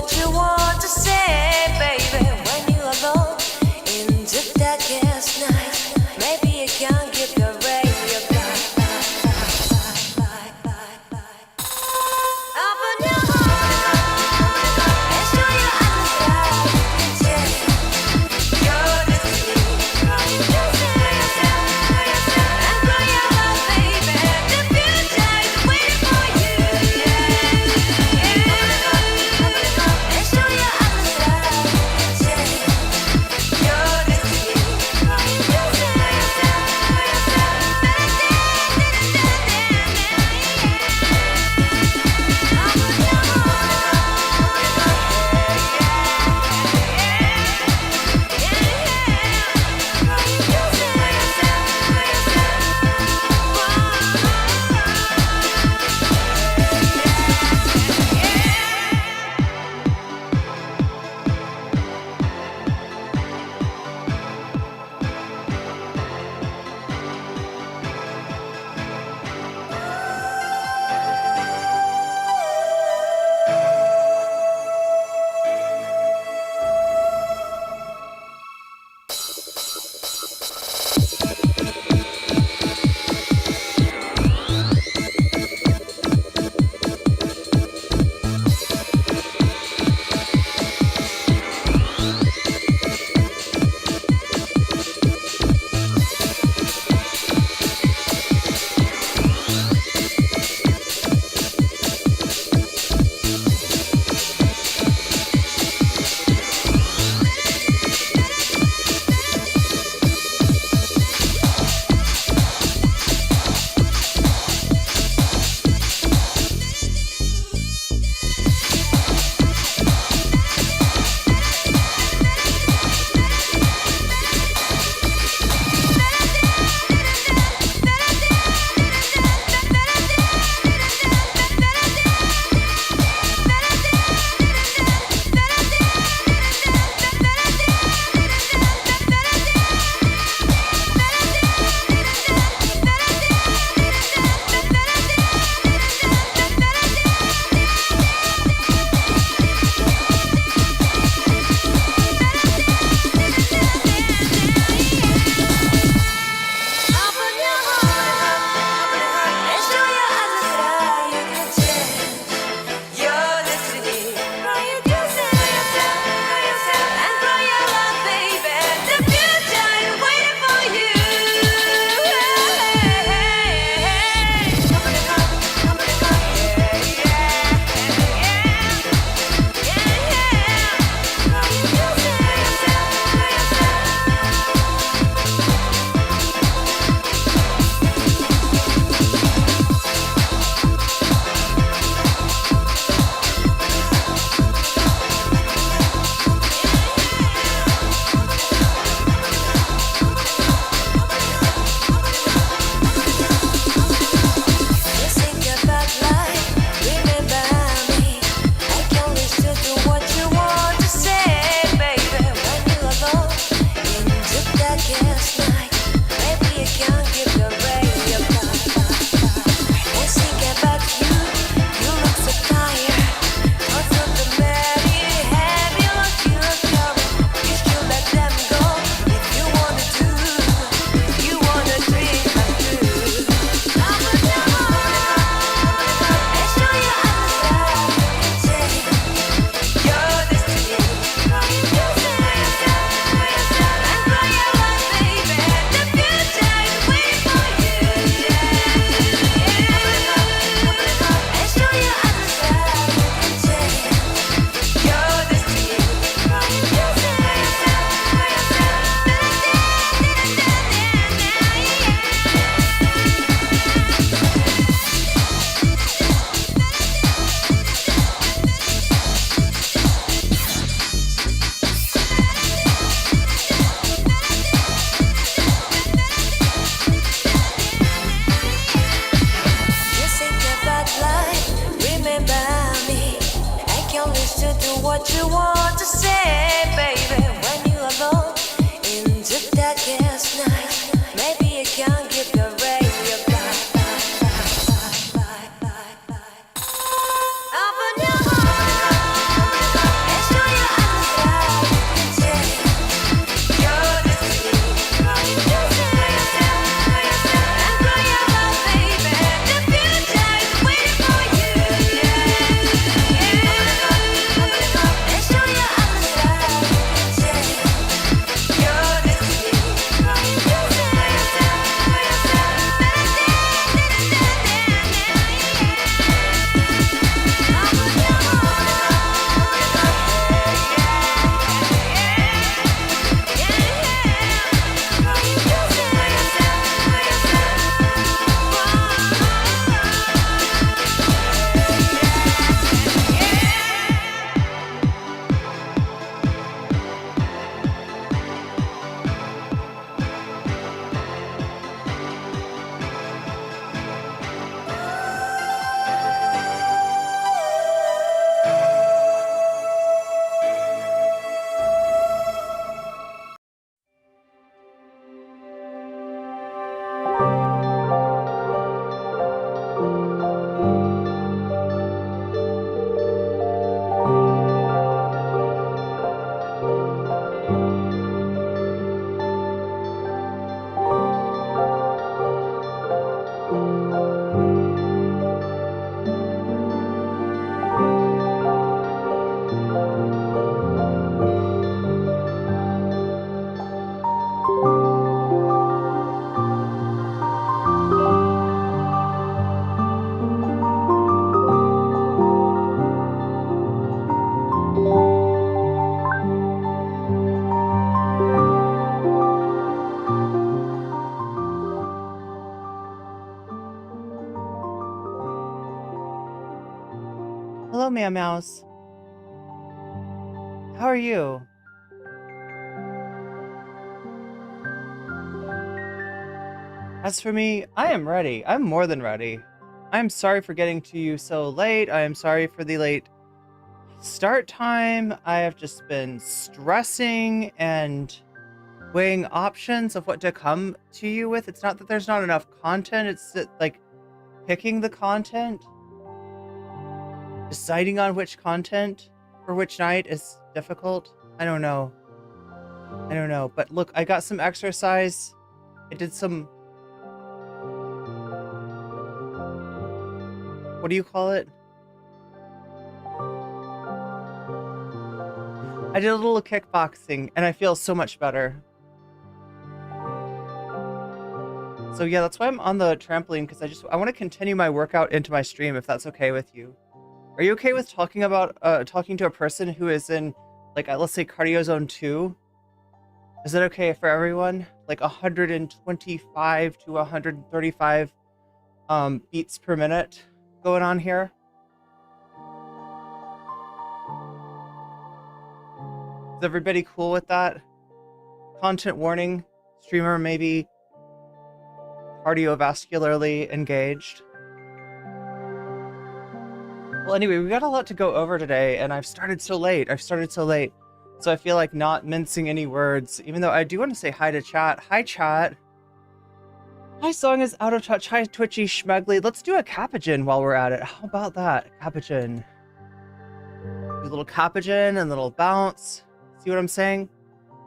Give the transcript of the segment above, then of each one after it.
what you want to say, baby. When you're alone in the darkest night, maybe you can't give your radio back. Open your heart and show your eyes that your destiny. And grow your love, baby. The future is waiting for you. And show your eyes that your destiny. what you want to say, baby. When you're alone in the darkest night, maybe you can't give your radio back. Open your heart Hello, Meow Mouse. How are you? As for me, I am ready. I'm more than ready. I'm sorry for getting to you so late. I am sorry for the late start time. I have just been stressing and weighing options of what to come to you with. It's not that there's not enough content, it's that, like, picking the content, deciding on which content for which night is difficult. I don't know. But look, I got some exercise. I did some, what do you call it? I did a little kickboxing and I feel so much better. So yeah, that's why I'm on the trampoline, because I want to continue my workout into my stream, if that's okay with you. Are you okay with talking to a person who is in, like, let's say cardio zone 2? Is that okay for everyone? Like 125 to 135 beats per minute going on here. Is everybody cool with that? Content warning, streamer maybe cardiovascularly engaged. Well, anyway, we got a lot to go over today, and I've started so late. So I feel like not mincing any words, even though I do want to say hi to chat. Hi, chat. Hi, Song is out of touch. Hi, Twitchy Schmegly. Let's do a capuchin while we're at it. How about that? Capuchin. Do a little capuchin and a little bounce. See what I'm saying?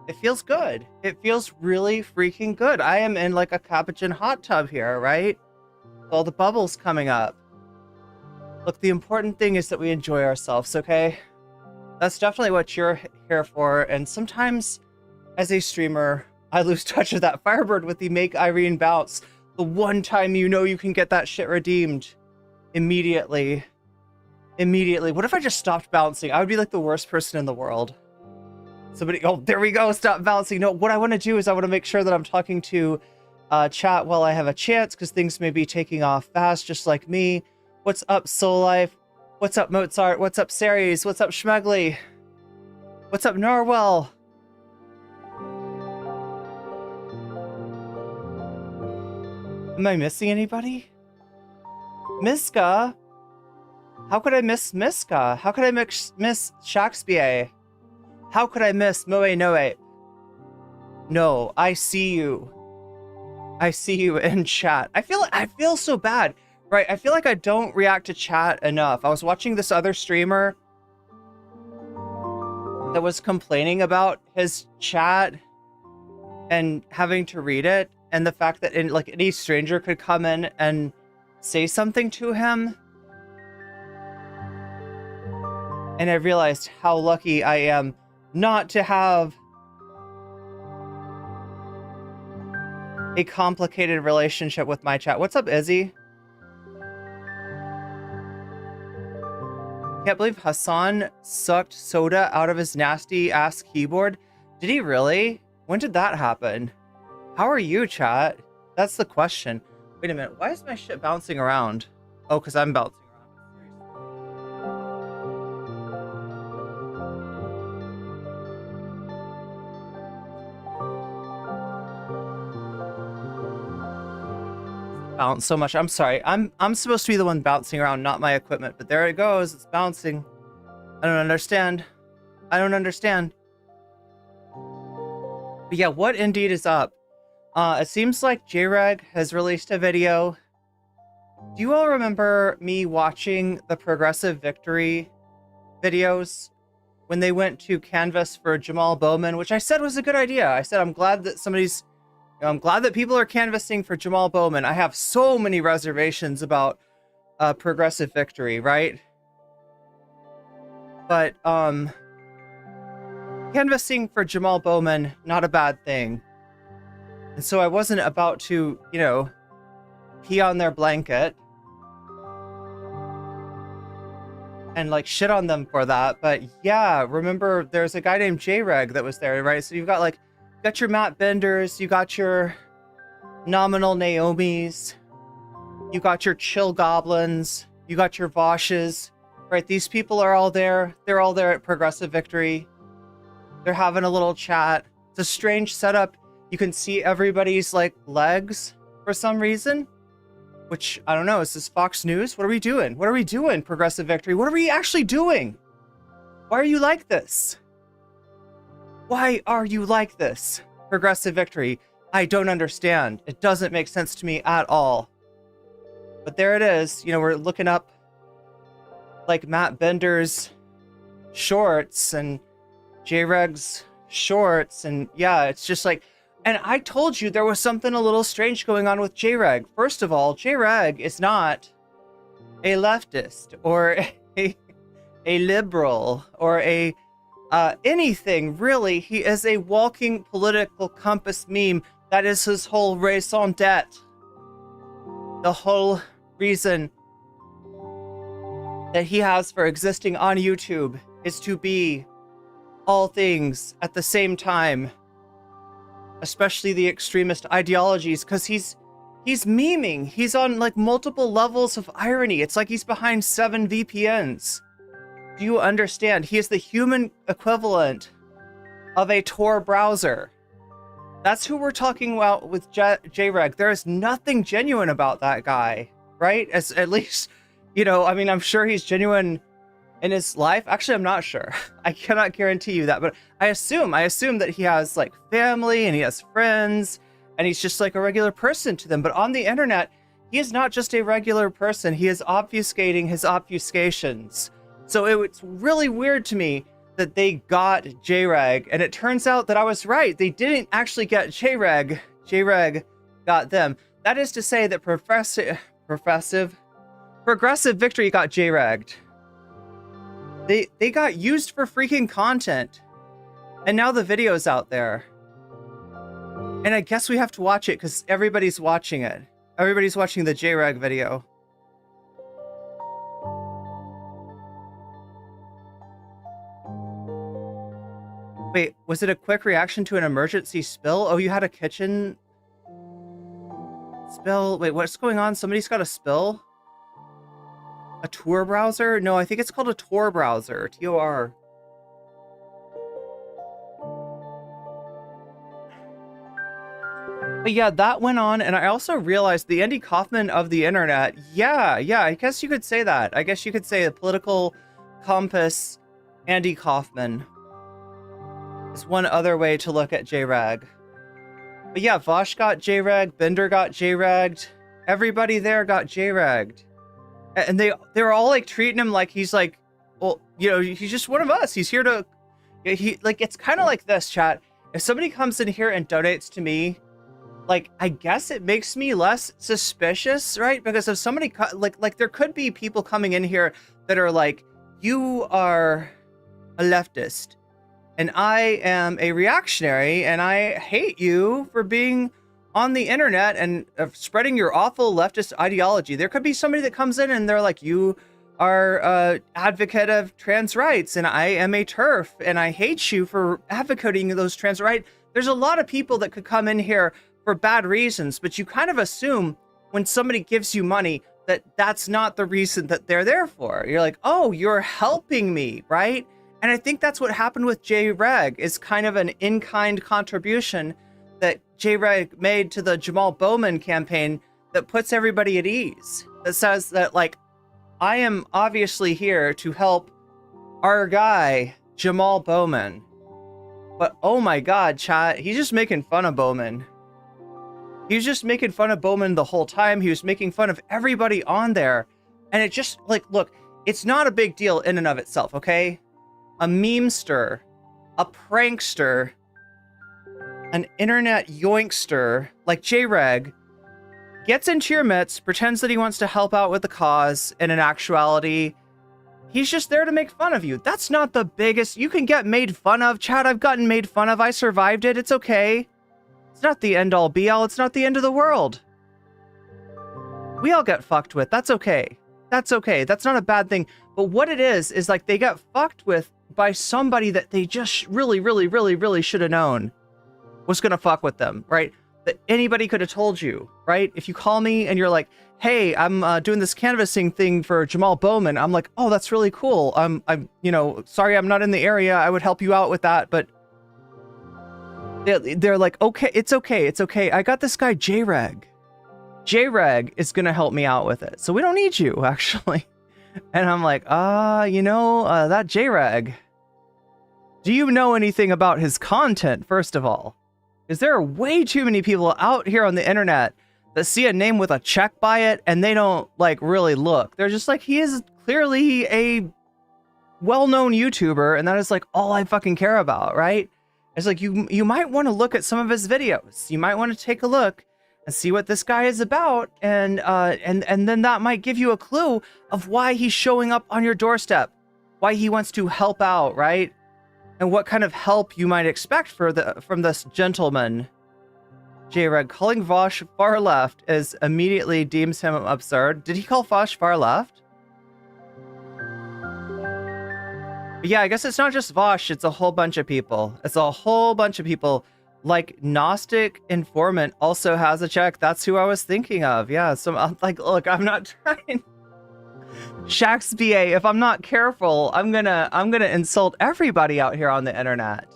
It feels good. It feels really freaking good. I am in like a capuchin hot tub here, right? With all the bubbles coming up. Look, the important thing is that we enjoy ourselves, okay? That's definitely what you're here for. And sometimes, as a streamer, I lose touch of that Firebird with the Make Irene Bounce. The one time you know you can get that shit redeemed. Immediately. What if I just stopped bouncing? I would be like the worst person in the world. Somebody, oh, there we go, stop bouncing. No, what I want to do is I want to make sure that I'm talking to chat while I have a chance, because things may be taking off fast, just like me. What's up, Soul Life? What's up, Mozart? What's up, Ceres? What's up, Schmegly? What's up, Norwell? Am I missing anybody? Miska? How could I miss Miska? How could I miss Shakespeare? How could I miss Moe Noe? No, I see you. I see you in chat. I feel so bad. Right, I feel like I don't react to chat enough. I was watching this other streamer that was complaining about his chat and having to read it, and the fact that any stranger could come in and say something to him. And I realized how lucky I am not to have a complicated relationship with my chat. What's up, Izzy? Can't believe Hassan sucked soda out of his nasty ass keyboard. Did he really? When did that happen? How are you, chat? That's the question. Wait a minute, why is my shit bouncing around? Oh, because I'm bouncing around. Bounce so much. I'm sorry. I'm supposed to be the one bouncing around, not my equipment, but there it goes. It's bouncing. I don't understand. But yeah, what indeed is up? It seems like jReg has released a video. Do you all remember me watching the Progressive Victory videos when they went to canvas for Jamal Bowman, which I said was a good idea? I said I'm glad that people are canvassing for Jamal Bowman. I have so many reservations about Progressive Victory, right? But canvassing for Jamal Bowman, not a bad thing. And so I wasn't about to, pee on their blanket and like shit on them for that. But yeah, remember there's a guy named jReg that was there, right? So you've got your Matt Benders, you got your Nominal Naomis, you got your Chill Goblins, you got your Vaushes, right? These people are all there. They're all there at Progressive Victory. They're having a little chat. It's a strange setup. You can see everybody's like legs for some reason, which I don't know. Is this Fox News? What are we doing? What are we doing, Progressive Victory? What are we actually doing? Why are you like this? Why are you like this, Progressive Victory? I don't understand. It doesn't make sense to me at all. But there it is. You know, we're looking up like Matt Bender's shorts and jReg's shorts, and yeah, it's just like, and I told you there was something a little strange going on with jReg. First of all, jReg is not a leftist or a liberal or a anything really. He is a walking political compass meme. That is his whole raison d'etre. The whole reason that he has for existing on YouTube is to be all things at the same time, especially the extremist ideologies, because he's memeing. He's on like multiple levels of irony. It's like he's behind 7 VPNs. Do you understand? He is the human equivalent of a Tor browser. That's who we're talking about with jReg. There is nothing genuine about that guy, right? As at least, you know, I mean, I'm sure he's genuine in his life. Actually, I'm not sure. I cannot guarantee you that, but I assume that he has like family and he has friends and he's just like a regular person to them. But on the internet, he is not just a regular person. He is obfuscating his obfuscations. So it's really weird to me that they got jReg, and it turns out that I was right. They didn't actually get jReg. jReg got them. That is to say that Progressive Victory got jRegged. They got used for freaking content, and now the video's out there. And I guess we have to watch it because everybody's watching it. Everybody's watching the jReg video. Wait, was it a quick reaction to an emergency spill? Oh, you had a kitchen spill? Wait, what's going on? Somebody's got a spill? A Tor browser? No, I think it's called a Tor browser. T-O-R. But yeah, that went on, and I also realized the Andy Kaufman of the internet. Yeah, I guess you could say that. I guess you could say the political compass Andy Kaufman is one other way to look at jReg. But yeah, Vaush got jReg, Bender got jRegged, everybody there got jRegged. And they're all like treating him like he's like, well, you know, he's just one of us. He's here to, he like, it's kind of like this, chat. If somebody comes in here and donates to me, like, I guess it makes me less suspicious, right? Because if somebody, like there could be people coming in here that are like, you are a leftist, and I am a reactionary, and I hate you for being on the internet and spreading your awful leftist ideology. There could be somebody that comes in and they're like, you are an advocate of trans rights, and I am a TERF, and I hate you for advocating those trans rights. There's a lot of people that could come in here for bad reasons, but you kind of assume when somebody gives you money that that's not the reason that they're there for. You're like, oh, you're helping me, right? And I think that's what happened with jReg, is kind of an in-kind contribution that jReg made to the Jamal Bowman campaign that puts everybody at ease. That says that, like, I am obviously here to help our guy, Jamal Bowman. But oh my God, chat, he's just making fun of Bowman. He was just making fun of Bowman the whole time. He was making fun of everybody on there. And it just, like, look, it's not a big deal in and of itself, okay? A memester, a prankster, an internet yoinkster like jReg gets into your midst, pretends that he wants to help out with the cause, and in actuality, he's just there to make fun of you. That's not the biggest. You can get made fun of. Chat, I've gotten made fun of. I survived it. It's okay. It's not the end all be all. It's not the end of the world. We all get fucked with. That's okay. That's okay. That's not a bad thing. But what it is like they get fucked with by somebody that they just really should have known was going to fuck with them, right? that anybody could have told you, right? If you call me and you're like, hey, I'm doing this canvassing thing for Jamal Bowman, I'm like, oh, that's really cool. I'm sorry, I'm not in the area. I would help you out with that, but they're like, okay, it's okay. I got this guy jReg. jReg is gonna help me out with it, so we don't need you actually. And I'm like, that jReg. Do you know anything about his content, first of all? Is there way too many people out here on the internet that see a name with a check by it and they don't like really look? They're just like, he is clearly a well-known YouTuber, and that is like all I fucking care about, right? It's like you might want to look at some of his videos. You might want to take a look and see what this guy is about, and then that might give you a clue of why he's showing up on your doorstep, why he wants to help out, right? And what kind of help you might expect from this gentleman. jReg, calling Vaush far left is immediately deems him absurd. Did he call Vaush far left? But yeah, I guess it's not just Vaush, it's a whole bunch of people. It's a whole bunch of people. Like, Gnostic Informant also has a check. That's who I was thinking of. Yeah, so I'm like, look, I'm not trying... Shax BA, if I'm not careful, I'm gonna insult everybody out here on the internet.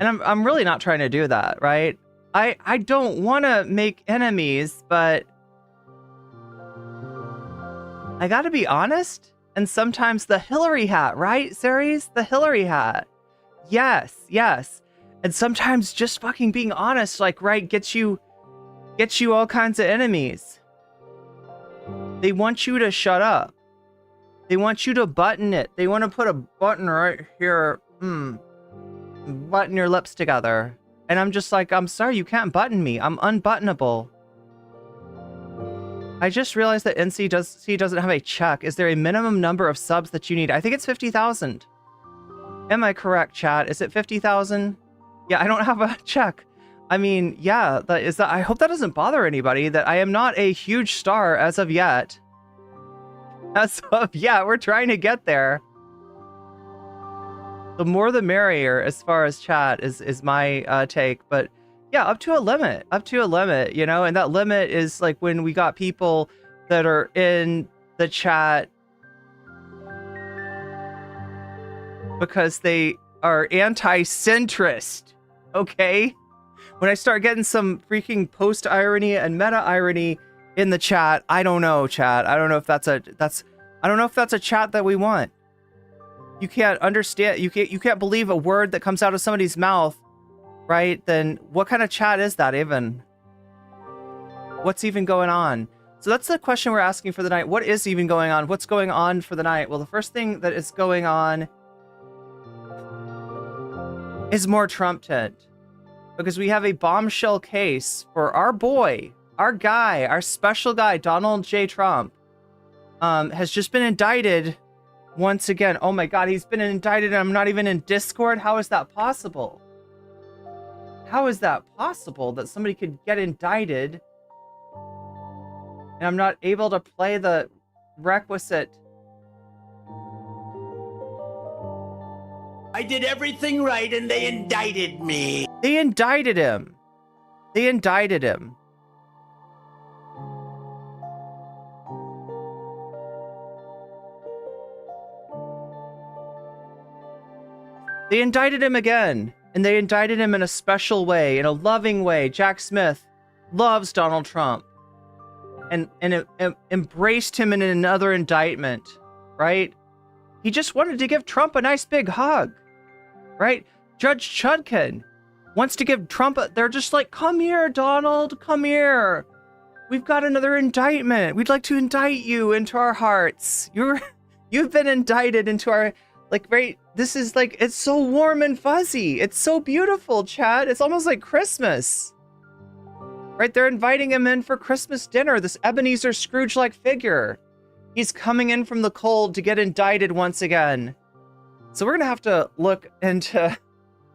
And I'm really not trying to do that, right? I don't want to make enemies, but I gotta be honest. And sometimes the Hillary hat, right, Ceres? The Hillary hat. Yes. And sometimes just fucking being honest, like, right, gets you all kinds of enemies. They want you to shut up. They want you to button it. They want to put a button right here. Button your lips together. And I'm just like, I'm sorry, you can't button me. I'm unbuttonable. I just realized that NC doesn't have a check. Is there a minimum number of subs that you need? I think it's 50,000. Am I correct, chat? Is it 50,000? Yeah, I don't have a check. I mean, yeah, I hope that doesn't bother anybody, that I am not a huge star as of yet. We're trying to get there. The more the merrier as far as chat is my take, but yeah, up to a limit, you know, and that limit is like when we got people that are in the chat because they are anti-centrist, okay? When I start getting some freaking post-irony and meta-irony in the chat, I don't know, chat. I don't know if that's a chat that we want. You can't understand, you can't believe a word that comes out of somebody's mouth, right? Then what kind of chat is that even? What's even going on? So that's the question we're asking for the night. What is even going on? What's going on for the night? Well, the first thing that is going on is more Trump tent. Because we have a bombshell case for our boy, our guy, our special guy, Donald J. Trump, has just been indicted once again. Oh my God, he's been indicted and I'm not even in Discord? How is that possible? How is that possible that somebody could get indicted and I'm not able to play the requisite? I did everything right and they indicted me. They indicted him. They indicted him. They indicted him again, and they indicted him in a special way, in a loving way. Jack Smith loves Donald Trump and embraced him in another indictment, right? He just wanted to give Trump a nice big hug, right? Judge Chudkin wants to give Trump they're just like, come here, Donald, come here. We've got another indictment. We'd like to indict you into our hearts. You've been indicted into our, like, right, this is like, it's so warm and fuzzy. It's so beautiful, Chad. It's almost like Christmas. Right, they're inviting him in for Christmas dinner, this Ebenezer Scrooge-like figure. He's coming in from the cold to get indicted once again. So we're gonna have to look into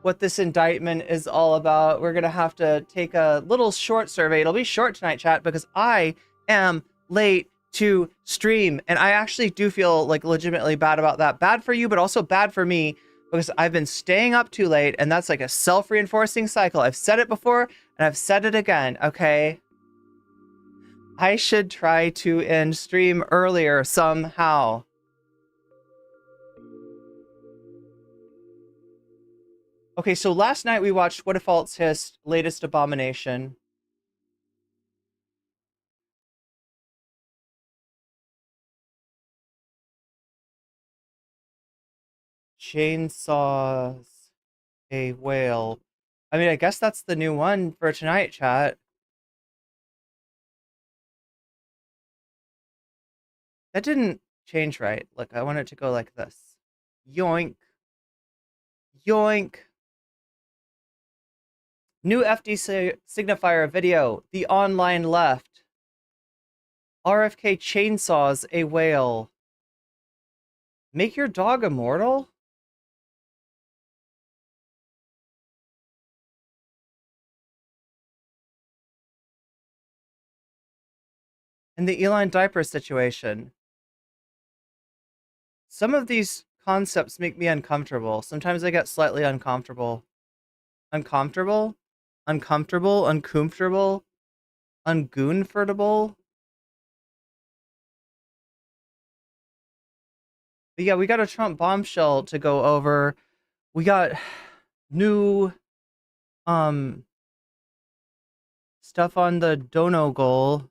what this indictment is all about. We're gonna have to take a little short survey. It'll be short tonight, chat, because I am late to stream. And I actually do feel like legitimately bad about that. Bad for you, but also bad for me, because I've been staying up too late, and that's like a self-reinforcing cycle. I've said it before, And I've said it again, okay? I should try to end stream earlier somehow. Okay, so last night we watched What If Alt's His latest abomination. Chainsaws a whale. I mean, I guess that's the new one for tonight, chat. That didn't change right. Look, I want it to go like this. Yoink. Yoink. New FD signifier video. The online left. RFK chainsaws a whale. Make your dog immortal? And the Elon diaper situation. Some of these concepts make me uncomfortable. Sometimes I get slightly uncomfortable. Uncomfortable? Uncomfortable? Uncomfortable? Ungoonfortable? But yeah, we got a Trump bombshell to go over. We got new stuff on the dono goal.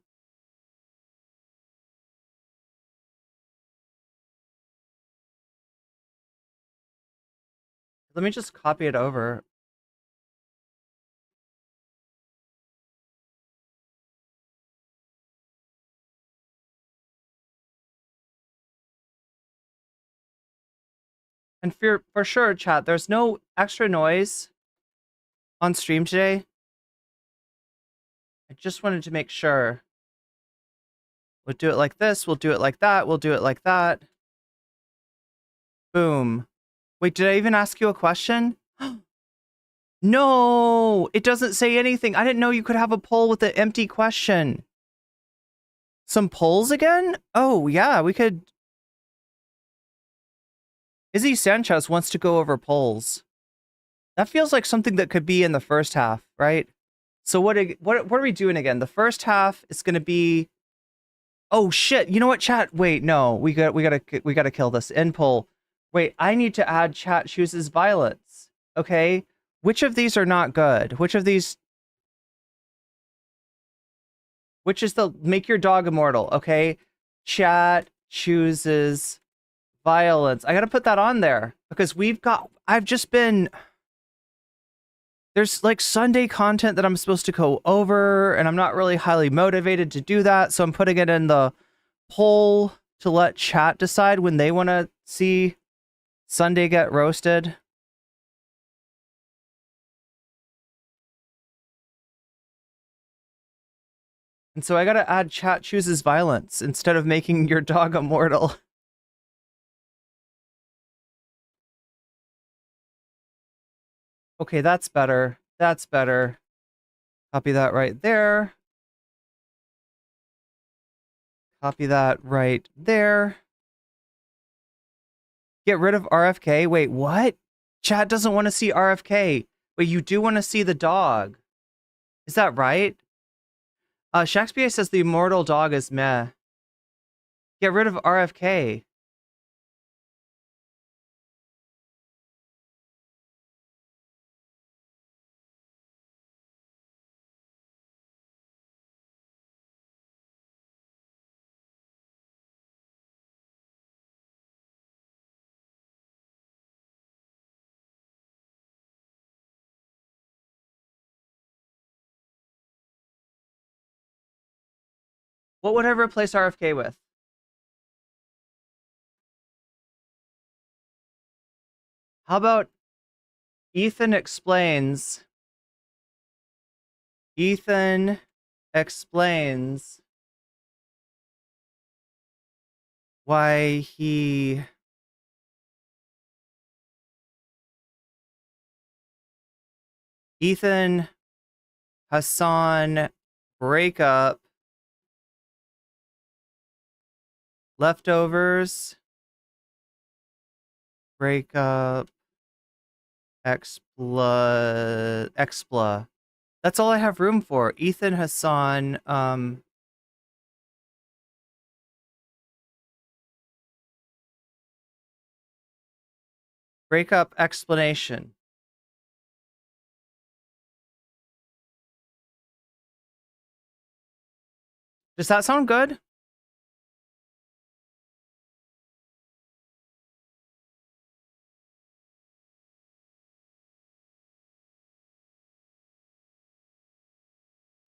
Let me just copy it over. And for sure, chat, there's no extra noise on stream today. I just wanted to make sure. We'll do it like this, we'll do it like that, we'll do it like that. Boom. Wait, did I even ask you a question? No, it doesn't say anything. I didn't know you could have a poll with an empty question. Some polls again? Oh, yeah, we could. Izzy Sanchez wants to go over polls. That feels like something that could be in the first half, right? So what are we doing again? The first half is going to be. Oh shit! You know what, chat? Wait, no, we gotta kill this end poll. Wait, I need to add chat chooses violence. Okay, which of these are not good? Which of these? Which is the make your dog immortal? Okay, chat chooses violence. I gotta put that on there because I've just been. There's like Sunday content that I'm supposed to go over, and I'm not really highly motivated to do that. So I'm putting it in the poll to let chat decide when they want to see Sunday get roasted. And so I gotta add chat chooses violence instead of making your dog immortal. Okay, that's better. That's better. Copy that right there. Copy that right there. Get rid of RFK. Wait, what? Chat doesn't want to see RFK. But you do want to see the dog. Is that right? Shakespeare says the immortal dog is meh. Get rid of RFK. What would I replace RFK with? How about Ethan explains? Ethan explains why he Ethan Hassan breakup leftovers breakup expla That's all I have room for. Ethan Hassan, breakup explanation. Does that sound good?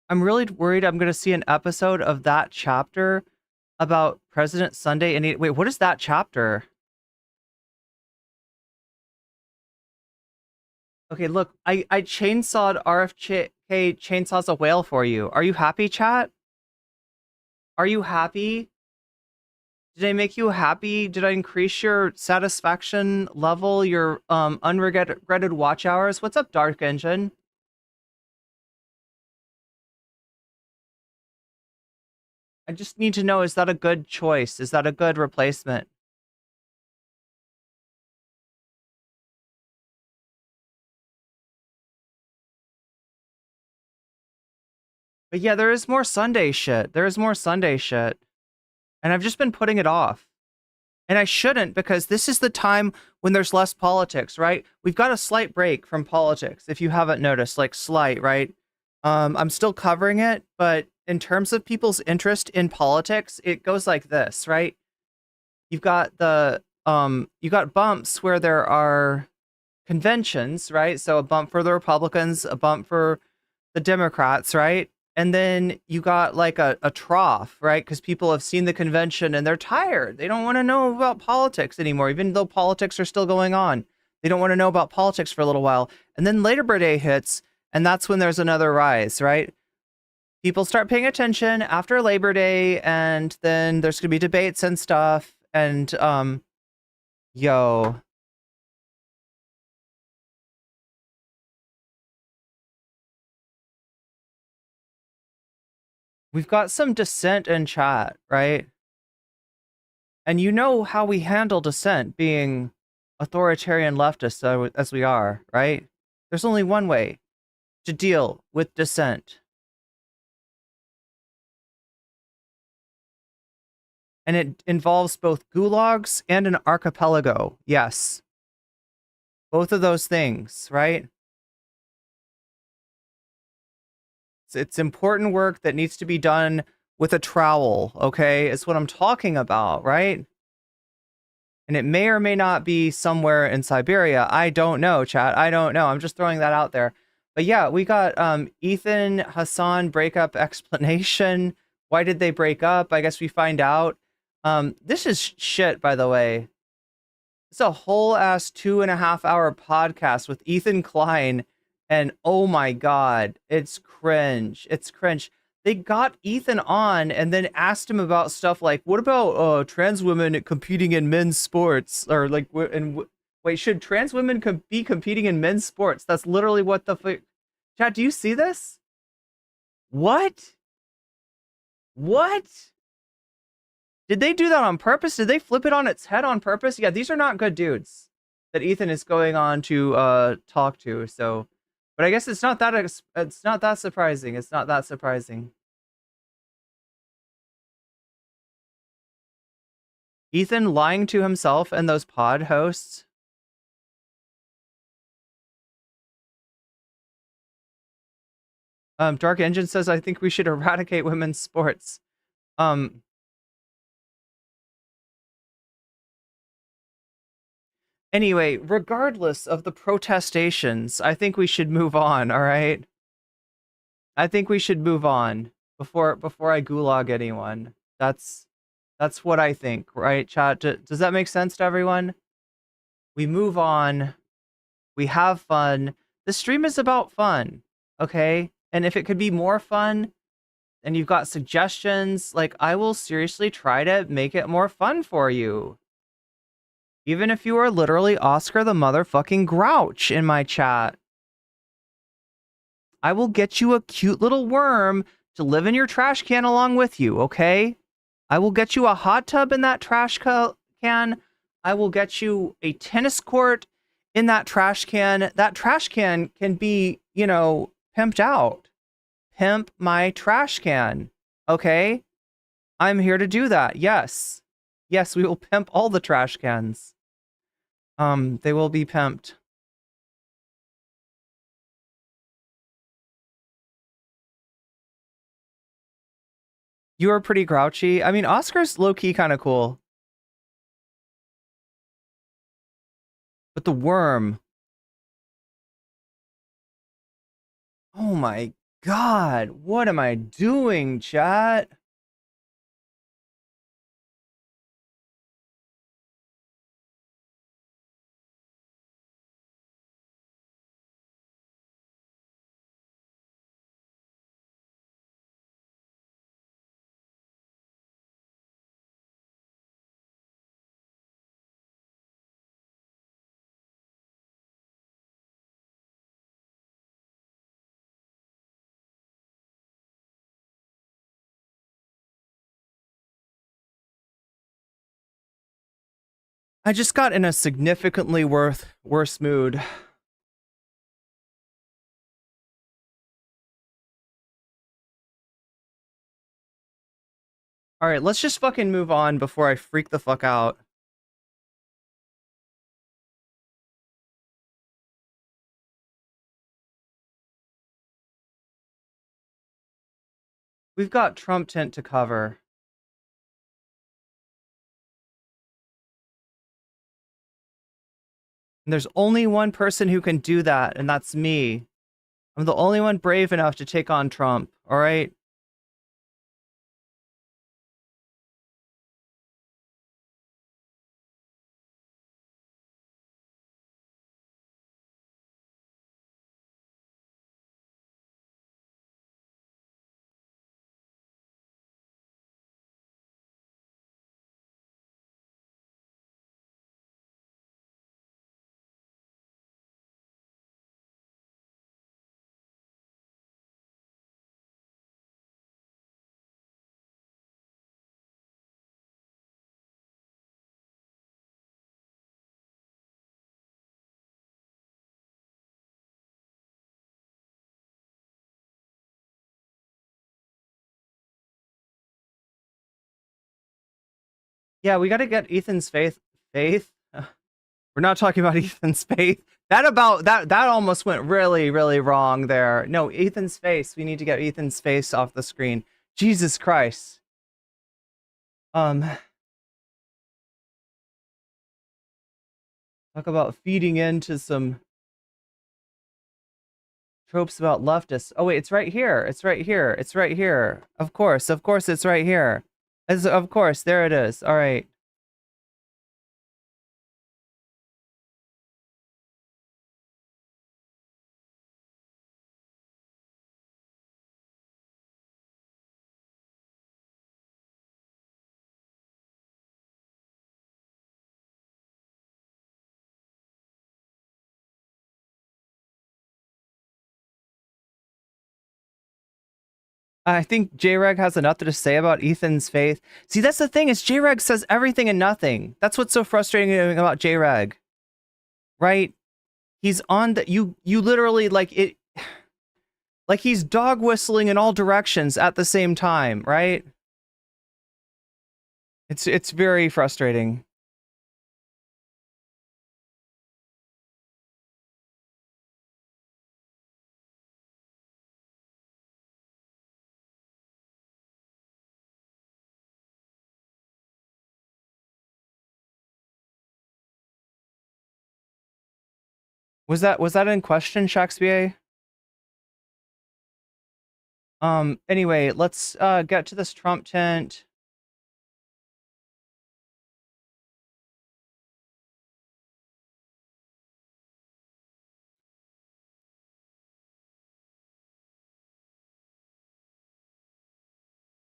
I'm really worried I'm going to see an episode of that chapter about President Sunday. And wait, what is that chapter? Okay, look, I chainsawed RFK chainsaws a whale for you. Are you happy, chat? Are you happy? Did I make you happy? Did I increase your satisfaction level, your unregretted watch hours? What's up, Dark Engine? I just need to know, is that a good choice? Is that a good replacement? But yeah, there is more Sunday shit. There is more Sunday shit. And I've just been putting it off. And I shouldn't, because this is the time when there's less politics, right? We've got a slight break from politics, if you haven't noticed, like slight, right? I'm still covering it, but in terms of people's interest in politics, it goes like this, right? You've got you got bumps where there are conventions, right? So a bump for the Republicans, a bump for the Democrats, right? And then you got like a trough, right? Because people have seen the convention and they're tired. They don't want to know about politics anymore, even though politics are still going on. They don't want to know about politics for a little while. And then Labor Day hits, and that's when there's another rise, right? People start paying attention after Labor Day, and then there's going to be debates and stuff. And, yo. We've got some dissent in chat, right? And you know how we handle dissent, being authoritarian leftists as we are, right? There's only one way to deal with dissent. And it involves both gulags and an archipelago. Yes. Both of those things, right? It's important work that needs to be done with a trowel, okay? Is what I'm talking about, right? And it may or may not be somewhere in Siberia. I don't know, chat. I don't know. I'm just throwing that out there. But yeah, we got Ethan Hassan breakup explanation. Why did they break up? I guess we find out. This is shit, by the way. It's a whole ass 2.5 hour podcast with Ethan Klein. And oh my God, it's cringe. It's cringe. They got Ethan on and then asked him about stuff like, what about trans women competing in men's sports? Or like, wait, should trans women be competing in men's sports? That's literally what the chat, do you see this? What? What? Did they do that on purpose? Did they flip it on its head on purpose? Yeah, these are not good dudes that Ethan is going on to talk to. So, but I guess it's not that surprising. It's not that surprising. Ethan lying to himself and those pod hosts. Dark Engine says, I think we should eradicate women's sports. Anyway, regardless of the protestations, I think we should move on, all right? I think we should move on before I gulag anyone. That's what I think, right, chat? Does that make sense to everyone? We move on. We have fun. The stream is about fun, okay? And if it could be more fun, and you've got suggestions, like, I will seriously try to make it more fun for you. Even if you are literally Oscar the motherfucking Grouch in my chat. I will get you a cute little worm to live in your trash can along with you, okay? I will get you a hot tub in that trash can. I will get you a tennis court in that trash can. That trash can be, you know, pimped out. pimp my trash can. Okay? I'm here to do that. Yes. Yes, we will pimp all the trash cans. They will be pimped. You are pretty grouchy. I mean, Oscar's low-key kind of cool. But the worm. Oh my god. What am I doing, chat? I just got in a significantly worse mood. Alright, let's just fucking move on before I freak the fuck out. We've got Trump tent to cover. And there's only one person who can do that, and that's me. I'm the only one brave enough to take on Trump, alright? Yeah, we gotta get Ethan's faith. We're not talking about Ethan's faith. That almost went really, really wrong there. No, Ethan's face. We need to get Ethan's face off the screen. Jesus Christ. Talk about feeding into some tropes about leftists. Oh wait, it's right here. It's right here. It's right here. Of course, it's right here. Of course, there it is. All right. I think jReg has enough to say about Ethan's faith. See, that's the thing, is jReg says everything and nothing. That's what's so frustrating about jReg. Right? He's on the you literally like it like he's dog whistling in all directions at the same time, right? It's very frustrating. Was that in question, Shakespeare? Anyway, let's get to this Trump tent.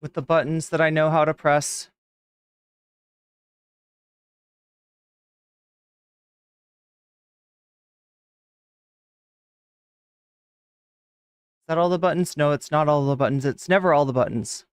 With the buttons that I know how to press. Is that all the buttons? No, it's not all the buttons. It's never all the buttons.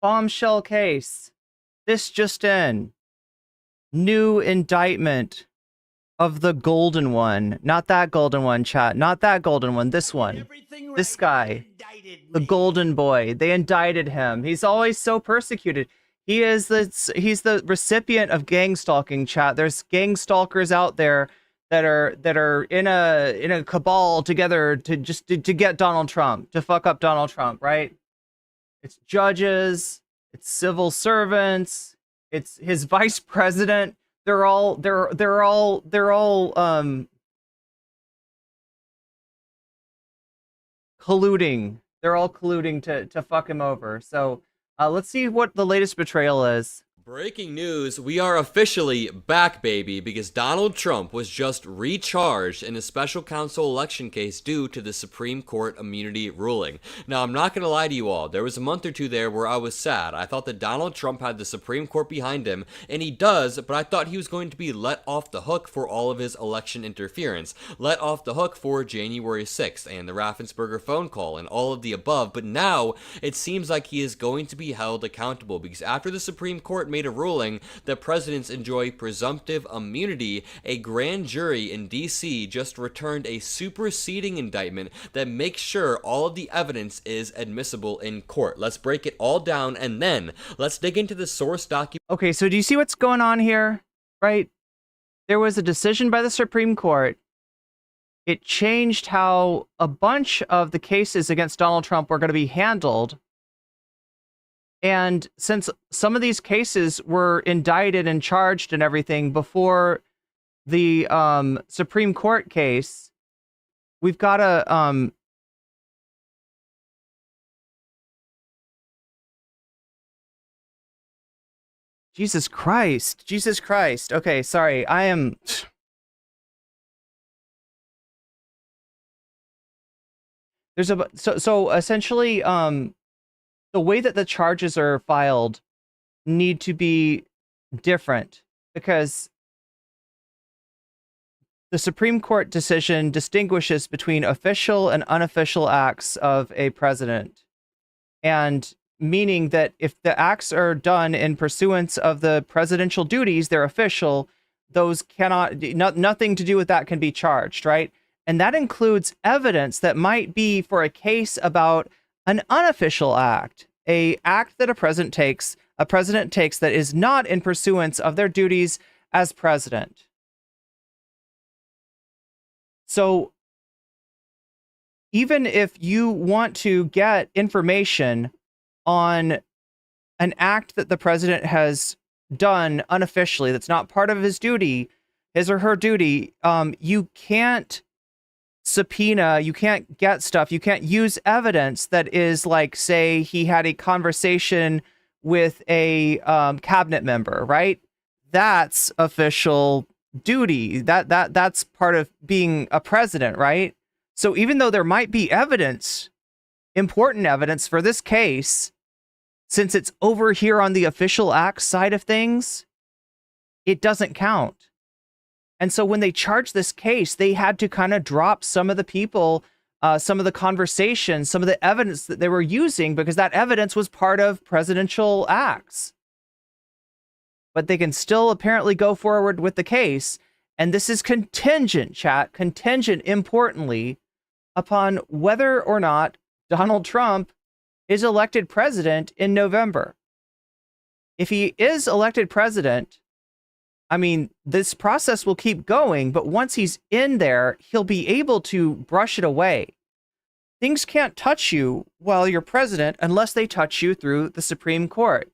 Bombshell case. This just in. New indictment of the golden one. Not that golden one, chat. Not that golden one. This one. Everything This right, guy. they indicted The me. golden boy. They indicted him. He's always so persecuted. He's the recipient of gang stalking, chat. There's gang stalkers out there that are in a cabal together to get Donald Trump, to fuck up Donald Trump, right? It's judges, it's civil servants, it's his vice president. They're all colluding. They're all colluding to fuck him over. So let's see what the latest betrayal is. Breaking news, we are officially back, baby, because Donald Trump was just recharged in a special counsel election case due to the Supreme Court immunity ruling. Now, I'm not going to lie to you all, there was a month or two there where I was sad. I thought that Donald Trump had the Supreme Court behind him, and he does, but I thought he was going to be let off the hook for all of his election interference, let off the hook for January 6th and the Raffensperger phone call and all of the above, but now it seems like he is going to be held accountable because after the Supreme Court made a ruling that presidents enjoy presumptive immunity, a grand jury in DC just returned a superseding indictment that makes sure all of the evidence is admissible in court. Let's break it all down and then let's dig into the source document. Okay, so do you see what's going on here? Right? There was a decision by the Supreme Court. It changed how a bunch of the cases against Donald Trump were going to be handled. And since some of these cases were indicted and charged and everything before the Supreme Court case, we've got to Jesus Christ. Okay, sorry. I am There's a so essentially the way that the charges are filed need to be different because the Supreme Court decision distinguishes between official and unofficial acts of a president, and meaning that if the acts are done in pursuance of the presidential duties, they're official. Those nothing to do with that can be charged, right? And that includes evidence that might be for a case about an unofficial act, a act that a president takes that is not in pursuance of their duties as president. So even if you want to get information on an act that the president has done unofficially, that's not part of his duty, his or her duty, you can't subpoena, you can't get stuff, you can't use evidence that is like, say, he had a conversation with a cabinet member, right? That's official duty. That's part of being a president, right? So even though there might be evidence, important evidence for this case, since it's over here on the official acts side of things, it doesn't count. And so when they charged this case, they had to kind of drop some of the people, some of the conversations, some of the evidence that they were using, because that evidence was part of presidential acts. But they can still apparently go forward with the case. And this is contingent, chat, contingent, importantly, upon whether or not Donald Trump is elected president in November. If he is elected president, I mean, this process will keep going, but once he's in there, he'll be able to brush it away. Things can't touch you while you're president unless they touch you through the Supreme Court.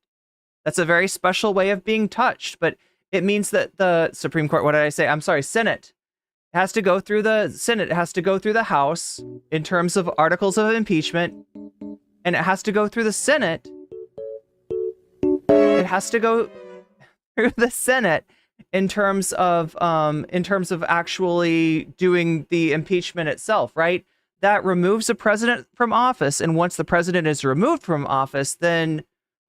That's a very special way of being touched, but it means that the Supreme Court, what did I say? I'm sorry, Senate. It has to go through the Senate, it has to go through the House in terms of articles of impeachment, and it has to go through the Senate. It has to go through the Senate in terms of actually doing the impeachment itself, right? That removes a president from office, and once the president is removed from office, then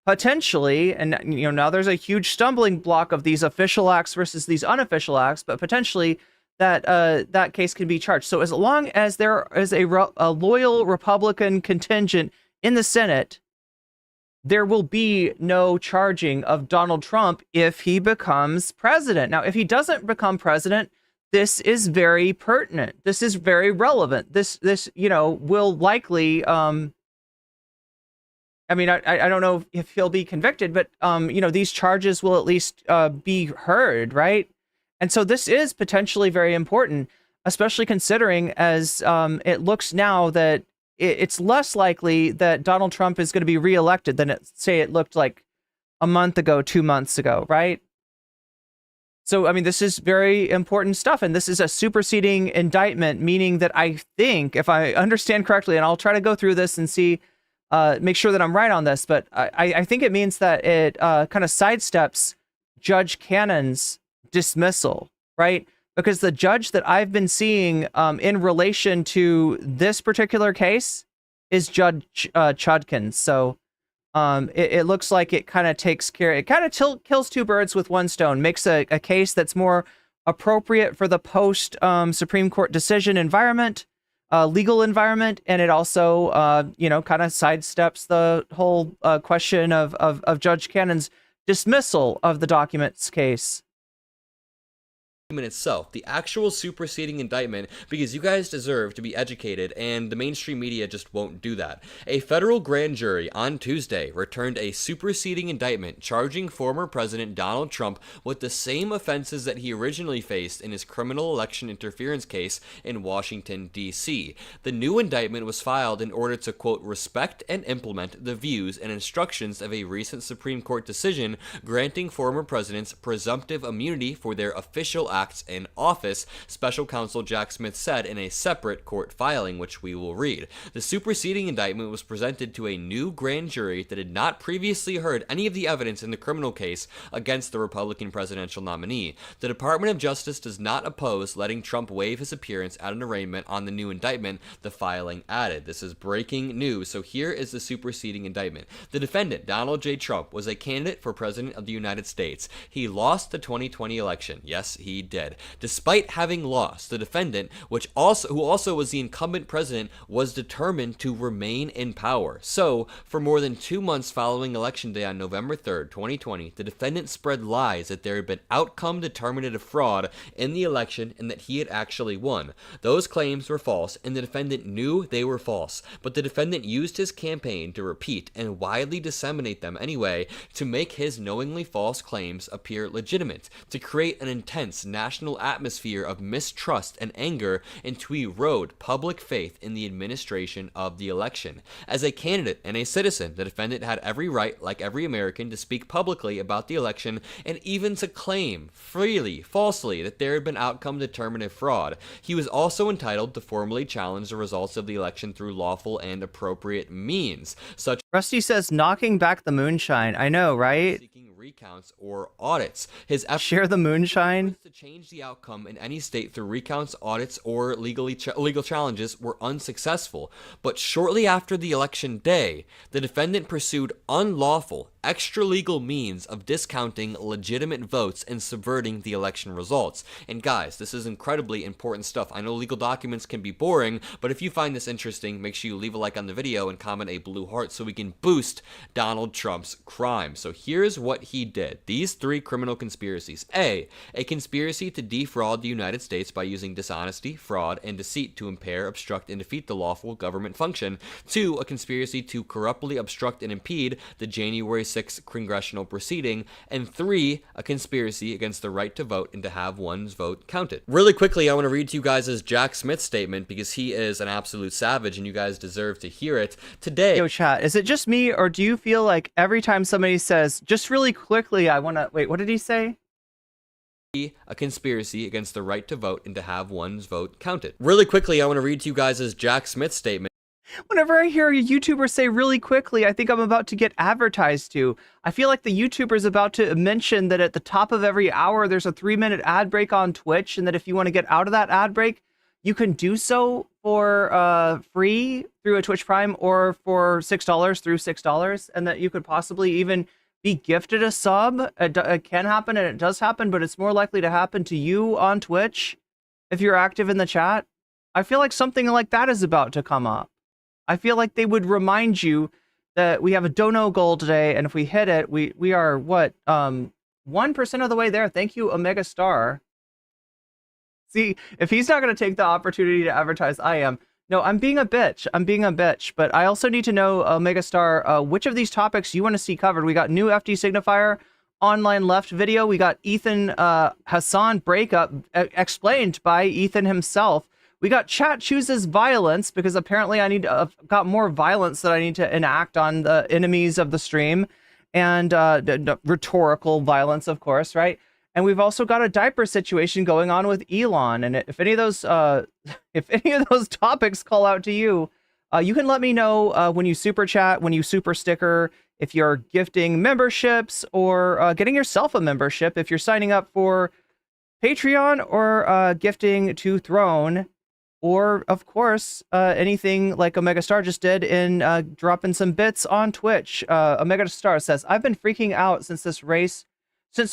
potentially, and now there's a huge stumbling block of these official acts versus these unofficial acts, but potentially that case can be charged. So as long as there is a loyal Republican contingent in the Senate, there will be no charging of Donald Trump if he becomes president. Now, if he doesn't become president, this is very pertinent. This is very relevant. This will likely, I don't know if he'll be convicted, but, these charges will at least be heard, right? And so this is potentially very important, especially considering as it looks now that it's less likely that Donald Trump is going to be reelected than it looked like a month ago, 2 months ago, right? So, this is very important stuff. And this is a superseding indictment, meaning that I think, if I understand correctly, and I'll try to go through this and see, make sure that I'm right on this, but I think it means that it kind of sidesteps Judge Cannon's dismissal, right? Because the judge that I've been seeing in relation to this particular case is Judge Chudkin. So it looks like it kind of takes care, it kind of kills two birds with one stone, makes a case that's more appropriate for the post Supreme Court decision environment, legal environment, and it also, kind of sidesteps the whole question of Judge Cannon's dismissal of the documents case. Itself, the actual superseding indictment, because you guys deserve to be educated and the mainstream media just won't do that. A federal grand jury on Tuesday returned a superseding indictment charging former President Donald Trump with the same offenses that he originally faced in his criminal election interference case in Washington, D.C. The new indictment was filed in order to, quote, respect and implement the views and instructions of a recent Supreme Court decision granting former presidents presumptive immunity for their official acts in office, Special Counsel Jack Smith said in a separate court filing, which we will read. The superseding indictment was presented to a new grand jury that had not previously heard any of the evidence in the criminal case against the Republican presidential nominee. The Department of Justice does not oppose letting Trump waive his appearance at an arraignment on the new indictment, the filing added. This is breaking news, so here is the superseding indictment. The defendant, Donald J. Trump, was a candidate for President of the United States. He lost the 2020 election. Yes, he did. Despite having lost, the defendant, who also was the incumbent president, was determined to remain in power. So, for more than 2 months following Election Day on November 3rd, 2020, the defendant spread lies that there had been outcome-determinative fraud in the election and that he had actually won. Those claims were false, and the defendant knew they were false, but the defendant used his campaign to repeat and widely disseminate them anyway to make his knowingly false claims appear legitimate, to create an intense national atmosphere of mistrust and anger, and to erode public faith in the administration of the election. As a candidate and a citizen, the defendant had every right, like every American, to speak publicly about the election and even to claim, freely, falsely, that there had been outcome-determinative fraud. He was also entitled to formally challenge the results of the election through lawful and appropriate means, such Rusty says, knocking back the moonshine. I know, right? seeking recounts or audits. His efforts Share the moonshine. to change the outcome in any state through recounts, audits, or legal challenges were unsuccessful. But shortly after the election day, the defendant pursued unlawful, extra-legal means of discounting legitimate votes and subverting the election results. And guys, this is incredibly important stuff. I know legal documents can be boring, but if you find this interesting, make sure you leave a like on the video and comment a blue heart so we can boost Donald Trump's crime. So here's what he did. These 3 criminal conspiracies. A conspiracy to defraud the United States by using dishonesty, fraud, and deceit to impair, obstruct, and defeat the lawful government function. 2, a conspiracy to corruptly obstruct and impede the January 6th congressional proceeding. And 3, a conspiracy against the right to vote and to have one's vote counted. Really quickly, I want to read to you guys Jack Smith's statement because he is an absolute savage and you guys deserve to hear it. Today, Yo, chat, is it just me, or do you feel like every time somebody says, just really quickly, I want to... Wait, what did he say? A conspiracy against the right to vote and to have one's vote counted. Really quickly, I want to read to you guys Jack Smith's statement. Whenever I hear a YouTuber say really quickly, I think I'm about to get advertised to. I feel like the YouTuber's about to mention that at the top of every hour, there's a 3-minute ad break on Twitch, and that if you want to get out of that ad break, you can do so for free through a Twitch Prime or for $6 through $6, and that you could possibly even be gifted a sub. It can happen and it does happen, but it's more likely to happen to you on Twitch if you're active in the chat. I feel like something like that is about to come up. I feel like they would remind you that we have a dono goal today, and if we hit it, we are what 1% of the way there. Thank you, Omega Star. See, if he's not going to take the opportunity to advertise, I am. No, I'm being a bitch. I'm being a bitch. But I also need to know, Omega Star, which of these topics you want to see covered. We got new FD signifier, online left video. We got Ethan Hassan breakup explained by Ethan himself. We got chat chooses violence because apparently I need got more violence that I need to enact on the enemies of the stream, and rhetorical violence, of course, right? And we've also got a diaper situation going on with Elon. And if any of those topics call out to you, you can let me know when you super chat, when you super sticker, if you're gifting memberships or getting yourself a membership, if you're signing up for Patreon or gifting to Throne, or of course anything like Omega Star just did in dropping some bits on Twitch. Omega Star says, I've been freaking out since the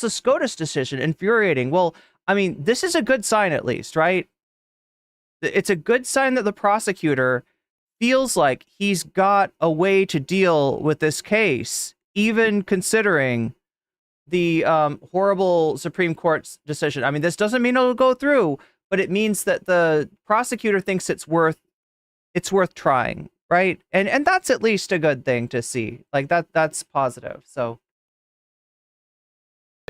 SCOTUS decision. Infuriating. Well, I mean, this is a good sign at least, right? It's a good sign that the prosecutor feels like he's got a way to deal with this case, even considering the horrible Supreme Court's decision. I mean, this doesn't mean it'll go through, but it means that the prosecutor thinks it's worth trying, right? And that's at least a good thing to see. Like that's positive. So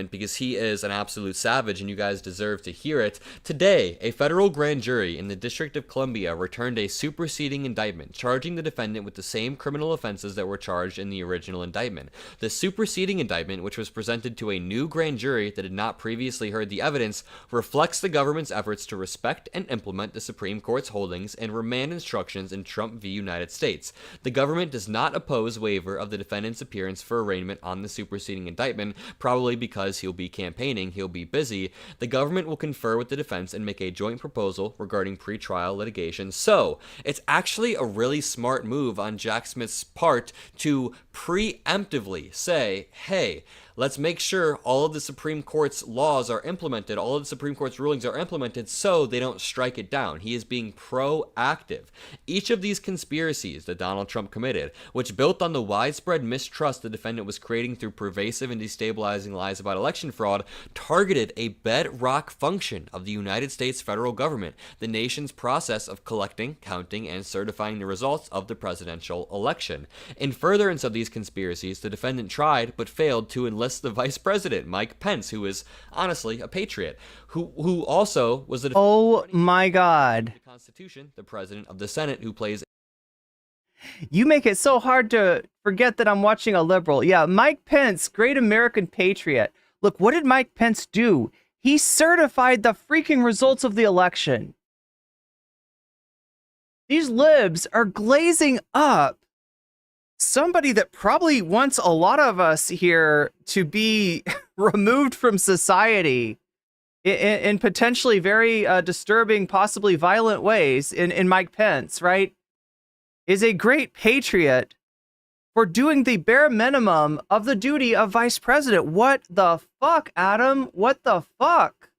because he is an absolute savage and you guys deserve to hear it. Today, a federal grand jury in the District of Columbia returned a superseding indictment charging the defendant with the same criminal offenses that were charged in the original indictment. The superseding indictment, which was presented to a new grand jury that had not previously heard the evidence, reflects the government's efforts to respect and implement the Supreme Court's holdings and remand instructions in Trump v. United States. The government does not oppose waiver of the defendant's appearance for arraignment on the superseding indictment, probably because he'll be campaigning, he'll be busy. The government will confer with the defense and make a joint proposal regarding pretrial litigation. So, it's actually a really smart move on Jack Smith's part to preemptively say, hey, let's make sure all of the Supreme Court's laws are implemented, all of the Supreme Court's rulings are implemented so they don't strike it down. He is being proactive. Each of these conspiracies that Donald Trump committed, which built on the widespread mistrust the defendant was creating through pervasive and destabilizing lies about election fraud, targeted a bedrock function of the United States federal government, the nation's process of collecting, counting, and certifying the results of the presidential election. In furtherance of these conspiracies, the defendant tried but failed to enlist the vice president, Mike Pence, who is honestly a patriot, who also was the oh my God, the Constitution, the president of the Senate, who plays. You make it so hard to forget that I'm watching a liberal. Yeah, Mike Pence, great American patriot. Look, what did Mike Pence do? He certified the freaking results of the election. These libs are glazing up somebody that probably wants a lot of us here to be removed from society in potentially very disturbing, possibly violent ways in Mike Pence, right? Is a great patriot for doing the bare minimum of the duty of vice president. What the fuck, Adam? What the fuck?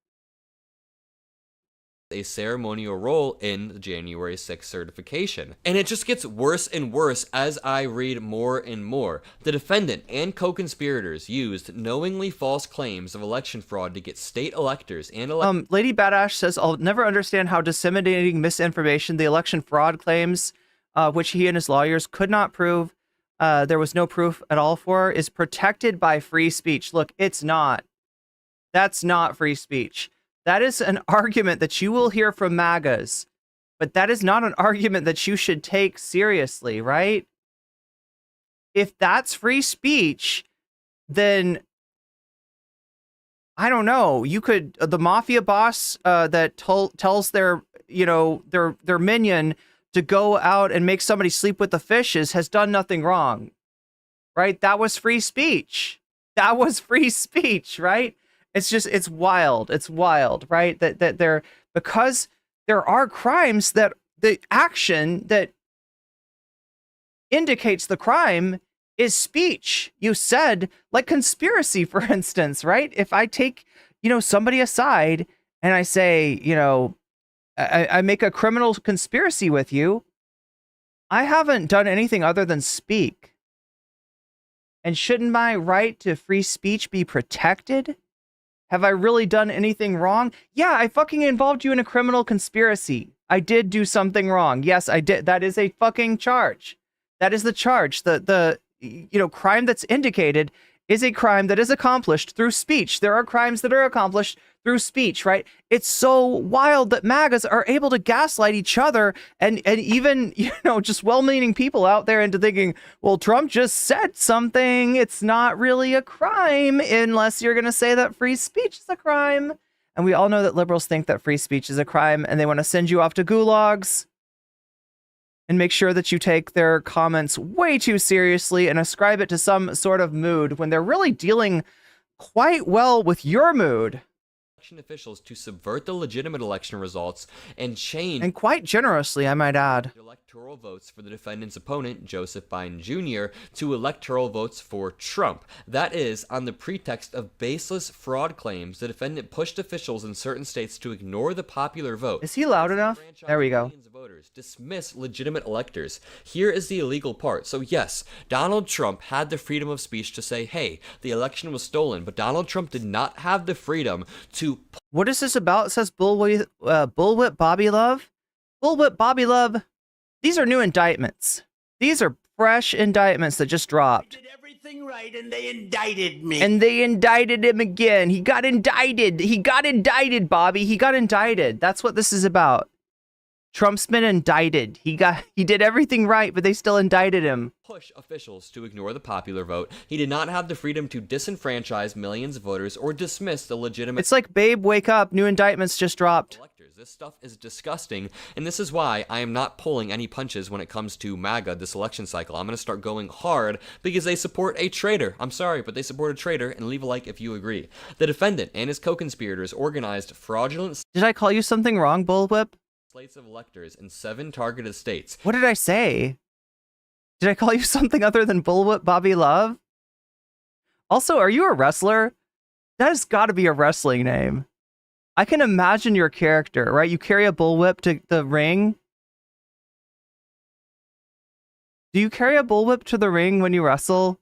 A ceremonial role in the January 6th certification. And it just gets worse and worse as I read more and more. The defendant and co-conspirators used knowingly false claims of election fraud to get state electors and Lady Badash says, I'll never understand how disseminating misinformation, the election fraud claims, which he and his lawyers could not prove, there was no proof at all for, is protected by free speech. Look, it's not. That's not free speech. That is an argument that you will hear from MAGAs, but that is not an argument that you should take seriously, right? If that's free speech, then I don't know. You could, the mafia boss that tells their, their minion to go out and make somebody sleep with the fishes has done nothing wrong, right? That was free speech. That was free speech, right? It's just, it's wild. It's wild, right? That there, because there are crimes that the action that indicates the crime is speech. You said, like conspiracy, for instance, right? If I take, somebody aside and I say, I make a criminal conspiracy with you, I haven't done anything other than speak. And shouldn't my right to free speech be protected? Have I really done anything wrong? Yeah, I fucking involved you in a criminal conspiracy. I did do something wrong. Yes, I did. That is a fucking charge. That is the charge. The crime that's indicated is a crime that is accomplished through speech. There are crimes that are accomplished through speech, right? It's so wild that MAGAs are able to gaslight each other and even, just well-meaning people out there into thinking, well, Trump just said something. It's not really a crime unless you're going to say that free speech is a crime. And we all know that liberals think that free speech is a crime and they want to send you off to gulags and make sure that you take their comments way too seriously and ascribe it to some sort of mood when they're really dealing quite well with your mood. Election officials to subvert the legitimate election results and change, and quite generously, I might add, electoral votes for the defendant's opponent, Joseph Biden Jr., to electoral votes for Trump. That is, on the pretext of baseless fraud claims, the defendant pushed officials in certain states to ignore the popular vote. Is he loud enough? There we go. Voters dismiss legitimate electors. Here is the illegal part. So yes, Donald Trump had the freedom of speech to say, hey, the election was stolen, but Donald Trump did not have the freedom to... What is this about? It says Bullwhip Bobby Love. Bullwhip Bobby Love. These are new indictments. These are fresh indictments that just dropped. I did everything right and they indicted me. And they indicted him again. He got indicted. He got indicted, Bobby. He got indicted. That's what this is about. Trump's been indicted. He did everything right, but they still indicted him. Push officials to ignore the popular vote. He did not have the freedom to disenfranchise millions of voters or dismiss the legitimate... It's like, babe, wake up. New indictments just dropped. Electors. This stuff is disgusting, and this is why I am not pulling any punches when it comes to MAGA this election cycle. I'm going to start going hard because they support a traitor. I'm sorry, but they support a traitor, and leave a like if you agree. The defendant and his co-conspirators organized fraudulent... Did I call you something wrong, Bullwhip? Slates of electors in 7 targeted states. What did I say? Did I call you something other than Bullwhip Bobby Love? Also, are you a wrestler? That has got to be a wrestling name. I can imagine your character, right? You carry a bullwhip to the ring. Do you carry a bullwhip to the ring when you wrestle?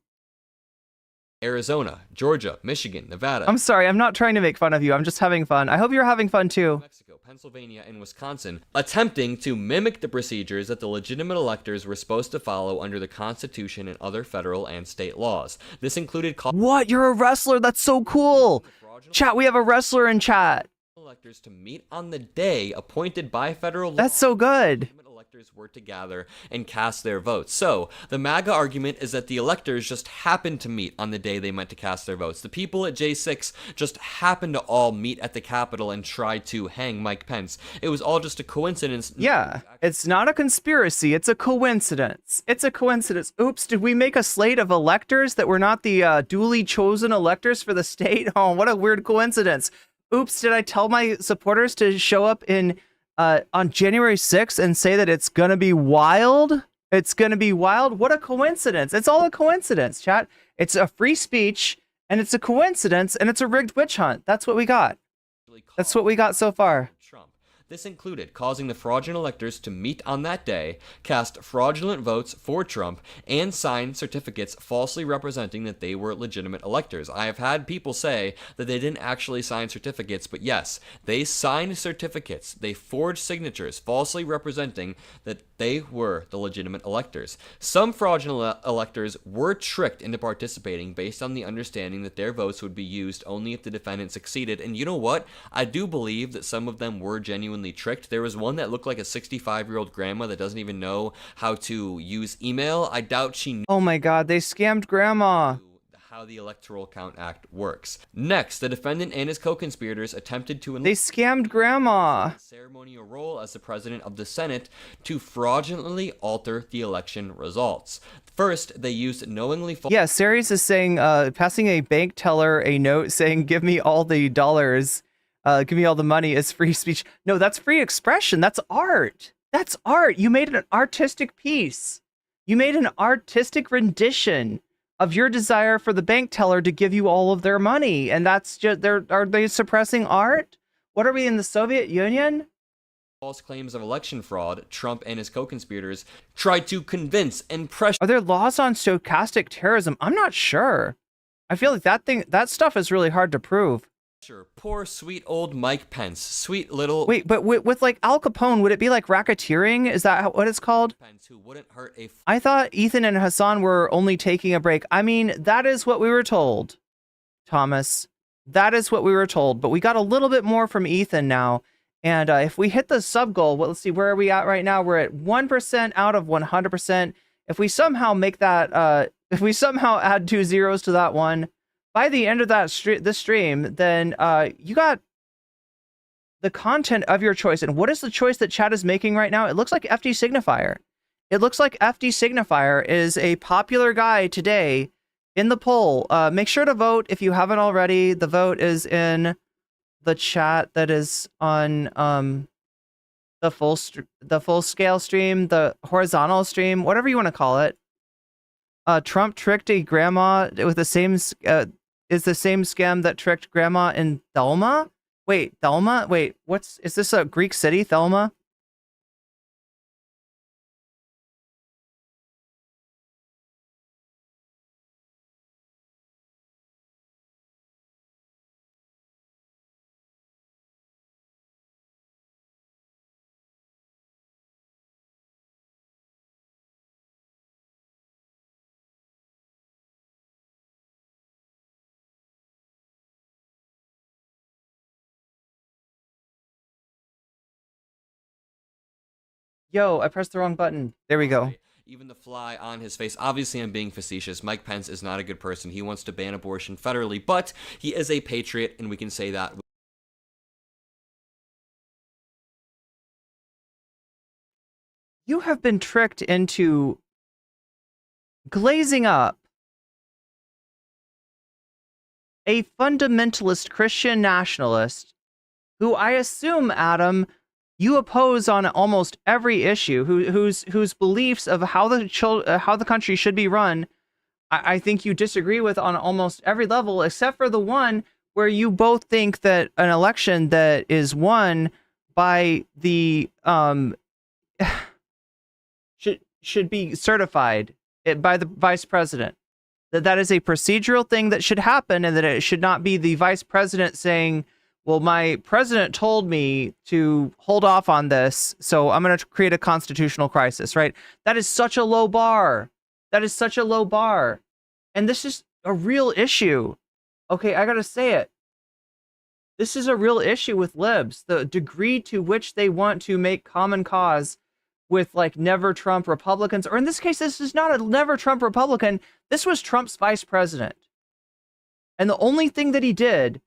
Arizona, Georgia, Michigan, Nevada. I'm sorry, I'm not trying to make fun of you. I'm just having fun. I hope you're having fun too. Mexico, Pennsylvania, and Wisconsin, attempting to mimic the procedures that the legitimate electors were supposed to follow under the Constitution and other federal and state laws. This included... What? You're a wrestler? That's so cool! Chat, we have a wrestler in chat. Electors to meet on the day appointed by federal law. That's so good. Electors were to gather and cast their votes. So, the MAGA argument is that the electors just happened to meet on the day they meant to cast their votes. The people at J6 just happened to all meet at the Capitol and try to hang Mike Pence. It was all just a coincidence. Yeah, it's not a conspiracy. It's a coincidence. It's a coincidence. Oops, did we make a slate of electors that were not the duly chosen electors for the state? Oh, what a weird coincidence. Oops, did I tell my supporters to show up on January 6th and say that it's gonna be wild? It's gonna be wild? What a coincidence. It's all a coincidence, chat. It's a free speech, and it's a coincidence, and it's a rigged witch hunt. That's what we got. That's what we got so far. Trump. This included causing the fraudulent electors to meet on that day, cast fraudulent votes for Trump, and sign certificates falsely representing that they were legitimate electors. I have had people say that they didn't actually sign certificates, but yes, they signed certificates. They forged signatures falsely representing that they were the legitimate electors. Some fraudulent electors were tricked into participating based on the understanding that their votes would be used only if the defendant succeeded. And you know what? I do believe that some of them were genuinely tricked. There was one that looked like a 65-year-old grandma that doesn't even know how to use email. I doubt she knew. Oh my god, they scammed grandma. How the Electoral Count Act works. Next, the defendant and his co-conspirators attempted to... They scammed grandma. ...ceremonial role as the president of the Senate to fraudulently alter the election results. First, they used knowingly... Yeah, Ceres is saying, passing a bank teller a note saying, give me all the dollars, give me all the money is free speech. No, that's free expression. That's art. That's art. You made an artistic piece. You made an artistic rendition of your desire for the bank teller to give you all of their money. And that's just, are they suppressing art? What are we, in the Soviet Union? false claims of election fraud, Trump and his co-conspirators tried to convince and pressure. Are there laws on stochastic terrorism? I'm not sure. I feel like that stuff is really hard to prove. Poor sweet old Mike Pence, sweet little. Wait, but with like Al Capone, would it be like racketeering? Is that what it's called? Pence, who wouldn't hurt a. I thought Ethan and Hassan were only taking a break. I mean, that is what we were told, Thomas. That is what we were told. But we got a little bit more from Ethan now. And if we hit the sub goal, well, let's see, where are we at right now? We're at 1% out of 100%. If we somehow make that, if we somehow add 2 zeros to that one, by the end of this stream, then you got the content of your choice. And what is the choice that chat is making right now? It looks like FD Signifier. It looks like FD Signifier is a popular guy today in the poll. Make sure to vote if you haven't already. The vote is in the chat that is on the full scale stream, the horizontal stream, whatever you want to call it. Trump tricked a grandma with the same is the same scam that tricked grandma in Thelma. Wait, Thelma? Wait, is this a Greek city, Thelma? Yo, I pressed the wrong button. There we go. Even the fly on his face. Obviously, I'm being facetious. Mike Pence is not a good person. He wants to ban abortion federally, but he is a patriot, and we can say that. You have been tricked into glazing up a fundamentalist Christian nationalist who I assume, Adam, you oppose on almost every issue, whose beliefs of how the country should be run, I think you disagree with on almost every level, except for the one where you both think that an election that is won by the should be certified by the vice president. That is a procedural thing that should happen, and that it should not be the vice president saying, well, my president told me to hold off on this, so I'm going to create a constitutional crisis, right? That is such a low bar. That is such a low bar. And this is a real issue. Okay, I got to say it. This is a real issue with libs. The degree to which they want to make common cause with, like, never Trump Republicans, or in this case, this is not a never Trump Republican. This was Trump's vice president. And the only thing that he did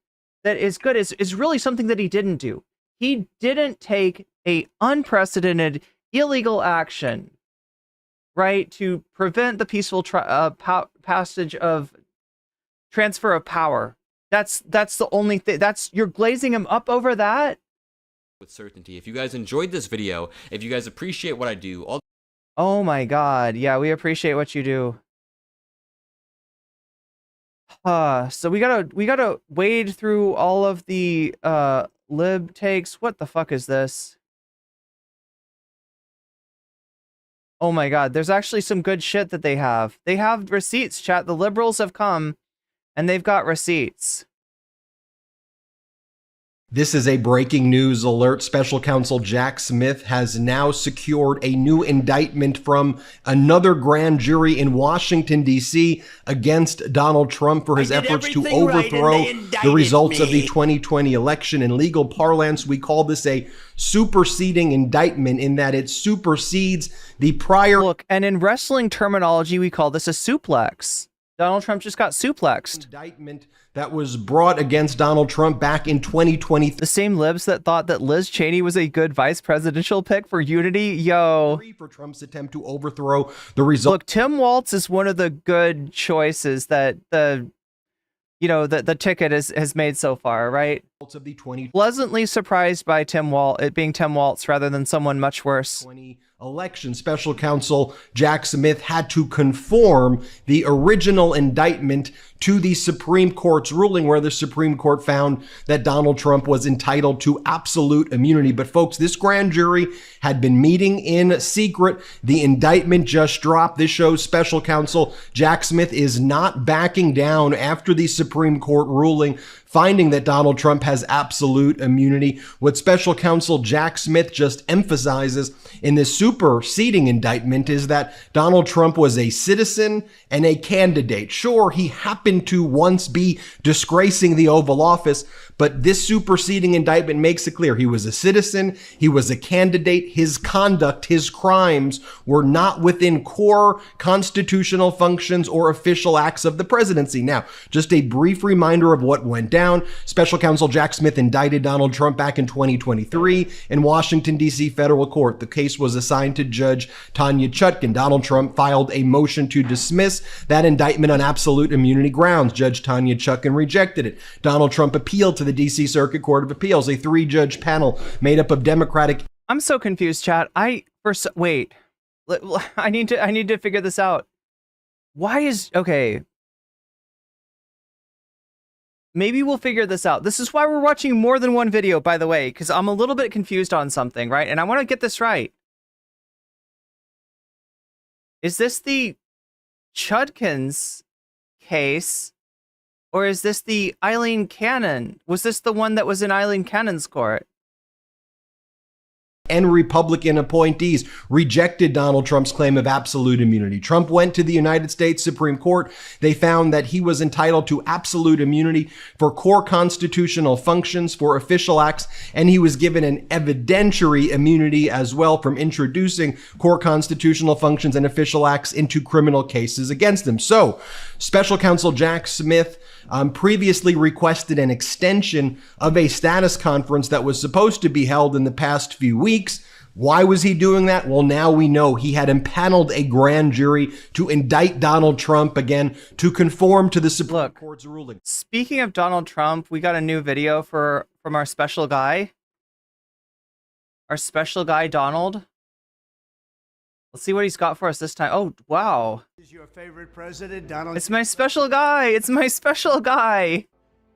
that is good is really something that he didn't do. He didn't take a unprecedented illegal action, right, to prevent the peaceful passage of transfer of power. That's the only thing. You're glazing him up over that. With certainty. If you guys enjoyed this video, if you guys appreciate what I do, oh my God, yeah, we appreciate what you do. So we gotta wade through all of the lib takes. What the fuck is this? Oh my God, there's actually some good shit that they have. They have receipts, chat. The liberals have come and they've got receipts. This is a breaking news alert. Special counsel Jack Smith has now secured a new indictment from another grand jury in Washington, D.C. against Donald Trump for his efforts to overthrow the results of the 2020 election. In legal parlance, we call this a superseding indictment in that it supersedes the prior. Look, and in wrestling terminology, we call this a suplex. Donald Trump just got suplexed. Indictment that was brought against Donald Trump back in 2020. The same libs that thought that Liz Cheney was a good vice presidential pick for unity, yo. For Trump's attempt to overthrow the result. Look, Tim Walz is one of the good choices that the ticket has made so far, right? of the 2020 Pleasantly surprised by it being Tim Walz rather than someone much worse. election. Special counsel Jack Smith had to conform the original indictment to the Supreme Court's ruling, where the Supreme Court found that Donald Trump was entitled to absolute immunity. But folks, this grand jury had been meeting in secret. The indictment just dropped. This shows special counsel Jack Smith is not backing down after the Supreme Court ruling, finding that Donald Trump has absolute immunity. What special counsel Jack Smith just emphasizes in this superseding indictment is that Donald Trump was a citizen and a candidate. Sure, he happened to once be disgracing the Oval Office, but this superseding indictment makes it clear he was a citizen, he was a candidate, his conduct, his crimes were not within core constitutional functions or official acts of the presidency. Now, just a brief reminder of what went down. Special counsel Jack Smith indicted Donald Trump back in 2023 in Washington, D.C. federal court. The case was assigned to Judge Tanya Chutkan. Donald Trump filed a motion to dismiss that indictment on absolute immunity grounds. Judge Tanya Chutkan rejected it. Donald Trump appealed to the D.C. Circuit Court of Appeals, a 3-judge panel made up of Democratic. I'm so confused, chat. Wait. I need to figure this out. Okay. Maybe we'll figure this out. This is why we're watching more than one video, by the way, because I'm a little bit confused on something, right? And I want to get this right. Is this the Chutkan's case, or is this the Eileen Cannon? Was this the one that was in Eileen Cannon's court? And Republican appointees rejected Donald Trump's claim of absolute immunity. Trump went to the United States Supreme Court. They found that he was entitled to absolute immunity for core constitutional functions, for official acts, and he was given an evidentiary immunity as well from introducing core constitutional functions and official acts into criminal cases against him. So, special counsel Jack Smith previously requested an extension of a status conference that was supposed to be held in the past few weeks. Why was he doing that? Well, now we know he had impaneled a grand jury to indict Donald Trump again to conform to the Supreme Court's ruling. Speaking of Donald Trump, we got a new video from our special guy. Our special guy, Donald. Let's see what he's got for us this time. Oh, wow. Is your favorite president, Donald? It's my special guy. It's my special guy.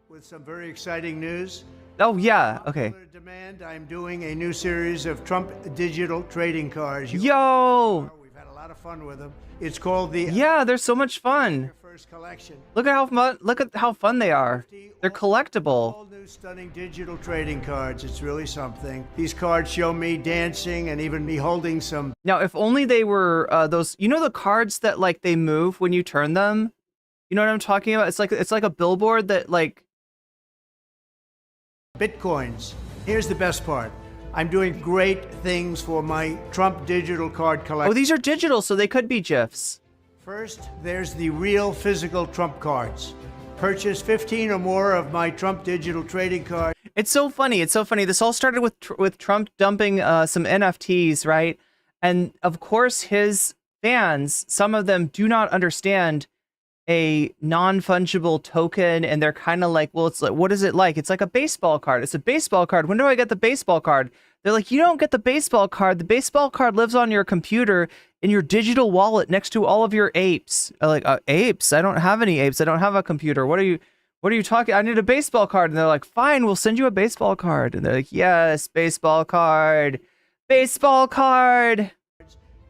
With some very exciting news. Oh, yeah. Okay. Popular demand, I'm doing a new series of Trump digital trading cards. Yo! We've had a lot of fun with them. It's called the Yeah, they're so much fun. First Collection. Look at how fun they are. They're collectible. All new stunning digital trading cards. It's really something. These cards show me dancing and even me holding some. Now, if only they were those, you know, the cards that like they move when you turn them. You know what I'm talking about? It's like a billboard that like Bitcoins. Here's the best part. I'm doing great things for my Trump digital card collection. Oh, these are digital, so they could be GIFs. First, there's the real physical Trump cards. Purchase 15 or more of my Trump digital trading cards. It's so funny. It's so funny. This all started with Trump dumping some NFTs, right? And of course, his fans, some of them do not understand a non-fungible token, and they're kind of like, well, it's like, what is it like? It's like a baseball card. It's a baseball card. When do I get the baseball card? They're like, you don't get the baseball card. The baseball card lives on your computer in your digital wallet next to all of your apes. I'm like, apes? I don't have any apes. I don't have a computer. What are you talking? I need a baseball card. And they're like, fine, we'll send you a baseball card. And they're like, yes, baseball card. Baseball card.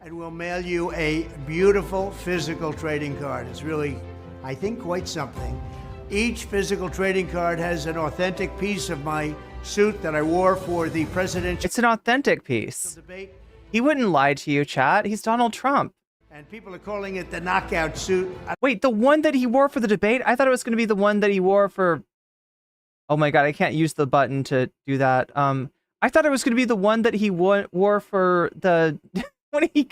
And we'll mail you a beautiful physical trading card. It's really, I think, quite something. Each physical trading card has an authentic piece of my suit that I wore for the presidential. It's an authentic piece. Debate. He wouldn't lie to you, chat. He's Donald Trump. And people are calling it the knockout suit. Wait, the one that he wore for the debate? I thought it was going to be the one that he wore for... Oh my god, I can't use the button to do that. I thought it was going to be the one that he wore for the... when he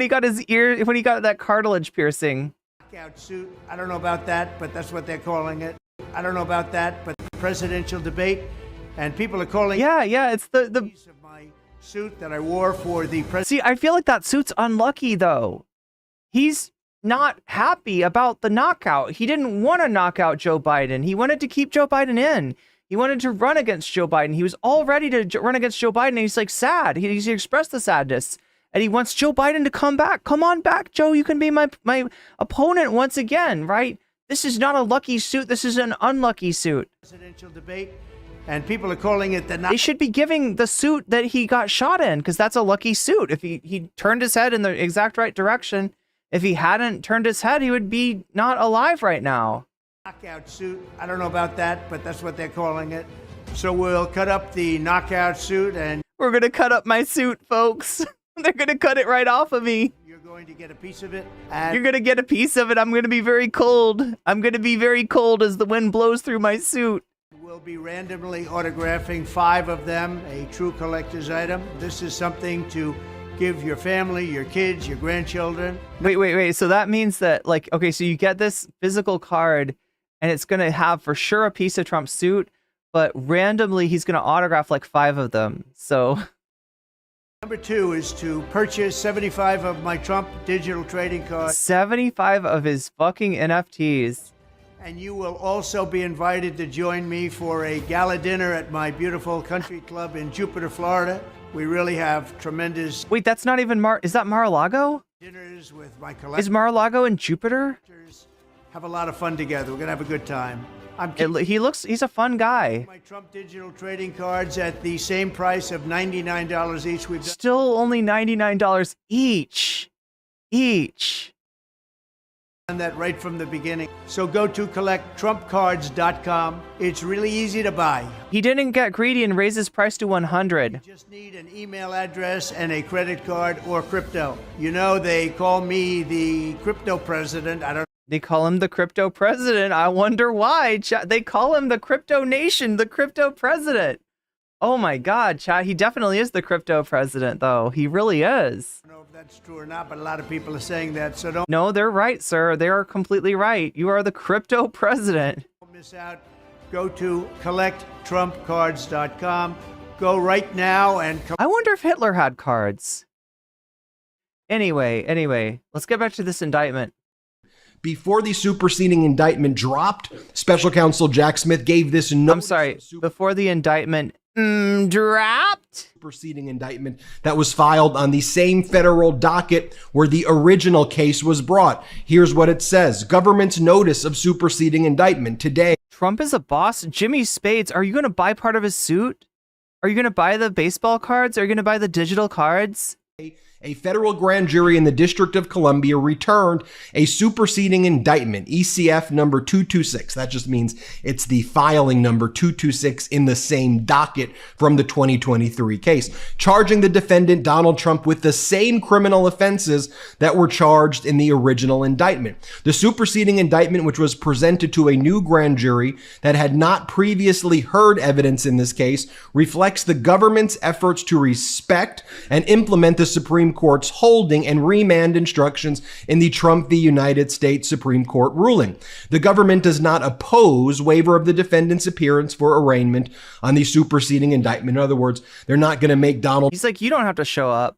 got his ear, when he got that cartilage piercing. Knockout suit. I don't know about that, but that's what they're calling it. I don't know about that, but presidential debate, and people are calling. Yeah, it's the piece of my suit that I wore for the president. See, I feel like that suit's unlucky though. He's not happy about the knockout. He didn't want to knock out Joe Biden. He wanted to keep Joe Biden in. He wanted to run against Joe Biden. He was all ready to run against Joe Biden, and he's like sad. He expressed the sadness, and he wants Joe Biden to come back. Come on back, Joe. You can be my opponent once again, right? This is not a lucky suit. This is an unlucky suit. Presidential debate, and people are calling it the. They should be giving the suit that he got shot in, because that's a lucky suit. If he turned his head in the exact right direction, if he hadn't turned his head, he would be not alive right now. Knockout suit. I don't know about that, but that's what they're calling it. So we'll cut up the knockout suit, and we're gonna cut up my suit, folks. They're gonna cut it right off of me. You're going to get a piece of it. You're gonna get a piece of it. I'm gonna be very cold. I'm gonna be very cold as the wind blows through my suit. We'll be randomly autographing 5 of them, a true collector's item. This is something to give your family, your kids, your grandchildren. Wait. So that means that, like, okay, so you get this physical card, and it's gonna have for sure a piece of Trump's suit, but randomly he's gonna autograph like 5 of them. So. Number 2 is to purchase 75 of my Trump digital trading cards. 75 of his fucking NFTs. And you will also be invited to join me for a gala dinner at my beautiful country club in Jupiter, Florida. We really have tremendous... Wait, that's not even is that Mar-a-Lago? ...dinners with my collectors. Is Mar-a-Lago in Jupiter? Have a lot of fun together. We're going to have a good time. He's a fun guy. My Trump digital trading cards at the same price of $99 each. We've still only $99 each. Done that right from the beginning. So go to collecttrumpcards.com. It's really easy to buy. He didn't get greedy and raise his price to 100. You just need an email address and a credit card or crypto. You know, they call me the crypto president. I don't. They call him the crypto president. I wonder why. They call him the crypto nation, the crypto president. Oh my God, chat. He definitely is the crypto president, though. He really is. I don't know if that's true or not, but a lot of people are saying that, so don't. No, they're right, sir. They are completely right. You are the crypto president. Don't miss out. Go to collecttrumpcards.com. Go right now and. I wonder if Hitler had cards. Anyway, let's get back to this indictment. Before the superseding indictment dropped, Special Counsel Jack Smith gave this notice. I'm sorry, before the indictment dropped? Superseding indictment that was filed on the same federal docket where the original case was brought. Here's what it says. Government's notice of superseding indictment today. Trump is a boss. Jimmy Spades, are you going to buy part of his suit? Are you going to buy the baseball cards? Are you going to buy the digital cards? A federal grand jury in the District of Columbia returned a superseding indictment, ECF number 226. That just means it's the filing number 226 in the same docket from the 2023 case, charging the defendant Donald Trump with the same criminal offenses that were charged in the original indictment. The superseding indictment, which was presented to a new grand jury that had not previously heard evidence in this case, reflects the government's efforts to respect and implement the Supreme Court's holding and remand instructions in the Trump v. United States Supreme Court ruling. The government does not oppose waiver of the defendant's appearance for arraignment on the superseding indictment. In other words, they're not going to make Donald. He's like, you don't have to show up.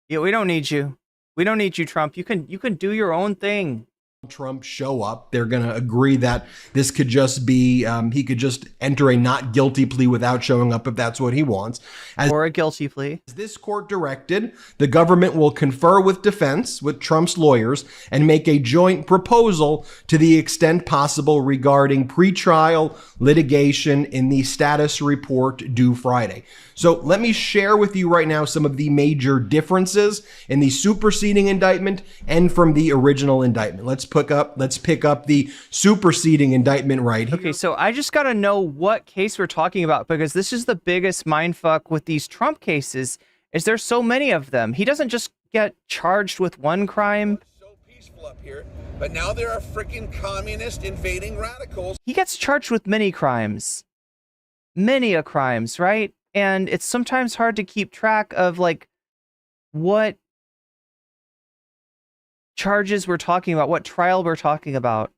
Yeah, we don't need you. We don't need you, Trump. You can do your own thing. Trump show up. They're going to agree that this could just be, he could just enter a not guilty plea without showing up if that's what he wants. Or a guilty plea. As this court directed, the government will confer with defense, with Trump's lawyers, and make a joint proposal to the extent possible regarding pretrial litigation in the status report due Friday. So let me share with you right now some of the major differences in the superseding indictment and from the original indictment. Let's pick up the superseding indictment right here. Okay, so I just got to know what case we're talking about, because this is the biggest mindfuck with these Trump cases, is there's so many of them. He doesn't just get charged with one crime. So peaceful up here, but now there are freaking communist invading radicals. He gets charged with many crimes. Many crimes, right? And it's sometimes hard to keep track of, like, what charges we're talking about, what trial we're talking about.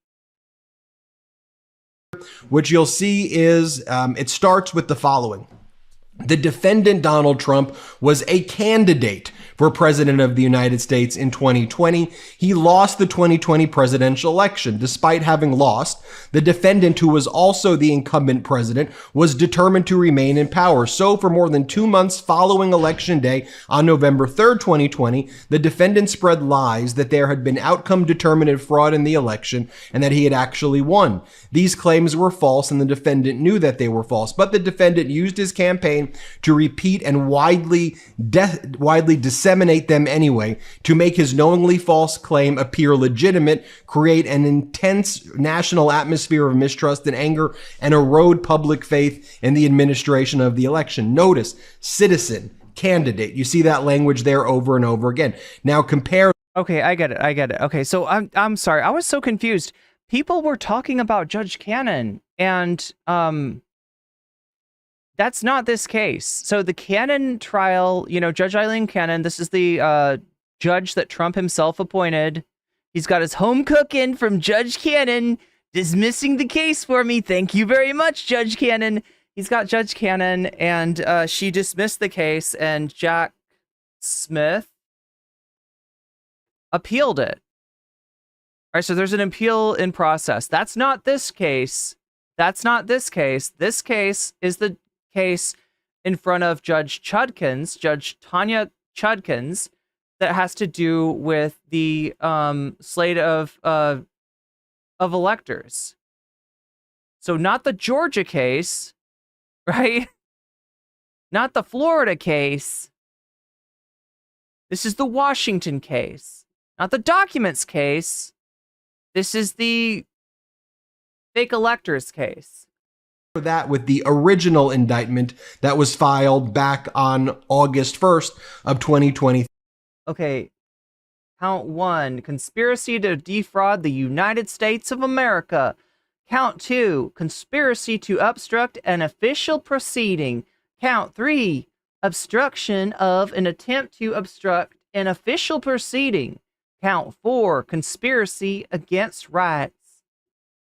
What you'll see is it starts with the following. The defendant, Donald Trump, was a candidate for president of the United States in 2020. He lost the 2020 presidential election. Despite having lost, the defendant, who was also the incumbent president, was determined to remain in power. So for more than 2 months following Election Day on November 3rd, 2020, the defendant spread lies that there had been outcome-determinative fraud in the election and that he had actually won. These claims were false, and the defendant knew that they were false, but the defendant used his campaign to repeat and widely disseminate them anyway, to make his knowingly false claim appear legitimate, create an intense national atmosphere of mistrust and anger, and erode public faith in the administration of the election. Notice, citizen, candidate. You see that language there over and over again. Now compare. Okay, I get it. Okay, so I'm sorry. I was so confused. People were talking about Judge Cannon, and that's not this case. So the Cannon trial, Judge Eileen Cannon, this is the judge that Trump himself appointed. He's got his home cook in from Judge Cannon, dismissing the case for me. Thank you very much, Judge Cannon. He's got Judge Cannon, and she dismissed the case, and Jack Smith appealed it. All right, so there's an appeal in process. That's not this case. This case is the case in front of Judge Tanya Chudkins, that has to do with the slate of electors. So not the Georgia case, right? Not the Florida case. This is the Washington case, not the documents case. This is the fake electors case. For that with the original indictment that was filed back on August 1st of 2020. Okay, count 1, conspiracy to defraud the United States of America. Count 2, conspiracy to obstruct an official proceeding. Count 3, obstruction of an attempt to obstruct an official proceeding. Count 4, conspiracy against rights.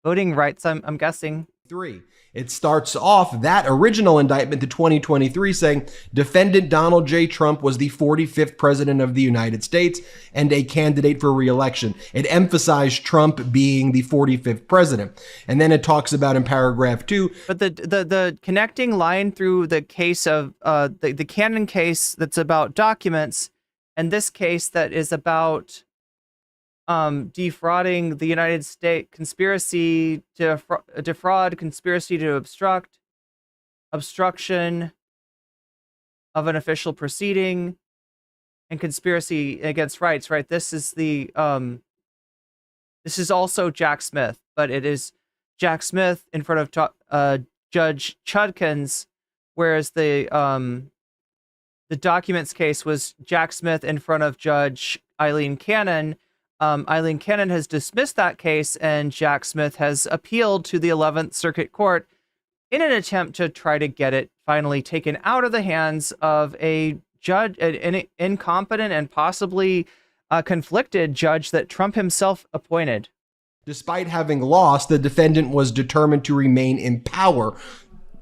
Voting rights, I'm guessing. 3. It starts off that original indictment, the 2023, saying defendant Donald J. Trump was the 45th president of the United States and a candidate for re-election. It emphasized Trump being the 45th president. And then it talks about in paragraph 2. But the connecting line through the case of the Cannon case that's about documents, and this case that is about defrauding the United States, conspiracy to defraud, conspiracy to obstruct, obstruction of an official proceeding, and conspiracy against rights, right? This is the this is also Jack Smith, but it is Jack Smith in front of Judge Chudkins, whereas the documents case was Jack Smith in front of Judge Eileen Cannon. Eileen Cannon has dismissed that case, and Jack Smith has appealed to the 11th Circuit Court in an attempt to try to get it finally taken out of the hands of a judge, an incompetent and possibly conflicted judge that Trump himself appointed. Despite having lost, the defendant was determined to remain in power.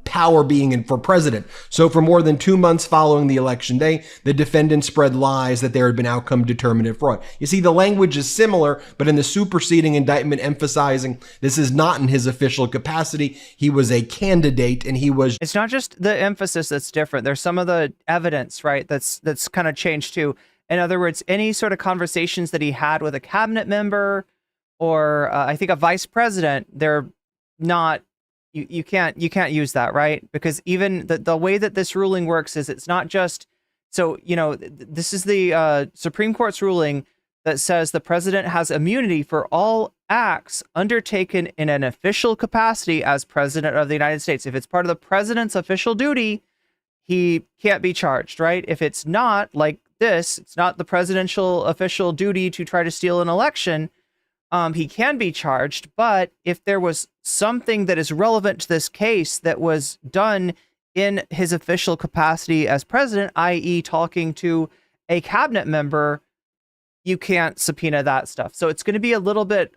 Power being in for president. So for more than 2 months following the election day, the defendant spread lies that there had been outcome determinative fraud. You see, the language is similar, but in the superseding indictment emphasizing this is not in his official capacity. He was a candidate, and he was... It's not just the emphasis that's different. There's some of the evidence, right, that's kind of changed too. In other words, any sort of conversations that he had with a cabinet member or I think a vice president, they're not... You can't use that, right? Because even the way that this ruling works is it's not just, so, this is the Supreme Court's ruling that says the president has immunity for all acts undertaken in an official capacity as president of the United States. If it's part of the president's official duty, he can't be charged, right? If it's not like this, it's not the presidential official duty to try to steal an election, he can be charged. But if there was something that is relevant to this case that was done in his official capacity as president, i.e. talking to a cabinet member, you can't subpoena that stuff. So it's going to be a little bit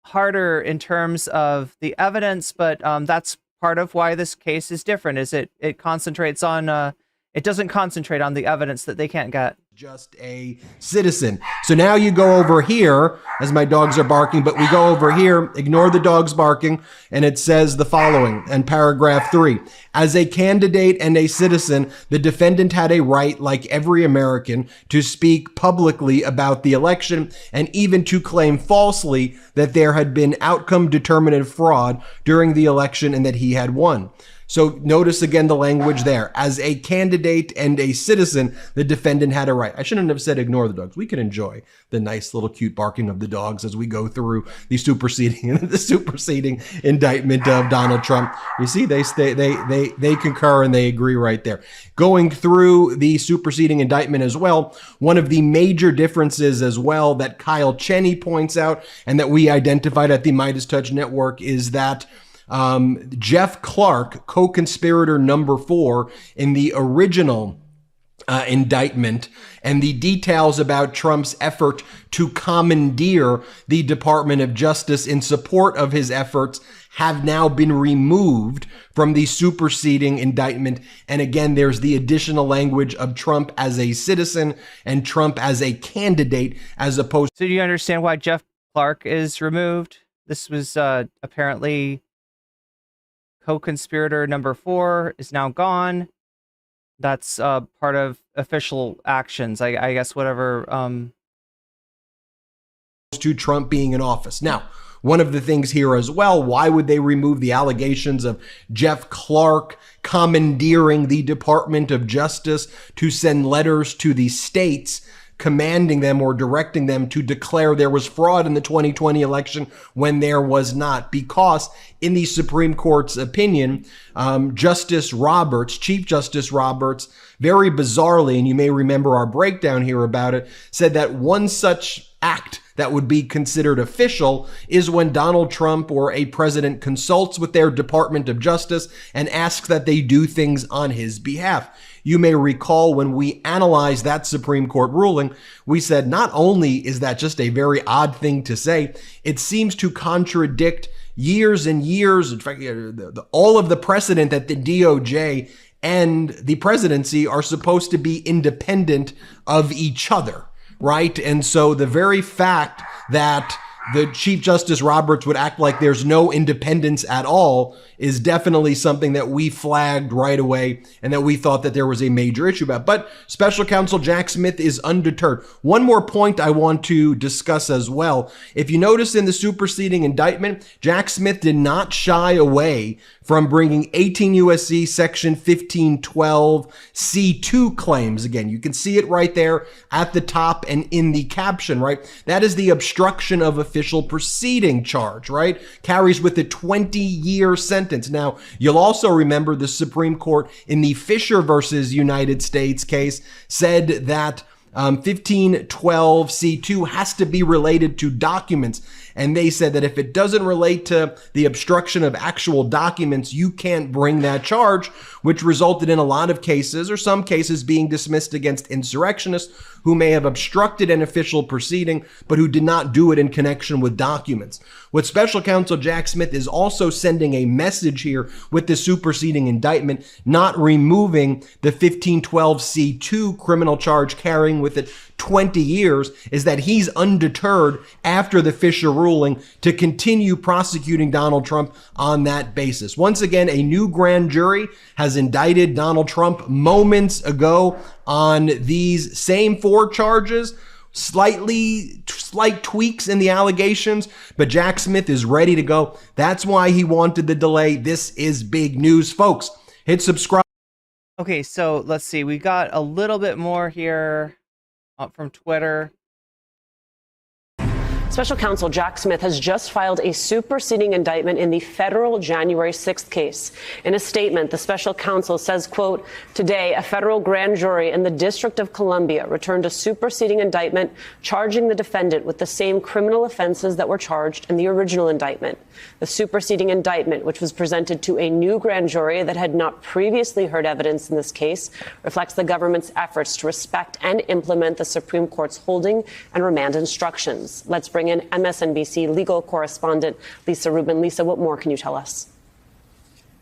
harder in terms of the evidence, but that's part of why this case is different. Is it concentrates on it doesn't concentrate on the evidence that they can't get. Just a citizen. So now you go over here, as my dogs are barking, but we go over here, ignore the dogs barking, and it says the following in paragraph 3. As a candidate and a citizen, the defendant had a right, like every American, to speak publicly about the election and even to claim falsely that there had been outcome-determinative fraud during the election and that he had won. So notice again the language there. As a candidate and a citizen, the defendant had a right. I shouldn't have said ignore the dogs. We can enjoy the nice little cute barking of the dogs as we go through the superseding indictment of Donald Trump. You see, they concur and they agree right there. Going through the superseding indictment as well, one of the major differences as well that Kyle Cheney points out and that we identified at the Midas Touch Network is that Jeff Clark, co-conspirator number 4 in the original indictment, and the details about Trump's effort to commandeer the Department of Justice in support of his efforts have now been removed from the superseding indictment. And again, there's the additional language of Trump as a citizen and Trump as a candidate as opposed. So do you understand why Jeff Clark is removed? This was apparently co-conspirator number 4 is now gone. That's part of official actions, I guess, whatever. To Trump being in office. Now, one of the things here as well, why would they remove the allegations of Jeff Clark commandeering the Department of Justice to send letters to the states commanding them or directing them to declare there was fraud in the 2020 election when there was not? Because in the Supreme Court's opinion, Justice Roberts, Chief Justice Roberts, very bizarrely, and you may remember our breakdown here about it, said that one such act that would be considered official is when Donald Trump or a president consults with their Department of Justice and asks that they do things on his behalf. You may recall when we analyzed that Supreme Court ruling, we said not only is that just a very odd thing to say, it seems to contradict years and years, in fact, all of the precedent that the DOJ and the presidency are supposed to be independent of each other, right? And so the very fact that the Chief Justice Roberts would act like there's no independence at all is definitely something that we flagged right away and that we thought that there was a major issue about. But Special Counsel Jack Smith is undeterred. One more point I want to discuss as well. If you notice in the superseding indictment, Jack Smith did not shy away from bringing 18 U.S.C. Section 1512 C2 claims. Again, you can see it right there at the top and in the caption, right? That is the obstruction of official proceeding charge, right? Carries with a 20-year sentence. Now, you'll also remember the Supreme Court in the Fisher versus United States case said that 1512 C2 has to be related to documents. And they said that if it doesn't relate to the obstruction of actual documents, you can't bring that charge, which resulted in a lot of cases, or some cases, being dismissed against insurrectionists who may have obstructed an official proceeding, but who did not do it in connection with documents. What Special Counsel Jack Smith is also sending a message here with the superseding indictment, not removing the 1512 C2 criminal charge carrying with it 20 years, is that he's undeterred after the Fisher ruling to continue prosecuting Donald Trump on that basis. Once again, a new grand jury has indicted Donald Trump moments ago on these same 4 charges. Slight tweaks in the allegations, but Jack Smith is ready to go. That's why he wanted the delay. This is big news, folks. Hit subscribe. Okay, so let's see. We got a little bit more here from Twitter. Special Counsel Jack Smith has just filed a superseding indictment in the federal January 6th case. In a statement, the special counsel says, quote, "Today, a federal grand jury in the District of Columbia returned a superseding indictment charging the defendant with the same criminal offenses that were charged in the original indictment. The superseding indictment, which was presented to a new grand jury that had not previously heard evidence in this case, reflects the government's efforts to respect and implement the Supreme Court's holding and remand instructions." Let's bring in MSNBC legal correspondent Lisa Rubin. Lisa, what more can you tell us?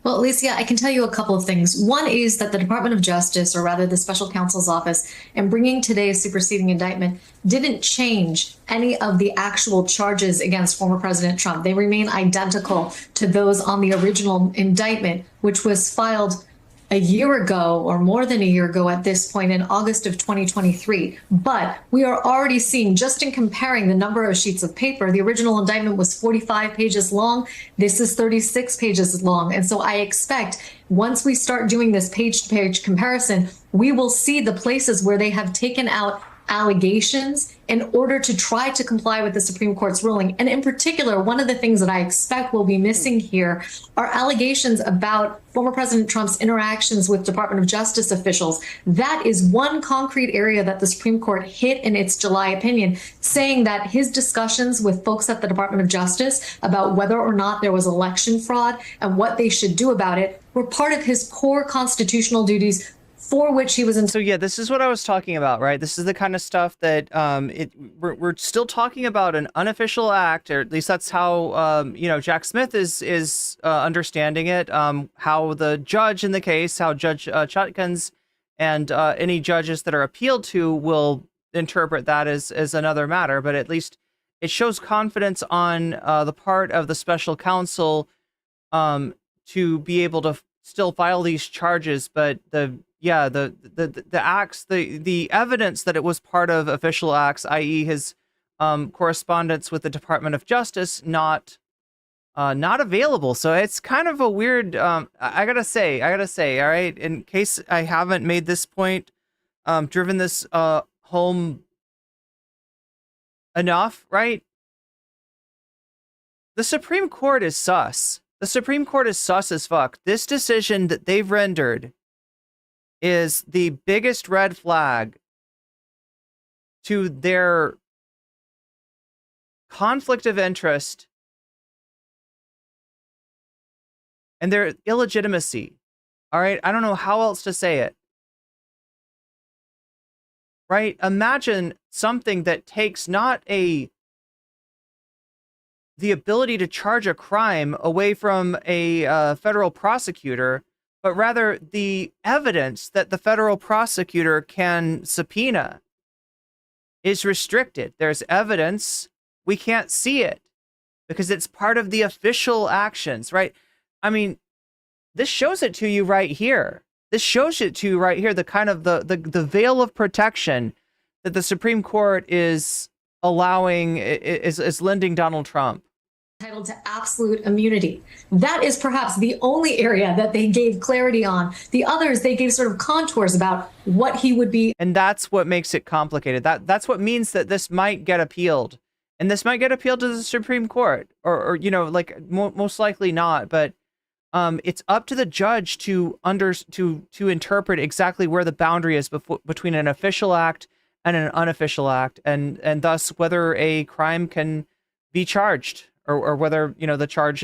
Well, Alicia, I can tell you a couple of things. One is that the Department of Justice, or rather the Special Counsel's Office, in bringing today's superseding indictment, didn't change any of the actual charges against former President Trump. They remain identical to those on the original indictment, which was filed a year ago, or more than a year ago at this point, in August of 2023. But we are already seeing, just in comparing the number of sheets of paper, the original indictment was 45 pages long. This is 36 pages long. And so I expect once we start doing this page-to-page comparison, we will see the places where they have taken out allegations in order to try to comply with the Supreme Court's ruling. And in particular, one of the things that I expect will be missing here are allegations about former President Trump's interactions with Department of Justice officials. That is one concrete area that the Supreme Court hit in its July opinion, saying that his discussions with folks at the Department of Justice about whether or not there was election fraud and what they should do about it were part of his core constitutional duties for which he was in. So yeah, this is what I was talking about, right? This is the kind of stuff that we're still talking about an unofficial act, or at least that's how Jack Smith is understanding it. How the judge in the case, how Judge Chutkan and any judges that are appealed to will interpret that as another matter. But at least it shows confidence on the part of the special counsel to be able to still file these charges, but the acts, the evidence that it was part of official acts, i.e. his correspondence with the Department of Justice, not available. So it's kind of a weird, I gotta say, all right, in case I haven't made this point, driven this home enough, right? The Supreme Court is sus. The Supreme Court is sus as fuck. This decision that they've rendered is the biggest red flag to their conflict of interest and their illegitimacy. All right, I don't know how else to say it. Right? Imagine something that takes not the ability to charge a crime away from a federal prosecutor, but rather the evidence that the federal prosecutor can subpoena is restricted. There's evidence, we can't see it because it's part of the official actions, right? I mean, this shows it to you right here. This shows it to you right here, the kind of the veil of protection that the Supreme Court is allowing, is lending Donald Trump. Entitled to absolute immunity. That is perhaps the only area that they gave clarity on. The others, they gave sort of contours about what he would be. And that's what makes it complicated. That's what means that this might get appealed. And this might get appealed to the Supreme Court, or most likely not. But it's up to the judge to interpret exactly where the boundary is between an official act and an unofficial act, and thus whether a crime can be charged. Or whether the charge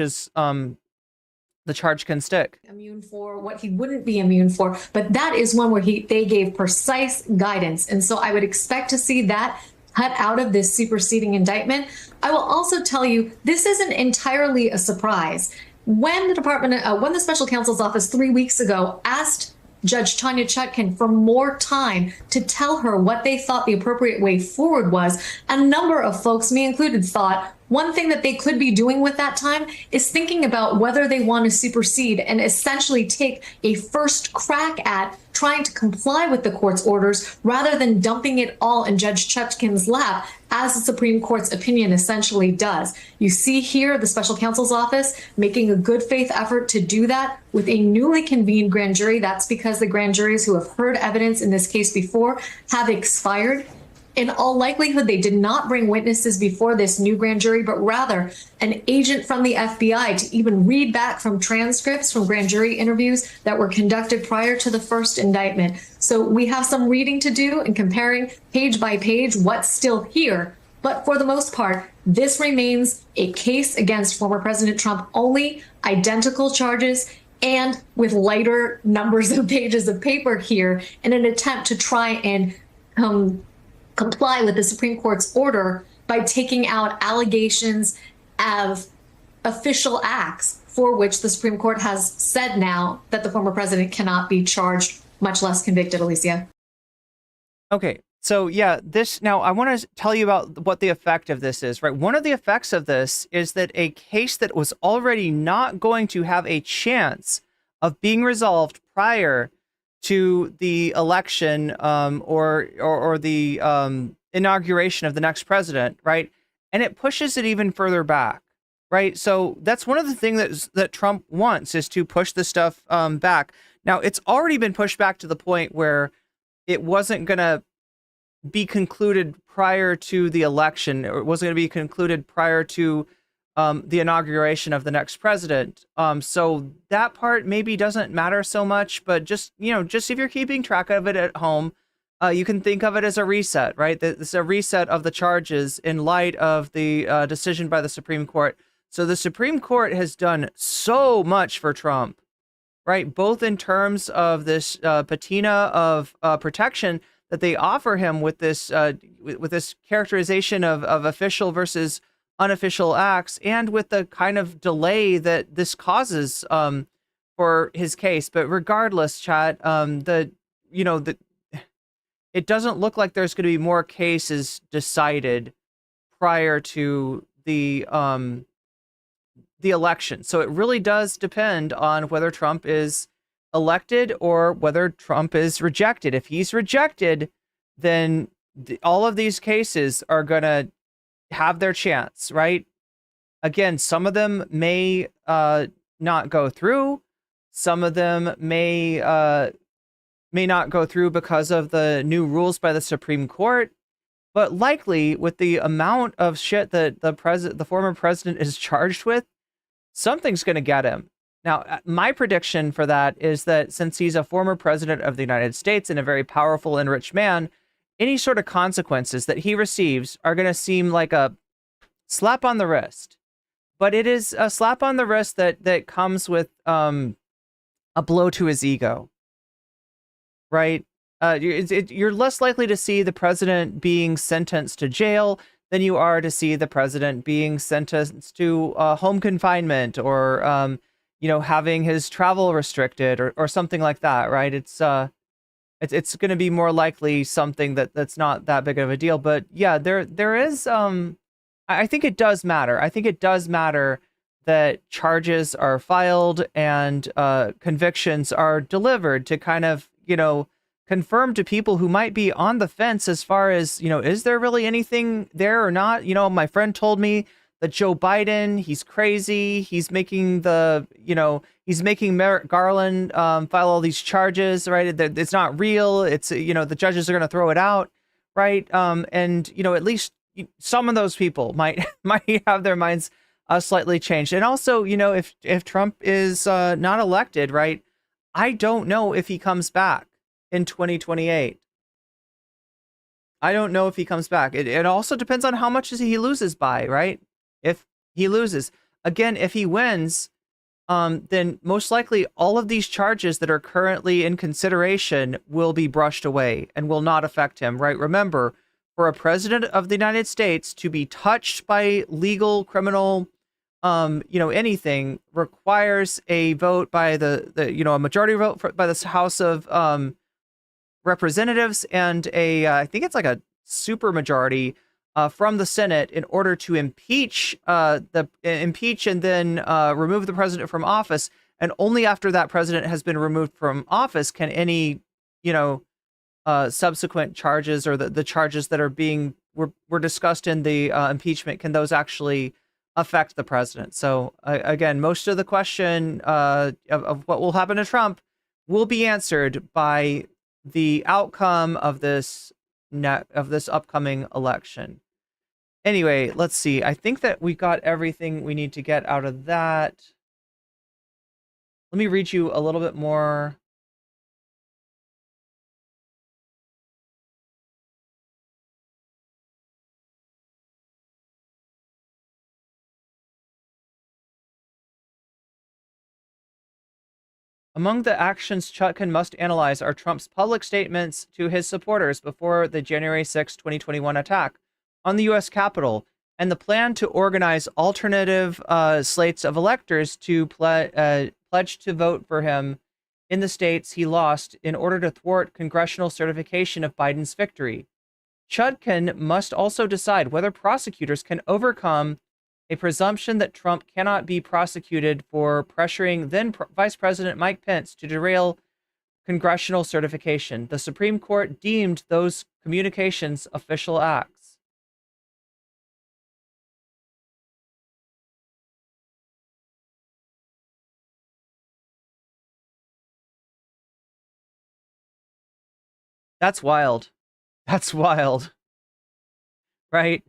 can stick. Immune for what he wouldn't be immune for, but that is one where they gave precise guidance, and so I would expect to see that cut out of this superseding indictment. I will also tell you this isn't entirely a surprise. When the Special Counsel's Office 3 weeks ago asked Judge Tanya Chutkan for more time to tell her what they thought the appropriate way forward was, a number of folks, me included, thought one thing that they could be doing with that time is thinking about whether they want to supersede and essentially take a first crack at trying to comply with the court's orders rather than dumping it all in Judge Chutkan's lap, as the Supreme Court's opinion essentially does. You see here the Special Counsel's Office making a good faith effort to do that with a newly convened grand jury. That's because the grand juries who have heard evidence in this case before have expired. In all likelihood, they did not bring witnesses before this new grand jury, but rather an agent from the FBI to even read back from transcripts from grand jury interviews that were conducted prior to the first indictment. So we have some reading to do and comparing page by page what's still here. But for the most part, this remains a case against former President Trump only, identical charges, and with lighter numbers of pages of paper here in an attempt to try and comply with the Supreme Court's order by taking out allegations of official acts for which the Supreme Court has said now that the former president cannot be charged, much less convicted, Alicia. Okay, so yeah, now I want to tell you about what the effect of this is, right? One of the effects of this is that a case that was already not going to have a chance of being resolved prior to the election or the inauguration of the next president, right? And it pushes it even further back, right? So that's one of the things that Trump wants, is to push this stuff back. Now, it's already been pushed back to the point where it wasn't going to be concluded prior to the election, or it wasn't going to be concluded prior to the inauguration of the next president. So that part maybe doesn't matter so much, but just if you're keeping track of it at home, you can think of it as a reset, right? This is a reset of the charges in light of the decision by the Supreme Court. So the Supreme Court has done so much for Trump, right? Both in terms of this patina of protection that they offer him with this characterization of official versus unofficial acts, and with the kind of delay that this causes for his case. But regardless, chat, it doesn't look like there's going to be more cases decided prior to the election. So it really does depend on whether Trump is elected or whether Trump is rejected. If he's rejected, then all of these cases are going to have their chance, right? Again, some of them may not go through. Some of them may not go through because of the new rules by the Supreme Court. But likely, with the amount of shit that the former president is charged with, something's going to get him. Now, my prediction for that is that since he's a former president of the United States and a very powerful and rich man, any sort of consequences that he receives are going to seem like a slap on the wrist. But it is a slap on the wrist that comes with a blow to his ego, right? You're less likely to see the president being sentenced to jail than you are to see the president being sentenced to home confinement or having his travel restricted or something like that, right? It's going to be more likely something that's not that big of a deal. But yeah, there is I think it does matter. I think it does matter that charges are filed and convictions are delivered to kind of confirm to people who might be on the fence as far as is there really anything there or not. My friend told me that Joe Biden, he's crazy. He's making Merrick Garland file all these charges, right? It's not real. It's, the judges are going to throw it out, right? And, at least some of those people might have their minds slightly changed. And also, if Trump is not elected, right, I don't know if he comes back in 2028. I don't know if he comes back. It also depends on how much he loses by, right? If he loses, again, if he wins, then most likely all of these charges that are currently in consideration will be brushed away and will not affect him, right? Remember, for a president of the United States to be touched by legal criminal, anything requires a vote by a majority vote by the House of Representatives and I think it's like a super majority from the Senate in order to impeach and then remove the president from office. And only after that president has been removed from office can any subsequent charges or the charges that are were discussed in the impeachment, can those actually affect the president? So again, most of the question of what will happen to Trump will be answered by the outcome of this upcoming election. Anyway, let's see. I think that we got everything we need to get out of that. Let me read you a little bit more. Among the actions Chutkan must analyze are Trump's public statements to his supporters before the January 6, 2021 attack on the U.S. Capitol, and the plan to organize alternative slates of electors to pledge to vote for him in the states he lost in order to thwart congressional certification of Biden's victory. Chutkan must also decide whether prosecutors can overcome a presumption that Trump cannot be prosecuted for pressuring then Vice President Mike Pence to derail congressional certification. The Supreme Court deemed those communications official acts. That's wild. That's wild. Right?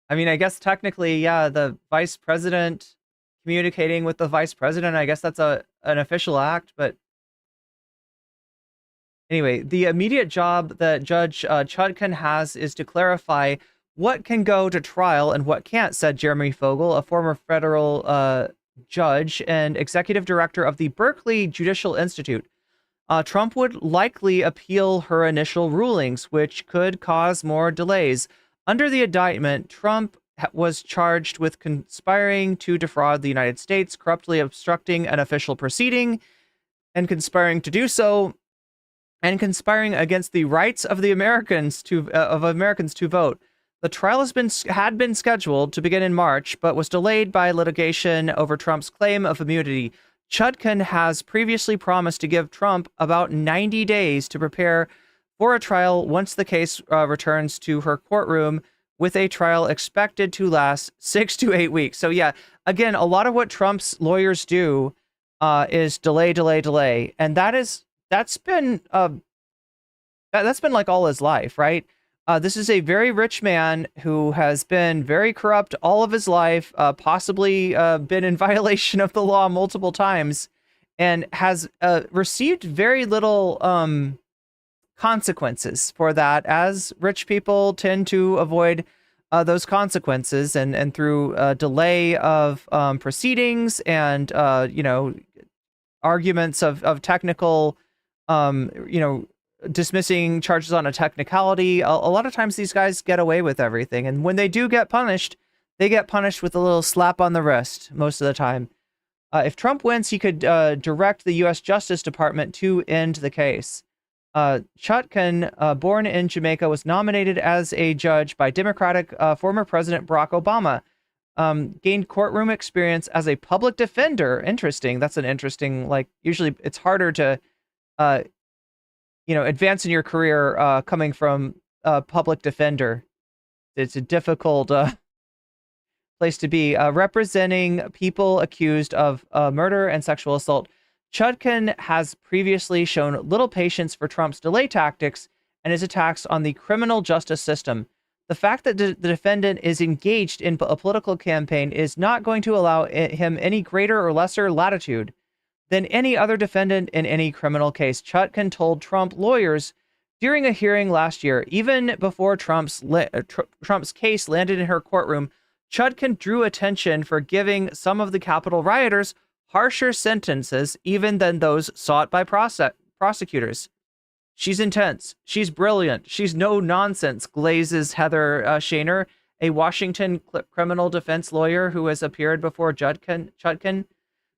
I mean, I guess technically, yeah, the vice president communicating with the vice president, I guess that's an official act, but anyway, the immediate job that Judge Chutkan has is to clarify what can go to trial and what can't, said Jeremy Fogel, a former federal judge and executive director of the Berkeley Judicial Institute. Trump would likely appeal her initial rulings, which could cause more delays. Under the indictment, Trump was charged with conspiring to defraud the United States, corruptly obstructing an official proceeding, and conspiring to do so, and conspiring against the rights of the Americans to vote. The trial had been scheduled to begin in March, but was delayed by litigation over Trump's claim of immunity. Chutkan has previously promised to give Trump about 90 days to prepare for a trial once the case returns to her courtroom, with a trial expected to last 6 to 8 weeks. So yeah, again, a lot of what Trump's lawyers do is delay, and that's been like all his life, right? This is a very rich man who has been very corrupt all of his life, possibly been in violation of the law multiple times, and has received very little consequences for that, as rich people tend to avoid those consequences, and through delay of proceedings and arguments of technical dismissing charges on a technicality. A lot of times these guys get away with everything, and when they do get punished, they get punished with a little slap on the wrist most of the time. If Trump wins, he could direct the U.S. Justice Department to end the case. Chutkan, born in Jamaica, was nominated as a judge by Democratic former President Barack Obama. Gained courtroom experience as a public defender. Interesting. That's an interesting, usually it's harder to, advance in your career coming from a public defender. It's a difficult place to be. Representing people accused of murder and sexual assault. Chutkan has previously shown little patience for Trump's delay tactics and his attacks on the criminal justice system. The fact that the defendant is engaged in a political campaign is not going to allow him any greater or lesser latitude than any other defendant in any criminal case, Chutkan told Trump lawyers during a hearing last year. Even before Trump's case landed in her courtroom, Chutkan drew attention for giving some of the Capitol rioters harsher sentences even than those sought by prosecutors. She's intense. She's brilliant. She's no nonsense, glazes Heather Shaner, a Washington criminal defense lawyer who has appeared before Chutkan.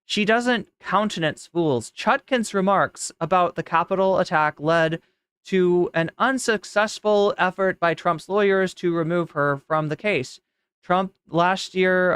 She doesn't countenance fools. Chutkan's remarks about the Capitol attack led to an unsuccessful effort by Trump's lawyers to remove her from the case. Trump last year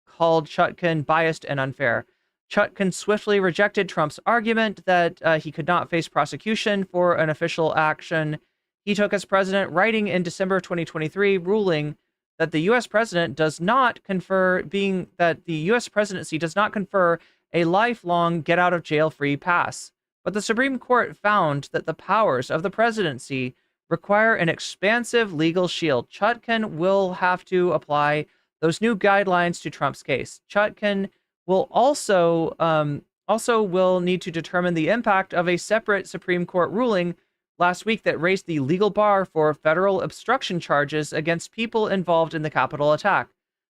called Chutkan biased and unfair. Chutkan swiftly rejected Trump's argument that he could not face prosecution for an official action he took as president, writing in December 2023, ruling that the U.S. president does not confer, the U.S. presidency does not confer a lifelong get-out-of-jail-free pass. But the Supreme Court found that the powers of the presidency require an expansive legal shield. Chutkan will have to apply those new guidelines to Trump's case. Chutkan will also will need to determine the impact of a separate Supreme Court ruling last week that raised the legal bar for federal obstruction charges against people involved in the Capitol attack.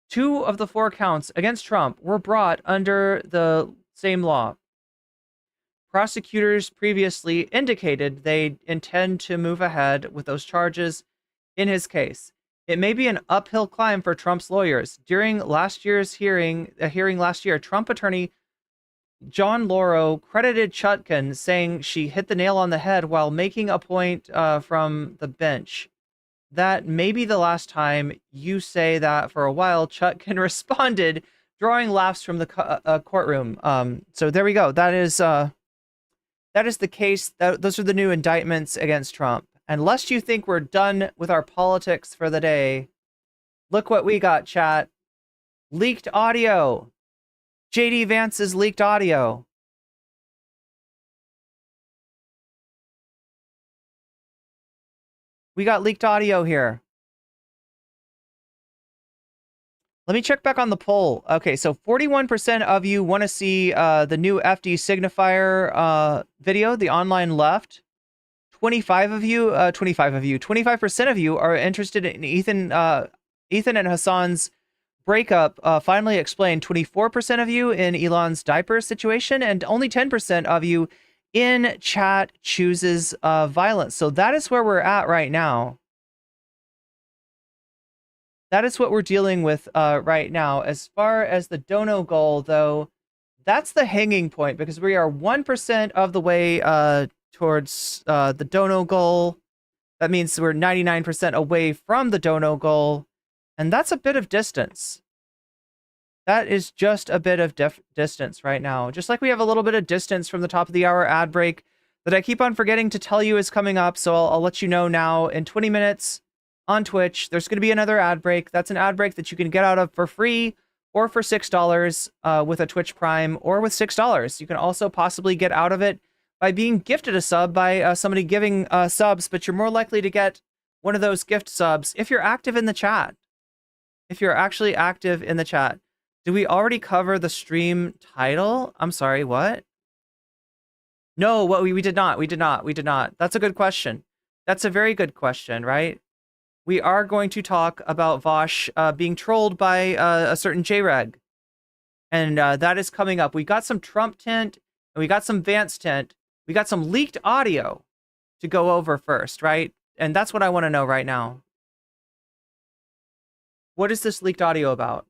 2 of the 4 counts against Trump were brought under the same law. Prosecutors previously indicated they intend to move ahead with those charges in his case. It may be an uphill climb for Trump's lawyers. During last year's hearing last year, Trump attorney John Lauro credited Chutkan, saying she hit the nail on the head while making a point from the bench. That may be the last time you say that for a while, Chutkan responded, drawing laughs from the courtroom. So there we go. That is the case. Those are the new indictments against Trump. And lest you think we're done with our politics for the day, look what we got, chat. Leaked audio. JD Vance's leaked audio. We got leaked audio here. Let me check back on the poll. Okay, so 41% of you want to see the new FD signifier video, the online left. 25% of you are interested in Ethan and Hassan's breakup finally explained. 24% of you in Elon's diaper situation, and only 10% of you in chat chooses violence. So that is where we're at right now. That is what we're dealing with right now. As far as the dono goal, though, that's the hanging point, because we are 1% of the way towards the dono goal. That means we're 99% away from the dono goal, and that's a bit of distance. That is just a bit of distance right now. Just like we have a little bit of distance from the top of the hour ad break that I keep on forgetting to tell you is coming up, so I'll let you know now. In 20 minutes on Twitch, there's going to be another ad break. That's an ad break that you can get out of for free or for $6 with a Twitch Prime, or with $6. You can also possibly get out of it by being gifted a sub by somebody giving subs, but you're more likely to get one of those gift subs if you're active in the chat. If you're actually active in the chat. Did we already cover the stream title? I'm sorry, what? No, we did not. We did not. That's a good question. That's a very good question, right? We are going to talk about Vaush being trolled by a certain jReg. And that is coming up. We got some Trump tint, and we got some Vance tint. We got some leaked audio to go over first, right? And that's what I want to know right now. What is this leaked audio about?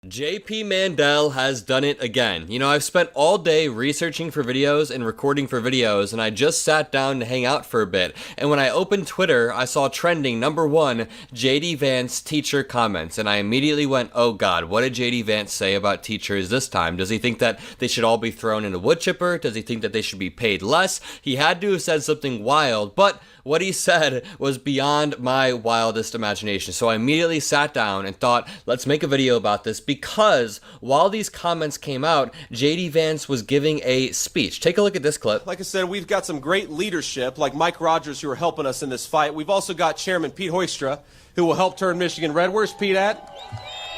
JP Mandel has done it again. You know, I've spent all day researching for videos and recording for videos, and I just sat down to hang out for a bit. And when I opened Twitter, I saw trending #1, JD Vance teacher comments. And I immediately went, oh God, what did JD Vance say about teachers this time? Does he think that they should all be thrown in a wood chipper? Does he think that they should be paid less? He had to have said something wild, but what he said was beyond my wildest imagination. So I immediately sat down and thought, let's make a video about this, because while these comments came out, JD Vance was giving a speech. Take a look at this clip. Like I said, we've got some great leadership, like Mike Rogers, who are helping us in this fight. We've also got Chairman Pete Hoekstra, who will help turn Michigan red. Where's Pete at?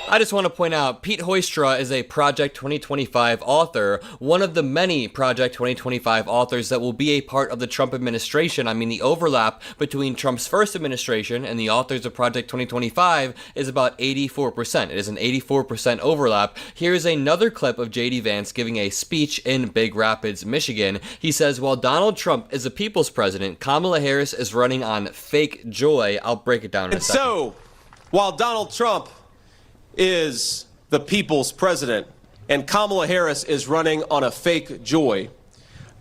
I just want to point out, Pete Hoekstra is a Project 2025 author, one of the many Project 2025 authors that will be a part of the Trump administration. I mean, the overlap between Trump's first administration and the authors of Project 2025 is about 84%. It is an 84% overlap. Here's another clip of JD Vance giving a speech in Big Rapids, Michigan. He says, while Donald Trump is a people's president, Kamala Harris is running on fake joy. I'll break it down in a second. So, while Donald Trump is the people's president and Kamala Harris is running on a fake joy,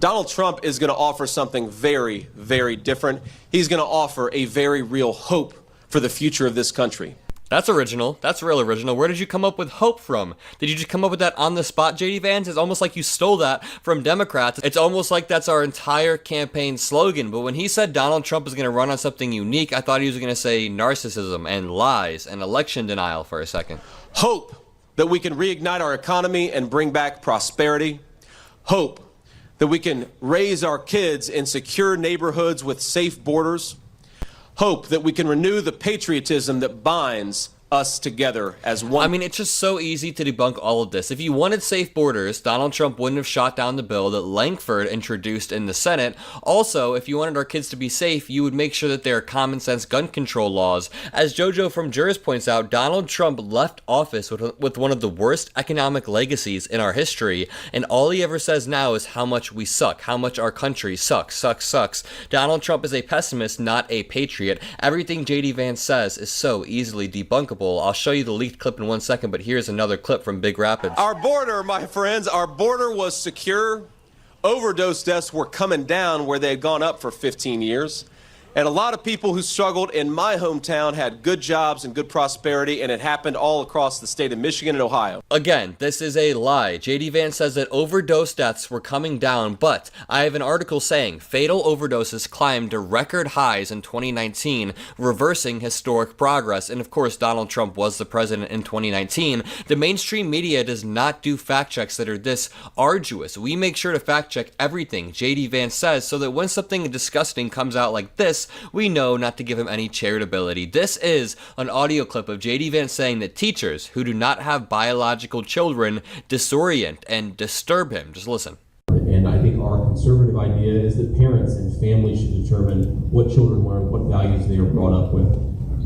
Donald Trump is going to offer something very, very different. He's going to offer a very real hope for the future of this country. That's original. That's real original. Where did you come up with hope from? Did you just come up with that on the spot, JD Vance? It's almost like you stole that from Democrats. It's almost like that's our entire campaign slogan. But when he said Donald Trump is going to run on something unique, I thought he was going to say narcissism and lies and election denial for a second. Hope that we can reignite our economy and bring back prosperity. Hope that we can raise our kids in secure neighborhoods with safe borders. Hope that we can renew the patriotism that binds us together as one. I mean, it's just so easy to debunk all of this. If you wanted safe borders, Donald Trump wouldn't have shot down the bill that Langford introduced in the Senate. Also, if you wanted our kids to be safe, you would make sure that there are common sense gun control laws. As JoJo from Juris points out, Donald Trump left office with one of the worst economic legacies in our history, and all he ever says now is how much we suck, how much our country sucks. Donald Trump is a pessimist, not a patriot. Everything JD Vance says is so easily debunkable. I'll show you the leaked clip in 1 second, but here's another clip from Big Rapids. Our border, my friends, our border was secure. Overdose deaths were coming down where they had gone up for 15 years. And a lot of people who struggled in my hometown had good jobs and good prosperity, and it happened all across the state of Michigan and Ohio. Again, this is a lie. JD Vance says that overdose deaths were coming down, but I have an article saying fatal overdoses climbed to record highs in 2019, reversing historic progress. And of course, Donald Trump was the president in 2019. The mainstream media does not do fact checks that are this arduous. We make sure to fact check everything JD Vance says so that when something disgusting comes out like this, we know not to give him any charitability. This is an audio clip of JD Vance saying that teachers who do not have biological children disorient and disturb him. Just listen. And I think our conservative idea is that parents and families should determine what children learn, what values they are brought up with.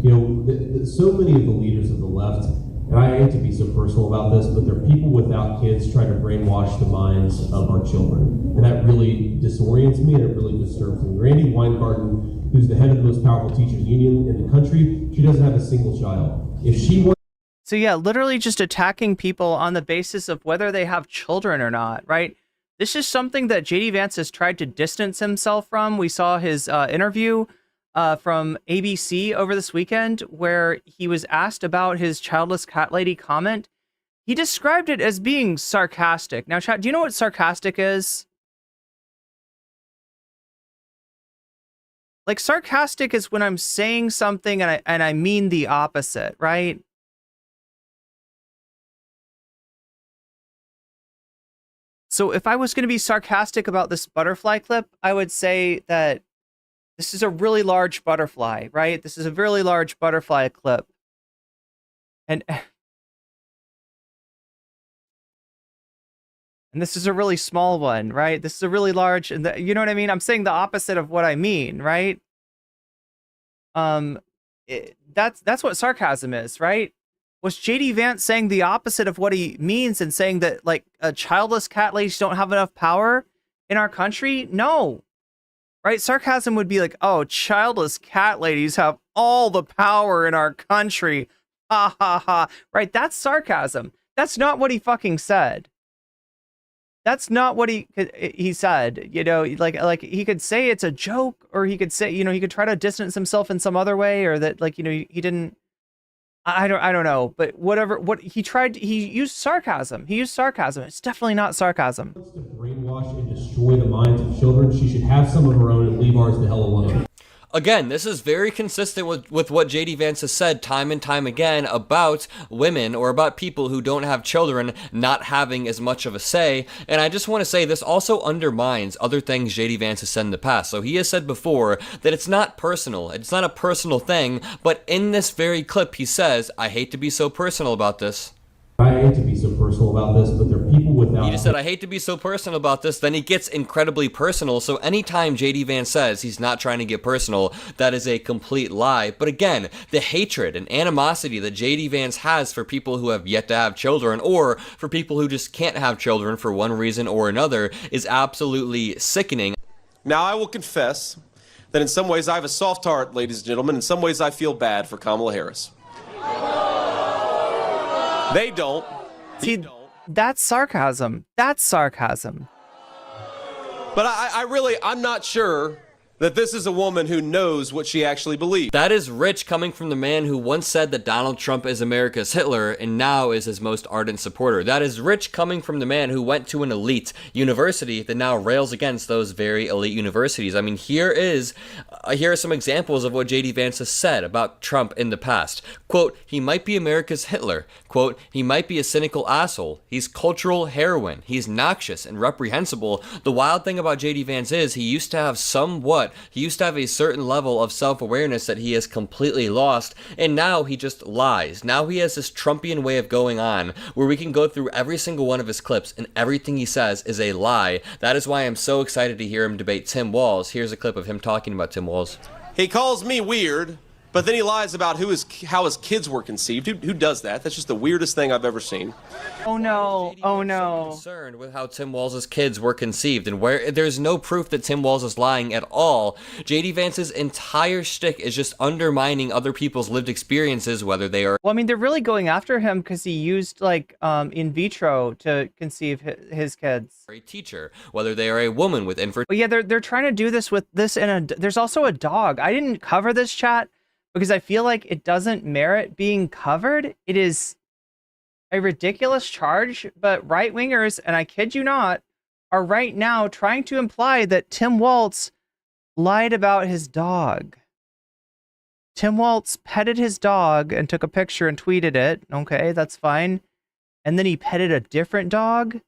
You know, so many of the leaders of the left, and I hate to be so personal about this, but they're people without kids trying to brainwash the minds of our children. And that really disorients me and it really disturbs me. Randy Weingarten, who's the head of the most powerful teachers union in the country, she doesn't have a single child. If she wants... So yeah, literally just attacking people on the basis of whether they have children or not, right? This is something that JD Vance has tried to distance himself from. We saw his interview from ABC over this weekend where he was asked about his childless cat lady comment. He described it as being sarcastic. Now, chat, do you know what sarcastic is? Like, sarcastic is when I'm saying something and I mean the opposite, right? So if I was going to be sarcastic about this butterfly clip, I would say that this is a really large butterfly, right? This is a really large butterfly clip. And this is a really small one, right? This is a really large, and you know what I mean? I'm saying the opposite of what I mean, right? That's what sarcasm is, right? Was JD Vance saying the opposite of what he means and saying that, like, childless cat ladies don't have enough power in our country? No. Right? Sarcasm would be like, oh, childless cat ladies have all the power in our country. Ha ha ha. Right? That's sarcasm. That's not what he fucking said. That's not what he said. You know, like he could say it's a joke, or he could say, you know, he could try to distance himself in some other way, or that, like, you know, he didn't. I don't know, but whatever. What he tried, he used sarcasm. He used sarcasm. It's definitely not sarcasm. To brainwash and destroy the minds of children, she should have some of her own and leave ours the hell alone. Again, this is very consistent with what JD Vance has said time and time again about women or about people who don't have children not having as much of a say. And I just want to say this also undermines other things JD Vance has said in the past. So he has said before that it's not personal. It's not a personal thing. But in this very clip, he says, I hate to be so personal about this. I hate to be so personal about this, but there are people without... He just said, I hate to be so personal about this. Then he gets incredibly personal. So anytime JD Vance says he's not trying to get personal, that is a complete lie. But again, the hatred and animosity that JD Vance has for people who have yet to have children, or for people who just can't have children for one reason or another, is absolutely sickening. Now, I will confess that in some ways I have a soft heart, ladies and gentlemen. In some ways I feel bad for Kamala Harris. They don't. See, that's sarcasm. That's sarcasm. But I'm not sure that this is a woman who knows what she actually believes. That is rich coming from the man who once said that Donald Trump is America's Hitler and now is his most ardent supporter. That is rich coming from the man who went to an elite university that now rails against those very elite universities. I mean, here are some examples of what JD Vance has said about Trump in the past. Quote, he might be America's Hitler. Quote, he might be a cynical asshole. He's cultural heroin. He's noxious and reprehensible. The wild thing about JD Vance is he used to have somewhat what? He used to have a certain level of self-awareness that he has completely lost, and now he just lies. Now he has this Trumpian way of going on, where we can go through every single one of his clips, and everything he says is a lie. That is why I'm so excited to hear him debate Tim Walz. Here's a clip of him talking about Tim Walz. He calls me weird, but then he lies about how his kids were conceived. Who does that? That's just the weirdest thing I've ever seen. Oh no, oh no. Concerned with how Tim Walz's kids were conceived, and where there's no proof that Tim Walz is lying at all. JD Vance's entire shtick is just undermining other people's lived experiences, whether they are... Well, I mean, they're really going after him because he used, like, in vitro to conceive his kids. A teacher, whether they are a woman with infertility. Well, yeah, they're trying to do this with this, and there's also a dog. I didn't cover this, chat, because I feel like it doesn't merit being covered. It is a ridiculous charge, but right-wingers, and I kid you not, are right now trying to imply that Tim Walz lied about his dog. Tim Walz petted his dog and took a picture and tweeted it. Okay, that's fine. And then he petted a different dog,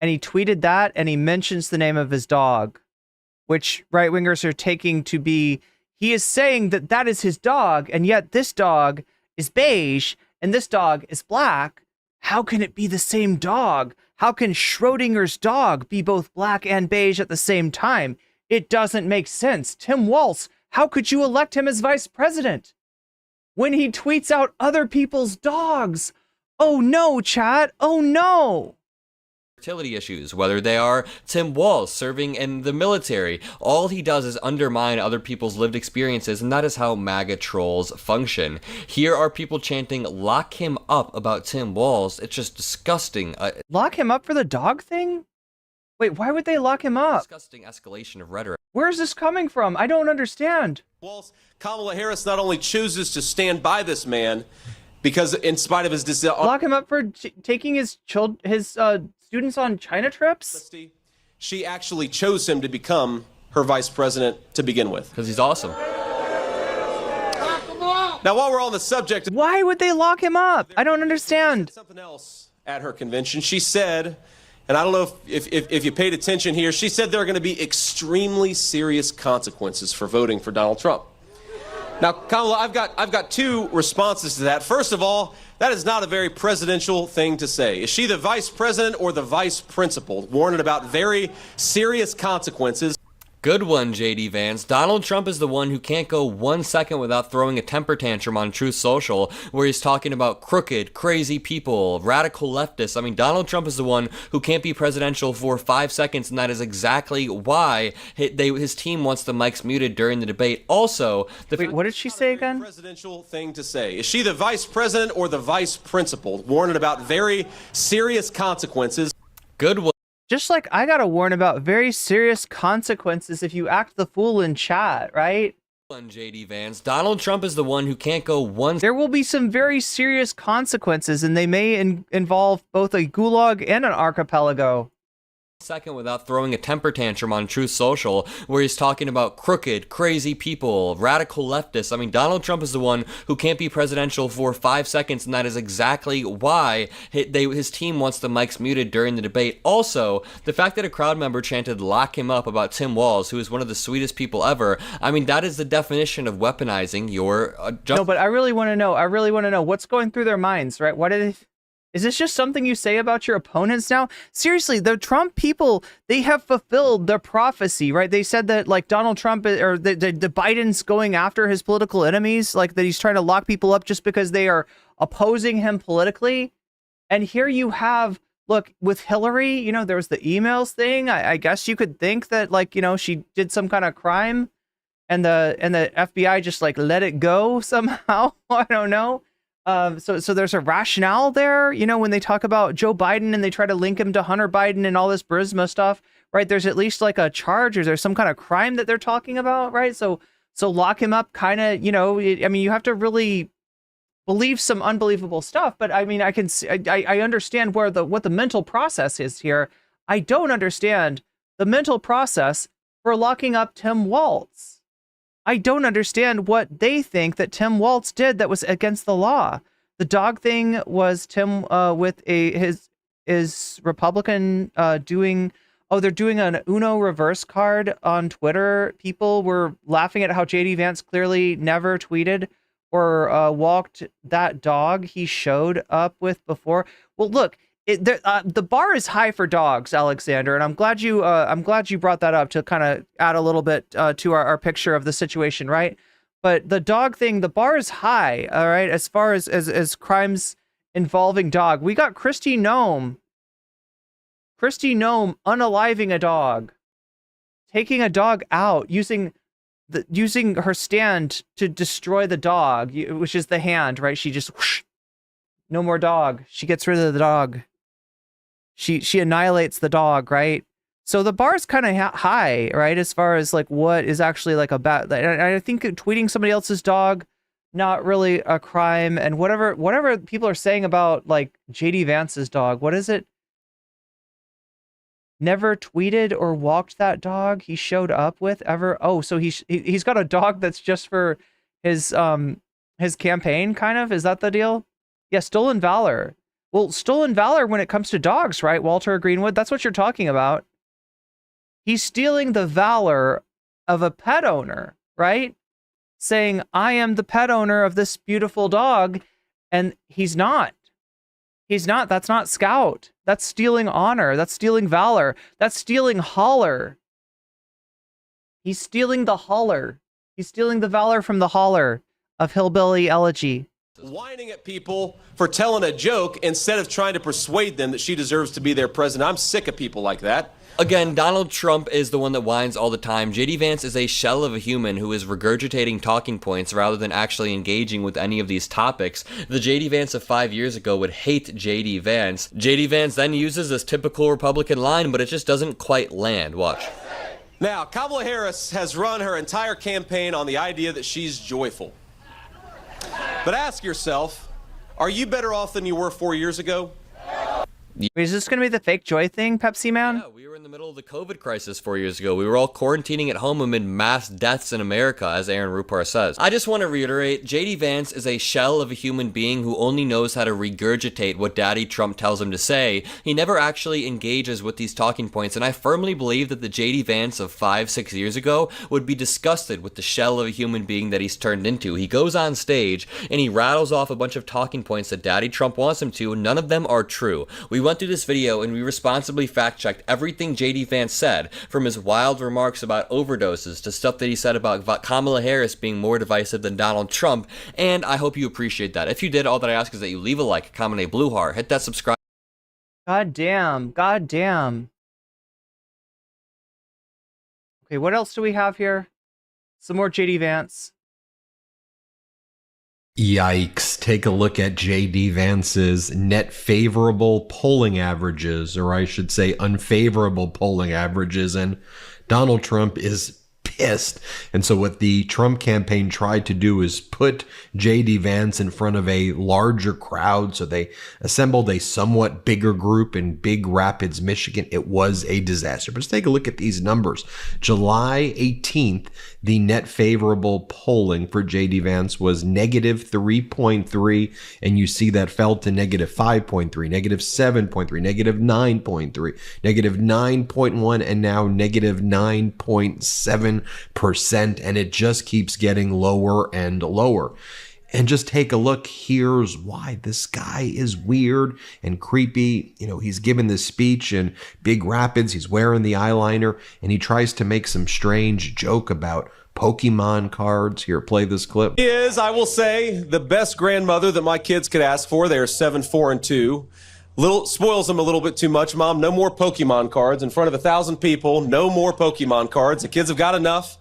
and he tweeted that, and he mentions the name of his dog, which right-wingers are taking to be, he is saying that that is his dog, and yet this dog is beige, and this dog is black. How can it be the same dog? How can Schrodinger's dog be both black and beige at the same time? It doesn't make sense. Tim Walz, how could you elect him as vice president when he tweets out other people's dogs? Oh no, chat. Oh no. Fertility issues, whether they are Tim Walz serving in the military. All he does is undermine other people's lived experiences, and that is how MAGA trolls function. Here are people chanting, lock him up about Tim Walz. It's just disgusting. Lock him up for the dog thing? Wait, why would they lock him up? Disgusting escalation of rhetoric. Where is this coming from? I don't understand. Walz, Kamala Harris not only chooses to stand by this man, because in spite of his... Lock him up for taking his students on China trips? She actually chose him to become her vice president to begin with. Because he's awesome. Now, while we're on the subject... Why would they lock him up? I don't understand. Something else at her convention. She said, and I don't know if you paid attention here, she said there are going to be extremely serious consequences for voting for Donald Trump. Now, Kamala, I've got two responses to that. First of all, that is not a very presidential thing to say. Is she the vice president or the vice principal? Warning about very serious consequences. Good one, JD Vance. Donald Trump is the one who can't go 1 second without throwing a temper tantrum on Truth Social, where he's talking about crooked, crazy people, radical leftists. I mean, Donald Trump is the one who can't be presidential for 5 seconds, and that is exactly why his team wants the mics muted during the debate. Also, wait, what did she say again? Presidential thing to say. Is she the vice president or the vice principal? Warning about very serious consequences. Good one. Just like I gotta warn about very serious consequences if you act the fool in chat, right? JD Vance. Donald Trump is the one who can't go one... There will be some very serious consequences, and they may involve both a gulag and an archipelago. Second without throwing a temper tantrum on Truth Social, where he's talking about crooked, crazy people, radical leftists. I mean, Donald Trump is the one who can't be presidential for 5 seconds, and that is exactly why his team wants the mics muted during the debate. Also, the fact that a crowd member chanted lock him up about Tim Walz, who is one of the sweetest people ever, I mean, that is the definition of weaponizing your... No, but I really want to know what's going through their minds, right? What are they... Is this just something you say about your opponents now? Seriously, the Trump people, they have fulfilled their prophecy, right? They said that, like, Donald Trump or the Biden's going after his political enemies, like that he's trying to lock people up just because they are opposing him politically. And here you have, look, with Hillary, you know, there was the emails thing. I guess you could think that, like, you know, she did some kind of crime and the FBI just, like, let it go somehow. I don't know. So there's a rationale there, you know, when they talk about Joe Biden and they try to link him to Hunter Biden and all this Burisma stuff, right? There's at least like a charge, or there's some kind of crime that they're talking about, right? So lock him up, kind of, you know, I mean, you have to really believe some unbelievable stuff, but I mean, I understand what the mental process is here. I don't understand the mental process for locking up Tim Walz. I don't understand what they think that Tim Walz did that was against the law. The dog thing was Tim with his Republican doing Oh, they're doing an Uno reverse card on Twitter. People were laughing at how JD Vance clearly never tweeted or walked that dog he showed up with before. Well, look, the bar is high for dogs, Alexander, and I'm glad you brought that up to kind of add a little bit to our picture of the situation, right? But the dog thing, the bar is high, all right, as far as crimes involving dog. We got Kristi Noem unaliving a dog, taking a dog out, using her stand to destroy the dog, which is the hand, right? She just whoosh, no more dog. She gets rid of the dog. She annihilates the dog, right? So the bar's kind of high, right? As far as like what is actually like a bad. I think tweeting somebody else's dog, not really a crime, and whatever people are saying about like JD Vance's dog. What is it? Never tweeted or walked that dog he showed up with ever. Oh, so he's got a dog that's just for his campaign, kind of. Is that the deal? Yeah, stolen valor. Well, stolen valor when it comes to dogs, right, Walter Greenwood? That's what you're talking about. He's stealing the valor of a pet owner, right? Saying, I am the pet owner of this beautiful dog, and he's not. He's not. That's not scout. That's stealing honor. That's stealing valor. That's stealing holler. He's stealing the holler. He's stealing the valor from the holler of Hillbilly Elegy. Whining at people for telling a joke instead of trying to persuade them that she deserves to be their president. I'm sick of people like that. Again, Donald Trump is the one that whines all the time. JD Vance is a shell of a human who is regurgitating talking points rather than actually engaging with any of these topics. The JD Vance of 5 years ago would hate JD Vance. JD Vance then uses this typical Republican line, but it just doesn't quite land. Watch. Now, Kamala Harris has run her entire campaign on the idea that she's joyful. But ask yourself, are you better off than you were 4 years ago? Is this going to be the fake joy thing, Pepsi Man? Yeah, we were in the middle of the COVID crisis 4 years ago. We were all quarantining at home amid mass deaths in America, as Aaron Rupar says. I just want to reiterate, JD Vance is a shell of a human being who only knows how to regurgitate what Daddy Trump tells him to say. He never actually engages with these talking points, and I firmly believe that the JD Vance of 5-6 years ago would be disgusted with the shell of a human being that he's turned into. He goes on stage, and he rattles off a bunch of talking points that Daddy Trump wants him to, and none of them are true. We went through this video and we responsibly fact-checked everything JD Vance said, from his wild remarks about overdoses to stuff that he said about Kamala Harris being more divisive than Donald Trump, and I hope you appreciate that. If you did, all that I ask is that you leave a like, comment a blue heart, hit that subscribe. God damn. Okay, what else do we have here? Some more JD Vance. Yikes. Take a look at JD Vance's net favorable polling averages, or I should say unfavorable polling averages, and Donald Trump is pissed. And so what the Trump campaign tried to do is put JD Vance in front of a larger crowd. So they assembled a somewhat bigger group in Big Rapids, Michigan. It was a disaster. But let's take a look at these numbers. July 18th, the net favorable polling for JD Vance was negative 3.3, and you see that fell to negative 5.3, negative 7.3, negative 9.3, negative 9.1, and now negative 9.7%, and it just keeps getting lower and lower. And just take a look. Here's why. This guy is weird and creepy. You know, he's given this speech in Big Rapids. He's wearing the eyeliner, and he tries to make some strange joke about Pokemon cards. Here, play this clip. He is, I will say, the best grandmother that my kids could ask for. They are 7, 4, and 2. Spoils them a little bit too much. Mom, no more Pokemon cards. In front of 1,000 people, no more Pokemon cards. The kids have got enough.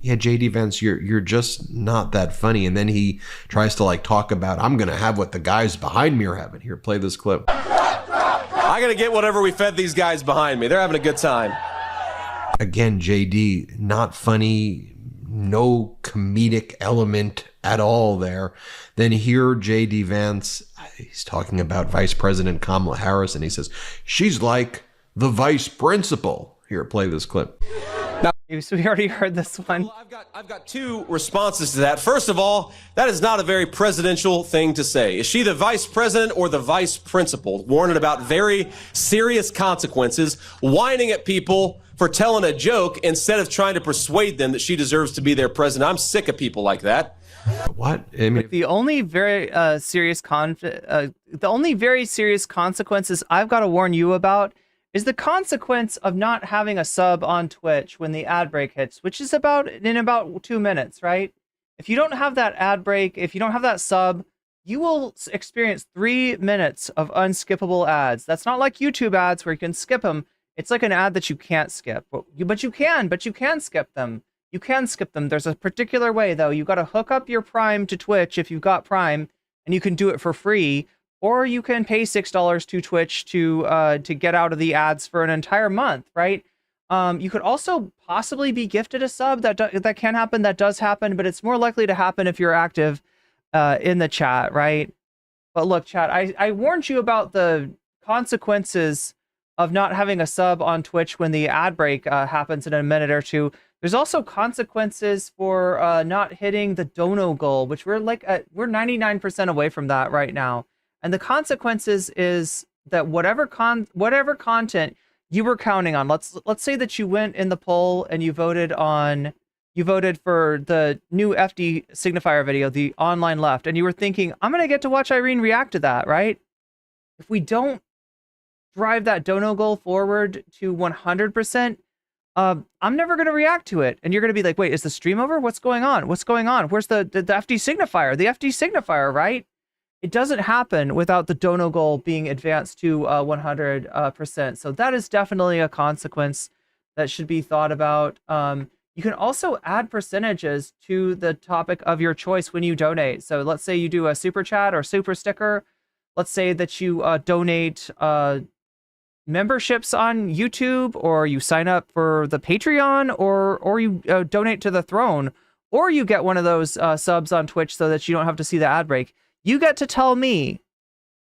Yeah, JD Vance, you're just not that funny. And then he tries to talk about, I'm going to have what the guys behind me are having. Here, play this clip. I got to get whatever we fed these guys behind me. They're having a good time. Again, JD, not funny, no comedic element at all there. Then here, JD Vance, he's talking about Vice President Kamala Harris, and he says, she's like the vice principal. Here, play this clip. Now, So we already heard this one. Well, I've got two responses to that. First of all, that is not a very presidential thing to say. Is she the vice president or the vice principal? Warning about very serious consequences, whining at people for telling a joke instead of trying to persuade them that she deserves to be their president. I'm sick of people like that. What? I mean, The only very serious consequences I've got to warn you about is the consequence of not having a sub on Twitch when the ad break hits, which is in about 2 minutes, right? If you don't have that ad break, if you don't have that sub, you will experience 3 minutes of unskippable ads. That's not like YouTube ads where you can skip them. It's like an ad that you can't skip, but you can skip them. You can skip them. There's a particular way though. You got to hook up your Prime to Twitch if you've got Prime, and you can do it for free. Or you can pay $6 to Twitch to get out of the ads for an entire month, right? You could also possibly be gifted a sub. That can happen. That does happen, but it's more likely to happen if you're active in the chat, right? But look, chat, I warned you about the consequences of not having a sub on Twitch when the ad break happens in a minute or two. There's also consequences for not hitting the dono goal, which we're 99% away from that right now. And the consequences is that whatever content you were counting on, let's say that you went in the poll and you voted for the new FD signifier video, the online left, and you were thinking, I'm gonna get to watch Irene react to that, right? If we don't drive that dono goal forward to 100%, I'm never gonna react to it, and you're gonna be like, wait, is the stream over? What's going on? What's going on? Where's the FD signifier? The FD signifier, right? It doesn't happen without the dono goal being advanced to 100%. So that is definitely a consequence that should be thought about. You can also add percentages to the topic of your choice when you donate. So let's say you do a super chat or super sticker. Let's say that you donate memberships on YouTube, or you sign up for the Patreon, or you donate to the throne, or you get one of those subs on Twitch so that you don't have to see the ad break. You get to tell me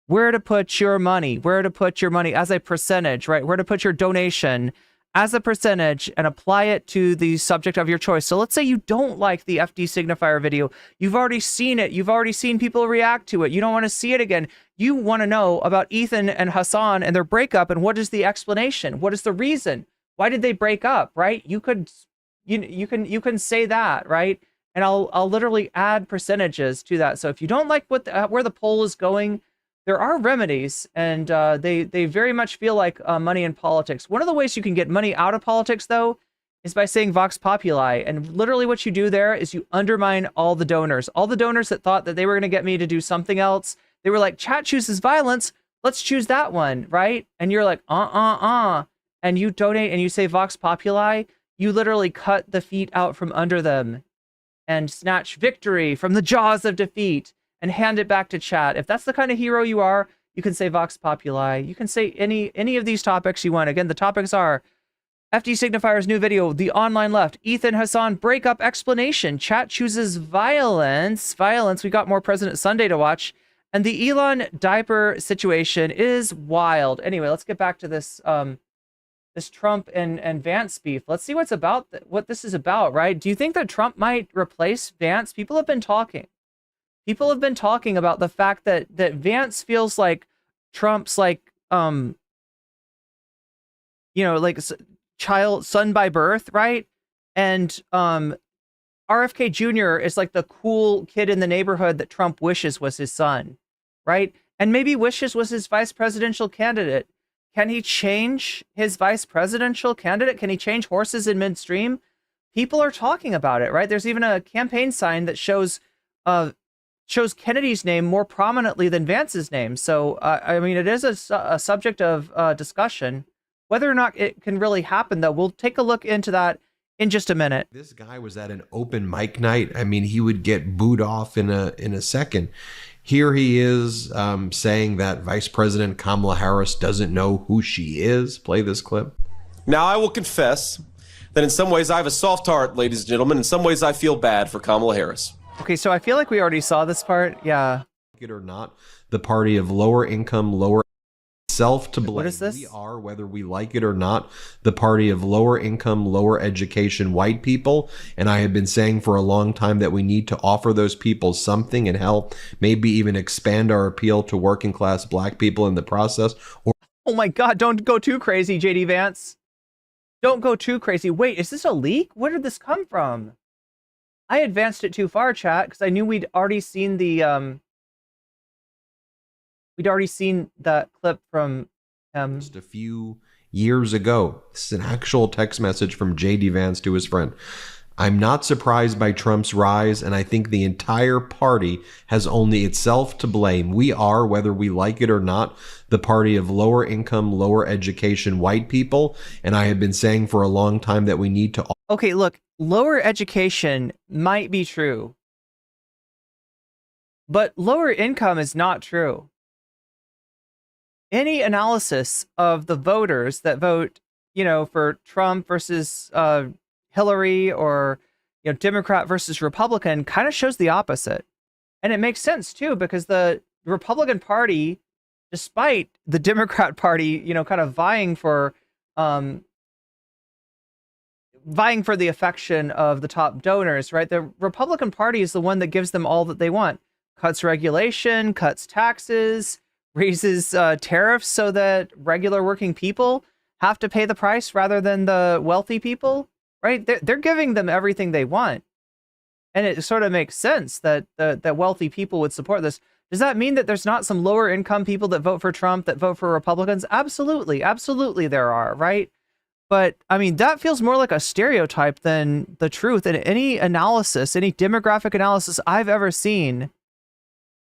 where to put your money as a percentage, right? Where to put your donation as a percentage and apply it to the subject of your choice. So let's say you don't like the FD signifier video. You've already seen it. You've already seen people react to it. You don't want to see it again. You want to know about Ethan and Hassan and their breakup, and what is the explanation? What is the reason? Why did they break up, right? You can say that, right? And I'll literally add percentages to that. So if you don't like where the poll is going, there are remedies, and they very much feel like money in politics. One of the ways you can get money out of politics, though, is by saying Vox Populi. And literally what you do there is you undermine all the donors that thought that they were going to get me to do something else. They were like, chat chooses violence. Let's choose that one, right? And you're like, and you donate and you say Vox Populi. You literally cut the feet out from under them and snatch victory from the jaws of defeat and hand it back to chat. If that's the kind of hero you are, you can say Vox Populi. You can say any of these topics you want. Again, the topics are FD Signifier's new video, The Online Left, Ethan Hassan breakup explanation, chat chooses violence. We got more President Sunday to watch, and the Elon diaper situation is wild. Anyway, let's get back to this this Trump and Vance beef. Let's see what this is about, right? Do you think that Trump might replace Vance? People have been talking. People have been talking about the fact that Vance feels like Trump's like son by birth, right? And RFK Jr. is like the cool kid in the neighborhood that Trump wishes was his son, right? And maybe wishes was his vice presidential candidate. Can he change his vice presidential candidate? Can he change horses in midstream? People are talking about it, right? There's even a campaign sign that shows Kennedy's name more prominently than Vance's name. So, I mean, it is a subject of discussion. Whether or not it can really happen, though, we'll take a look into that in just a minute. This guy was at an open mic night. I mean, he would get booed off in a second. Here he is saying that Vice President Kamala Harris doesn't know who she is. Play this clip. Now, I will confess that in some ways I have a soft heart, ladies and gentlemen. In some ways I feel bad for Kamala Harris. Okay, so I feel like we already saw this part. Yeah. It or not, the party of lower income, lower itself to blame. What is this? We are, whether we like it or not, the party of lower income, lower education white people. And I have been saying for a long time that we need to offer those people something and help, maybe even expand our appeal to working class black people in the process. Oh my God, don't go too crazy, JD Vance. Don't go too crazy. Wait, is this a leak? Where did this come from? I advanced it too far, chat, because I knew we'd already seen the that clip from just a few years ago. This is an actual text message from JD Vance to his friend. I'm not surprised by Trump's rise, and I think the entire party has only itself to blame. We are, whether we like it or not, the party of lower income, lower education white people. And I have been saying for a long time that we need to... Okay, look, lower education might be true, but lower income is not true. Any analysis of the voters that vote, you know, for Trump versus Hillary, or, you know, Democrat versus Republican, kind of shows the opposite. And it makes sense too, because the Republican Party, despite the Democrat Party, you know, kind of vying for the affection of the top donors, right? The Republican Party is the one that gives them all that they want. Cuts regulation, cuts taxes, raises tariffs so that regular working people have to pay the price rather than the wealthy people. Right? They're giving them everything they want. And it sort of makes sense that that wealthy people would support this. Does that mean that there's not some lower income people that vote for Trump that vote for Republicans? Absolutely. Absolutely there are, right? But I mean, that feels more like a stereotype than the truth. And any analysis, any demographic analysis I've ever seen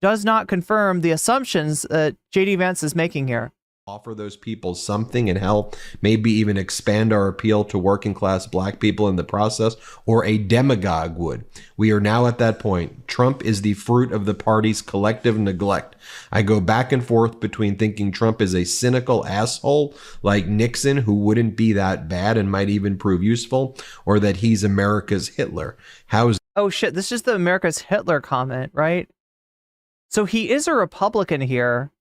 does not confirm the assumptions that JD Vance is making here. Offer those people something and help, maybe even expand our appeal to working class black people in the process, or a demagogue would. We are now at that point. Trump is the fruit of the party's collective neglect. I go back and forth between thinking Trump is a cynical asshole like Nixon, who wouldn't be that bad and might even prove useful, or that he's America's Hitler. Oh shit, this is the America's Hitler comment, right? So he is a Republican here.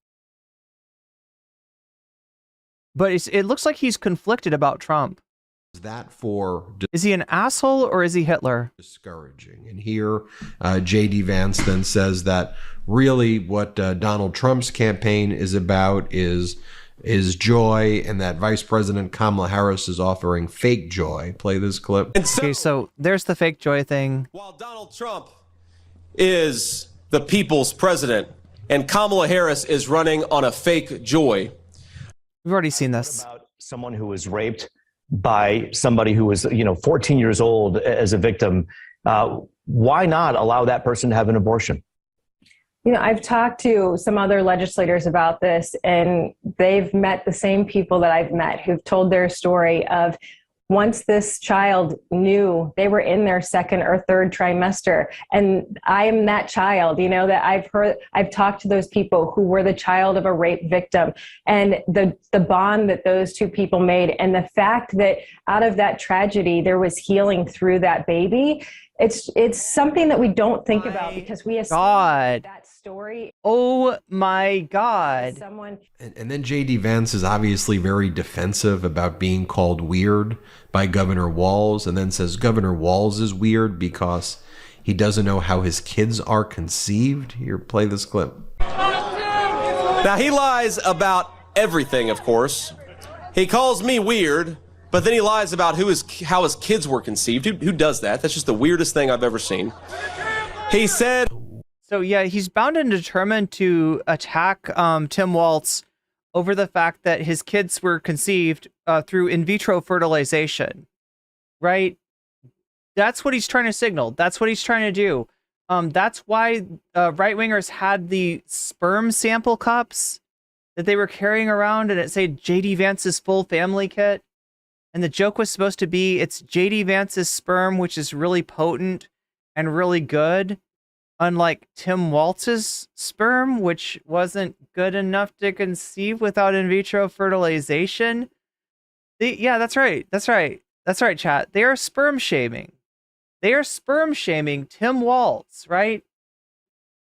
But it looks like he's conflicted about Trump. Is that for... Is he an asshole or is he Hitler? Discouraging. And here, JD Vance then says that really what Donald Trump's campaign is about is joy, and that Vice President Kamala Harris is offering fake joy. Play this clip. Okay, so there's the fake joy thing. While Donald Trump is the people's president and Kamala Harris is running on a fake joy... We've already seen this. About someone who was raped by somebody who was, 14 years old as a victim. Why not allow that person to have an abortion? I've talked to some other legislators about this, and they've met the same people that I've met who've told their story of once this child knew they were in their second or third trimester, and I am that child, that I've talked to those people who were the child of a rape victim, and the bond that those two people made, and the fact that out of that tragedy, there was healing through that baby. It's something that we don't think about because we assume that story. Oh my God. And then JD Vance is obviously very defensive about being called weird by Governor Walz, and then says Governor Walz is weird because he doesn't know how his kids are conceived. Here, play this clip. Now, he lies about everything, of course. He calls me weird, but then he lies about how his kids were conceived. Who does that? That's just the weirdest thing I've ever seen. He said... So yeah, he's bound and determined to attack Tim Walz over the fact that his kids were conceived through in vitro fertilization, right? That's what he's trying to signal. That's what he's trying to do. That's why right-wingers had the sperm sample cups that they were carrying around, and it said JD Vance's full family kit. And the joke was supposed to be it's JD Vance's sperm, which is really potent and really good, unlike Tim Walz's sperm, which wasn't good enough to conceive without in vitro fertilization. Yeah, that's right. That's right. That's right, chat. They are sperm shaming. They are sperm shaming Tim Walz, right?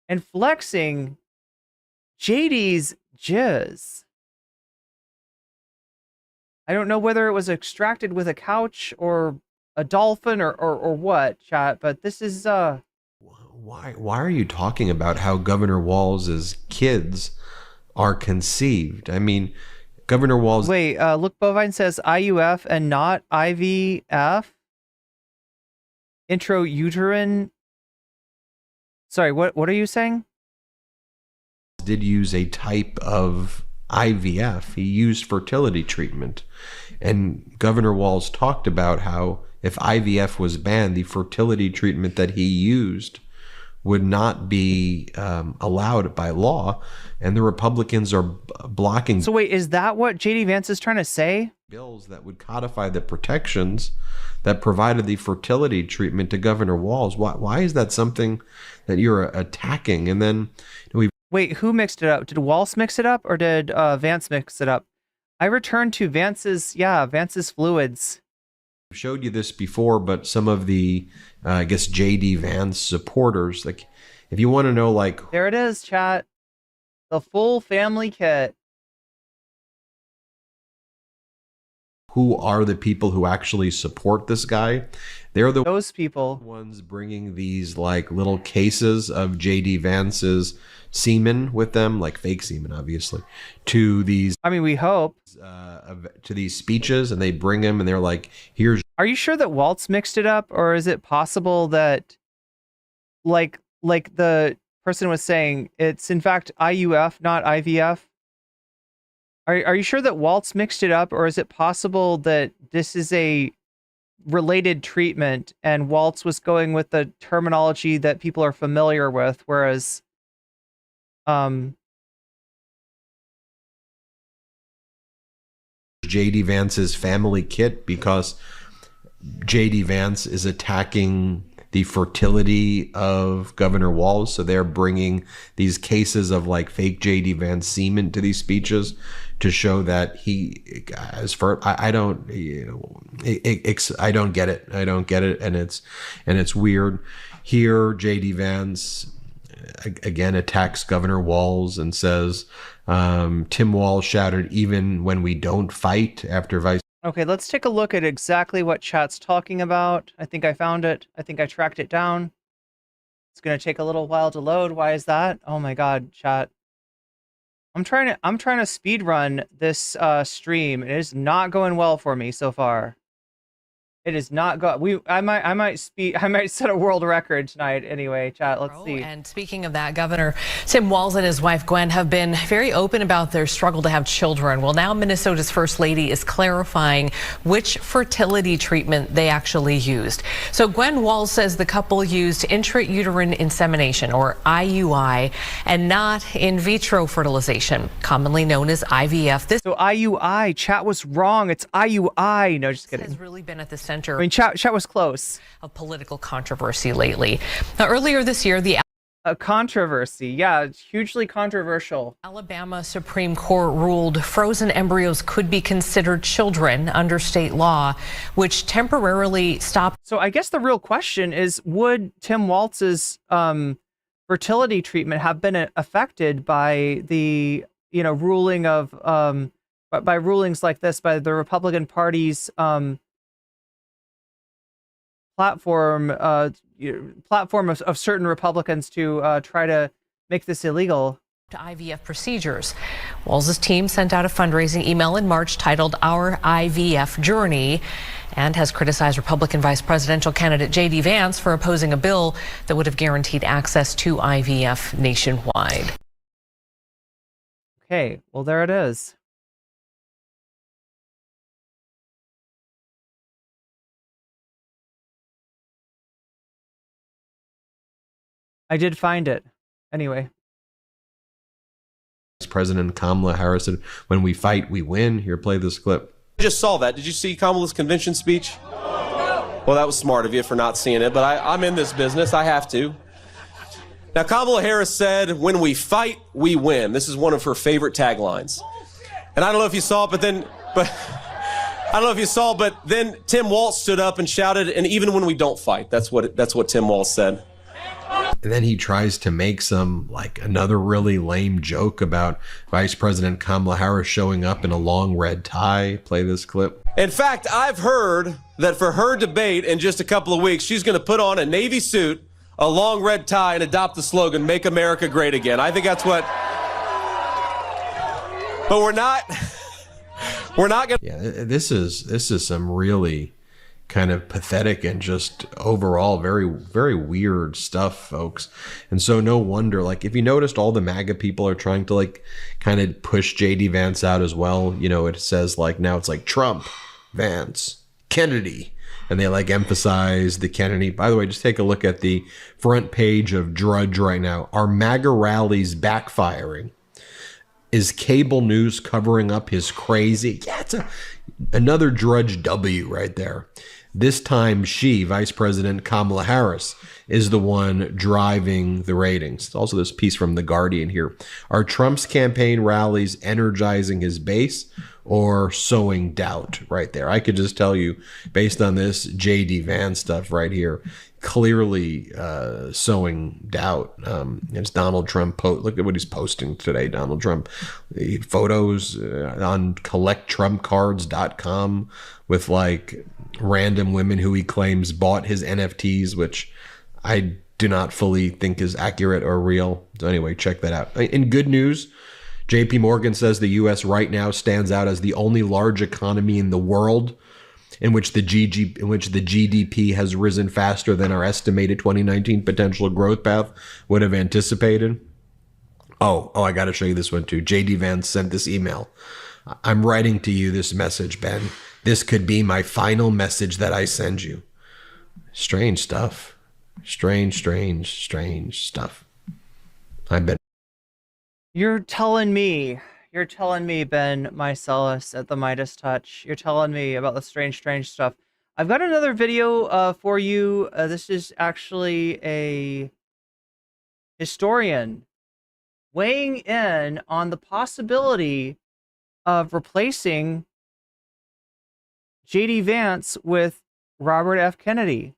And flexing JD's jizz. I don't know whether it was extracted with a couch or a dolphin or what, chat, but this is Why are you talking about how Governor Walz's kids are conceived? I mean, Governor Walz. Wait, look, Bovine says IUF and not IVF. Intrauterine. Sorry, what are you saying? Did use a type of IVF. He used fertility treatment. And Governor Walz talked about how if IVF was banned, the fertility treatment that he used would not be allowed by law, and the Republicans are blocking. So wait, is that what JD Vance is trying to say? Bills that would codify the protections that provided the fertility treatment to Governor Walz. Why is that something that you're attacking? And then wait, who mixed it up? Did Walz mix it up, or did Vance mix it up? I returned to Vance's fluids. I've showed you this before, but some of the, I guess, JD Vance supporters, like, if you want to know, like... There it is, chat. The full family kit. Who are the people who actually support this guy? They're those people ones bringing these like little cases of JD Vance's semen with them, like fake semen, obviously, to these. I mean, we hope to these speeches, and they bring them, and they're like, "Here's." Are you sure that Waltz mixed it up, or is it possible that, like the person was saying, it's in fact IUF, not IVF? Are you sure that Waltz mixed it up, or is it possible that this is a related treatment and Waltz was going with the terminology that people are familiar with, whereas JD Vance's family kit, because JD Vance is attacking the fertility of Governor Walz, so they're bringing these cases of like fake JD Vance semen to these speeches to show that he is for. I don't get it. I don't get it, and it's weird. Here, JD Vance again attacks Governor Walz and says, Tim Walz shouted, "Even when we don't fight," after Vice. Okay, let's take a look at exactly what chat's talking about. I think I found it. I think I tracked it down. It's going to take a little while to load. Why is that? Oh my God, chat. I'm trying to speed run this stream. It is not going well for me so far. It is not go. I might set a world record tonight. Anyway, chat. Let's see. And speaking of that, Governor Tim Walz and his wife Gwen have been very open about their struggle to have children. Well, now Minnesota's First Lady is clarifying which fertility treatment they actually used. So Gwen Walz says the couple used intrauterine insemination, or IUI, and not in vitro fertilization, commonly known as IVF. So IUI, chat was wrong. It's IUI. No, just kidding. Has really been at the center. I mean, chat was close. Of political controversy lately. Now, earlier this year, a controversy. Yeah, it's hugely controversial. Alabama Supreme Court ruled frozen embryos could be considered children under state law, which temporarily stopped. So I guess the real question is, would Tim Walz's fertility treatment have been affected by the ruling of by rulings like this by the Republican Party's platform of certain Republicans to try to make this illegal. To IVF procedures. Walz's team sent out a fundraising email in March titled Our IVF Journey, and has criticized Republican vice presidential candidate JD Vance for opposing a bill that would have guaranteed access to IVF nationwide. Okay, well, there it is. I did find it. Anyway. President Kamala Harris said, "When we fight, we win." Here, play this clip. I just saw that. Did you see Kamala's convention speech? Well, that was smart of you for not seeing it, but I'm in this business. I have to. Now, Kamala Harris said, "When we fight, we win." This is one of her favorite taglines. And I don't know if you saw it, but then Tim Walz stood up and shouted, "And even when we don't fight." That's what Tim Walz said. And then he tries to make another really lame joke about Vice President Kamala Harris showing up in a long red tie. Play this clip. In fact, I've heard that for her debate in just a couple of weeks, she's going to put on a Navy suit, a long red tie, and adopt the slogan, "Make America Great Again." I think that's what... But we're not going to... Yeah, this is some really kind of pathetic and just overall very, very weird stuff, folks. And so no wonder, if you noticed, all the MAGA people are trying to kind of push JD Vance out as well. It says now it's Trump, Vance, Kennedy, and they emphasize the Kennedy. By the way, just take a look at the front page of Drudge right now. Are MAGA rallies backfiring? Is cable news covering up his crazy? Yeah, it's another Drudge W right there. This time she, Vice President Kamala Harris, is the one driving the ratings. Also this piece from The Guardian here. Are Trump's campaign rallies energizing his base or sowing doubt? Right there. I could just tell you, based on this JD Vance stuff right here, clearly sowing doubt. It's Donald Trump. Look at what he's posting today, Donald Trump. Photos on collecttrumpcards.com with random women who he claims bought his NFTs, which I do not fully think is accurate or real. So anyway, check that out. In good news, JP Morgan says the U.S. right now stands out as the only large economy in the world in which the GDP has risen faster than our estimated 2019 potential growth path would have anticipated. Oh, I got to show you this one too. JD Vance sent this email. I'm writing to you this message, Ben. This could be my final message that I send you. Strange stuff. Strange stuff. I bet. You're telling me, Ben Mycelis at the Midas Touch. You're telling me about the strange stuff. I've got another video for you. This is actually a historian weighing in on the possibility of replacing JD Vance with Robert F. Kennedy.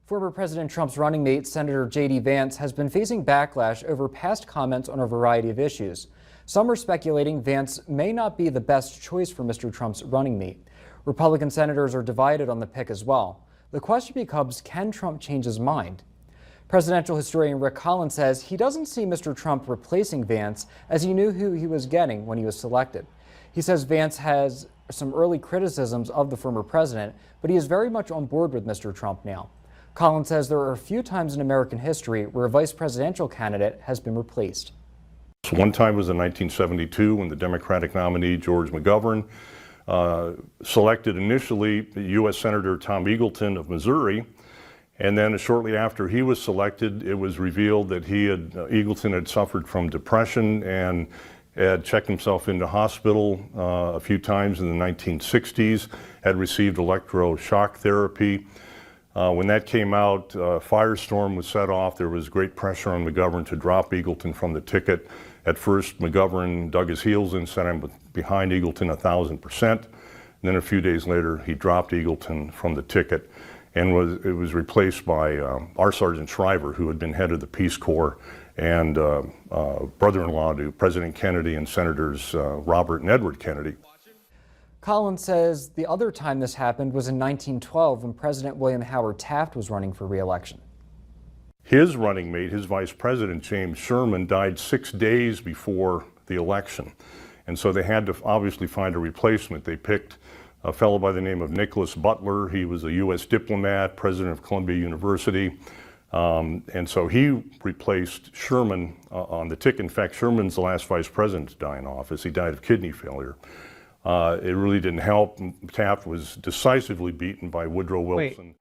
Former President Trump's running mate, Senator J.D. Vance, has been facing backlash over past comments on a variety of issues. Some are speculating Vance may not be the best choice for Mr. Trump's running mate. Republican senators are divided on the pick as well. The question becomes, can Trump change his mind? Presidential historian Rick Collins says he doesn't see Mr. Trump replacing Vance, as he knew who he was getting when he was selected. He says Vance has some early criticisms of the former president, but he is very much on board with Mr. Trump now. Collins says there are a few times in American history where a vice presidential candidate has been replaced. One time was in 1972 when the Democratic nominee George McGovern selected initially U.S. Senator Tom Eagleton of Missouri, and then shortly after he was selected, it was revealed that Eagleton had suffered from depression and had checked himself into hospital a few times in the 1960s, had received electroshock therapy. When that came out, a firestorm was set off. There was great pressure on McGovern to drop Eagleton from the ticket. At first, McGovern dug his heels in, set him behind Eagleton 1,000%. And then a few days later, he dropped Eagleton from the ticket and it was replaced by R. Sergeant Shriver, who had been head of the Peace Corps and brother-in-law to President Kennedy and Senators Robert and Edward Kennedy. Collins says the other time this happened was in 1912 when President William Howard Taft was running for re-election. His running mate, his vice president, James Sherman, died 6 days before the election. And so they had to obviously find a replacement. They picked a fellow by the name of Nicholas Butler. He was a U.S. diplomat, president of Columbia University. And so he replaced Sherman on the ticket. In fact, Sherman's the last vice president to die in office. He died of kidney failure. It really didn't help. Taft was decisively beaten by Woodrow Wilson. Wait.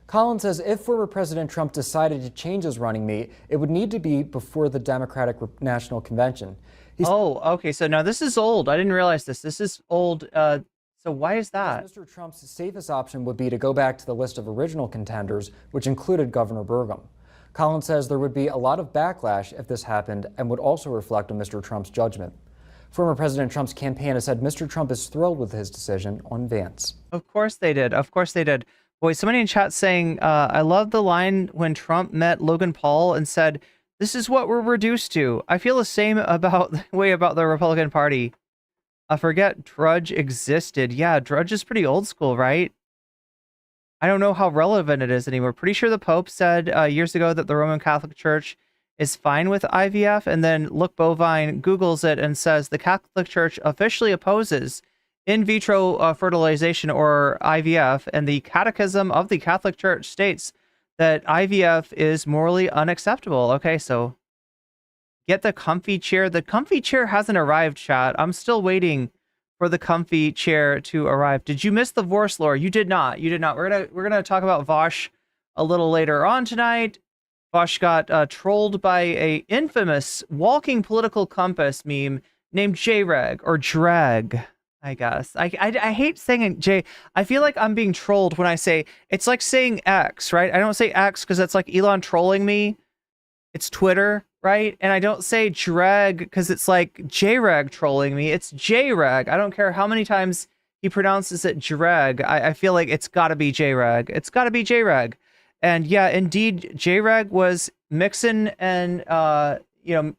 Collins says if former President Trump decided to change his running mate, it would need to be before the Democratic National Convention. Okay. So now this is old. I didn't realize this. This is old. So why is that? Mr. Trump's safest option would be to go back to the list of original contenders, which included Governor Burgum. Collins says there would be a lot of backlash if this happened and would also reflect on Mr. Trump's judgment. Former President Trump's campaign has said Mr. Trump is thrilled with his decision on Vance. Of course they did. Boy, somebody in chat saying, I love the line when Trump met Logan Paul and said, "This is what we're reduced to." I feel the same about the Republican Party. I forget Drudge existed. Yeah, Drudge is pretty old school, right? I don't know how relevant it is anymore. Pretty sure the Pope said years ago that the Roman Catholic Church is fine with IVF, and then Look Bovine Googles it and says the Catholic Church officially opposes in vitro fertilization, or IVF, and the Catechism of the Catholic Church states that IVF is morally unacceptable. Okay, so get the comfy chair. The comfy chair hasn't arrived, chat. I'm still waiting for the comfy chair to arrive. Did you miss the Vaush lore? You did not. You did not. We're gonna talk about Vaush a little later on tonight. Vaush got trolled by a infamous walking political compass meme named jReg, or jReg, I guess. I hate saying J. I feel like I'm being trolled when I say, it's like saying X, right? I don't say X because that's like Elon trolling me. It's Twitter, right? And I don't say jReg because it's like jReg trolling me. It's jReg. I don't care how many times he pronounces it jReg. I feel like it's got to be jReg. It's got to be jReg. And yeah, indeed, jReg was mixing and, and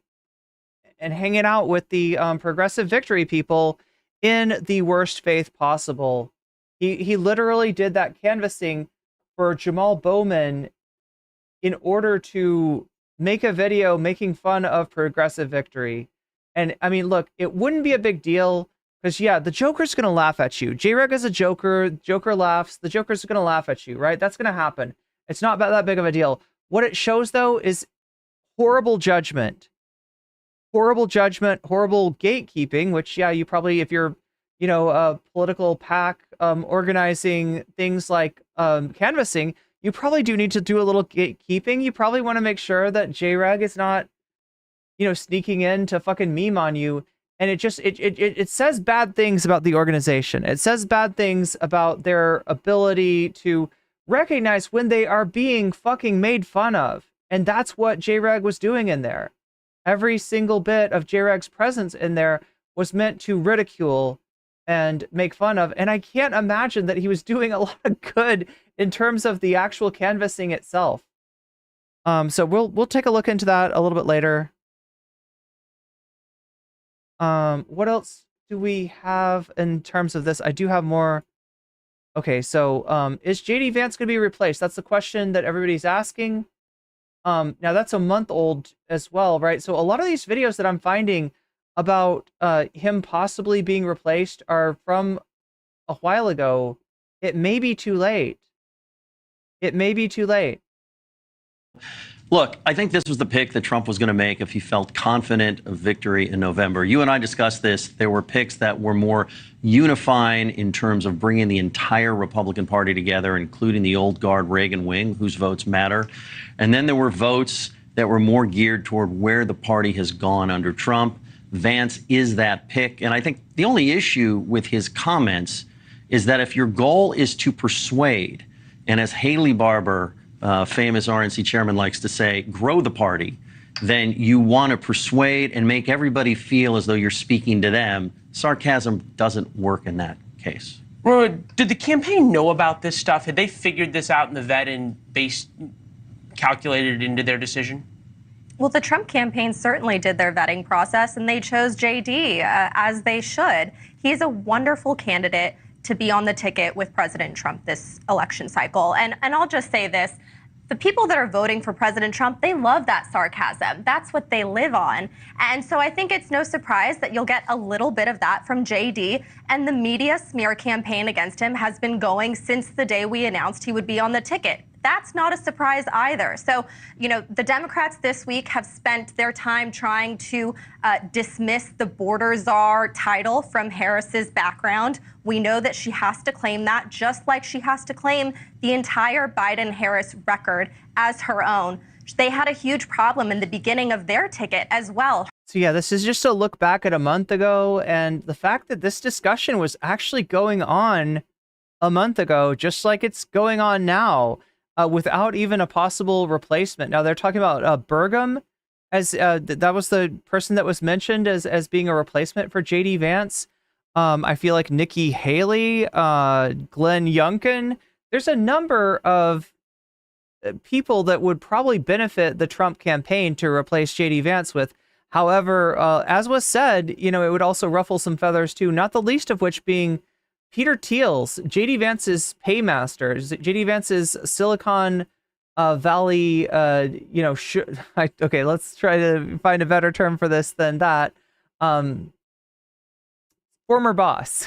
hanging out with the progressive victory people in the worst faith possible. He literally did that canvassing for Jamal Bowman in order to make a video making fun of progressive victory. And I mean, look, it wouldn't be a big deal because, yeah, the Joker's going to laugh at you. jReg is a Joker. Joker laughs. The Joker's going to laugh at you, right? That's going to happen. It's not that big of a deal. What it shows, though, is horrible judgment. Horrible judgment, horrible gatekeeping, which, yeah, you probably, if you're, a political PAC organizing things like canvassing, you probably do need to do a little gatekeeping. You probably want to make sure that jReg is not, sneaking in to fucking meme on you. And it says bad things about the organization. It says bad things about their ability to recognize when they are being fucking made fun of. And that's what jReg was doing in there. Every single bit of jReg's presence in there was meant to ridicule and make fun of. And I can't imagine that he was doing a lot of good in terms of the actual canvassing itself. So we'll take a look into that a little bit later. What else do we have in terms of this? I do have more. Okay, so is JD Vance going to be replaced? That's the question that everybody's asking. Now that's a month old as well, right? So a lot of these videos that I'm finding about him possibly being replaced are from a while ago. It may be too late. It may be too late. Look, I think this was the pick that Trump was going to make if he felt confident of victory in November. You and I discussed this. There were picks that were more unifying in terms of bringing the entire Republican Party together, including the old guard Reagan wing, whose votes matter. And then there were votes that were more geared toward where the party has gone under Trump. Vance is that pick. And I think the only issue with his comments is that if your goal is to persuade, and as Haley Barbour, famous RNC chairman, likes to say, grow the party, then you want to persuade and make everybody feel as though you're speaking to them. Sarcasm doesn't work in that case. Well, did the campaign know about this stuff? Had they figured this out in the vet and calculated it into their decision? Well, the Trump campaign certainly did their vetting process, and they chose JD, as they should. He's a wonderful candidate to be on the ticket with President Trump this election cycle. And I'll just say this. The people that are voting for President Trump, they love that sarcasm. That's what they live on. And so I think it's no surprise that you'll get a little bit of that from JD. And the media smear campaign against him has been going since the day we announced he would be on the ticket. That's not a surprise either. So, the Democrats this week have spent their time trying to dismiss the border czar title from Harris's background. We know that she has to claim that, just like she has to claim the entire Biden-Harris record as her own. They had a huge problem in the beginning of their ticket as well. So yeah, this is just a look back at a month ago, and the fact that this discussion was actually going on a month ago, just like it's going on now. Without even a possible replacement. Now they're talking about Burgum as that was the person that was mentioned as being a replacement for JD Vance. I feel like Nikki Haley, Glenn Youngkin. there's a number of people that would probably benefit the Trump campaign to replace JD Vance with. However, as was said, you know, it would also ruffle some feathers too, not the least of which being Peter Thiel's, JD Vance's paymaster, JD Vance's Silicon Valley, you know, okay, let's try to find a better term for this than that. Former boss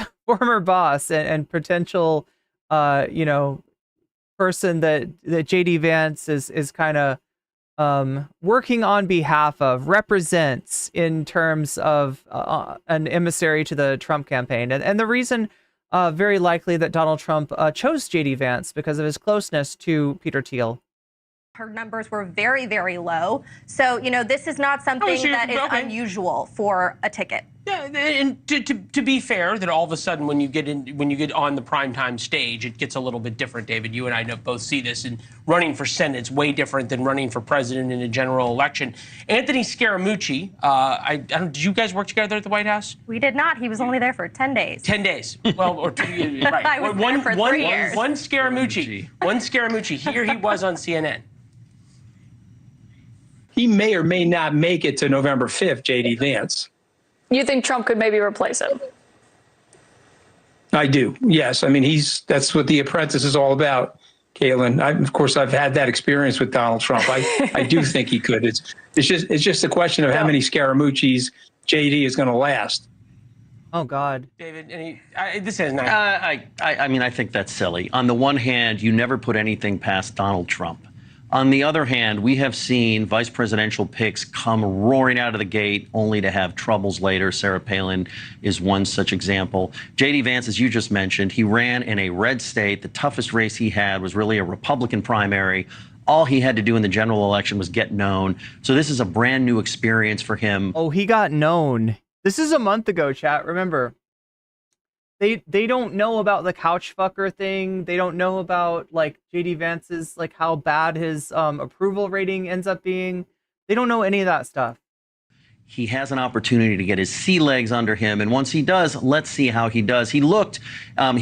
and potential, you know, person that JD Vance is kind of working on behalf of, represents in terms of an emissary to the Trump campaign. And the reason very likely that Donald Trump chose JD Vance because of his closeness to Peter Thiel. Her numbers were very, very low. So, you know, this is not something that is unusual for a ticket. Yeah, and to be fair, that all of a sudden when you get on the primetime stage, it gets a little bit different, David. You and I both see this. And running for Senate is way different than running for president in a general election. Anthony Scaramucci, did you guys work together at the White House? We did not. He was only there for 10 days. 10 days. Well, or 2 years. Right. I was there for 3 years. One Scaramucci. Here he was on CNN. He may or may not make it to November 5th, JD Vance. You think Trump could maybe replace him? I do, yes. I mean, that's what The Apprentice is all about, Caitlin. Of course, I've had that experience with Donald Trump. I do think he could. It's just a question of how many Scaramucci's JD is going to last. Oh, God. David, this has not. I mean, I think that's silly. On the one hand, you never put anything past Donald Trump. On the other hand, we have seen vice presidential picks come roaring out of the gate only to have troubles later. Sarah Palin is one such example. JD Vance, as you just mentioned, he ran in a red state. The toughest race he had was really a Republican primary. All he had to do in the general election was get known. So this is a brand new experience for him. Oh, he got known. This is a month ago, chat. Remember, they don't know about the couch fucker thing. They don't know about like JD Vance's, like how bad his approval rating ends up being. They don't know any of that stuff. He has an opportunity to get his sea legs under him. And once he does, let's see how he does. He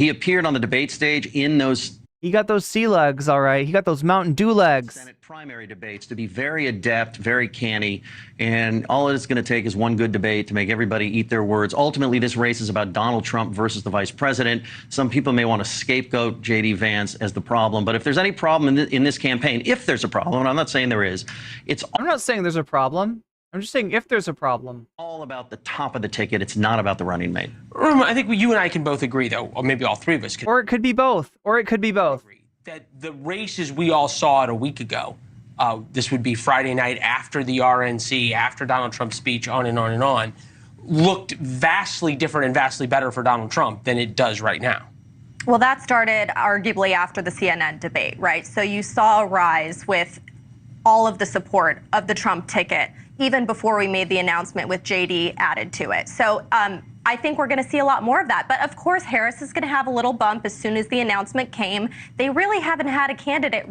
appeared on the debate stage in those. He got those sea legs, all right. He got those Mountain Dew legs. Senate primary debates to be very adept, very canny. And all it's going to take is one good debate to make everybody eat their words. Ultimately, this race is about Donald Trump versus the vice president. Some people may want to scapegoat JD Vance as the problem. But if there's any problem in this campaign, if there's a problem, and I'm not saying there is, I'm not saying there's a problem. I'm just saying if there's a problem. All about the top of the ticket. It's not about the running mate. I think you and I can both agree, though, or maybe all three of us can. Or it could be both. That the races we all saw it a week ago, this would be Friday night after the RNC, after Donald Trump's speech, on and on and on, looked vastly different and vastly better for Donald Trump than it does right now. Well, that started arguably after the CNN debate, right? So you saw a rise with all of the support of the Trump ticket, even before we made the announcement with JD added to it. So I think we're going to see a lot more of that. But of course, Harris is going to have a little bump as soon as the announcement came. They really haven't had a candidate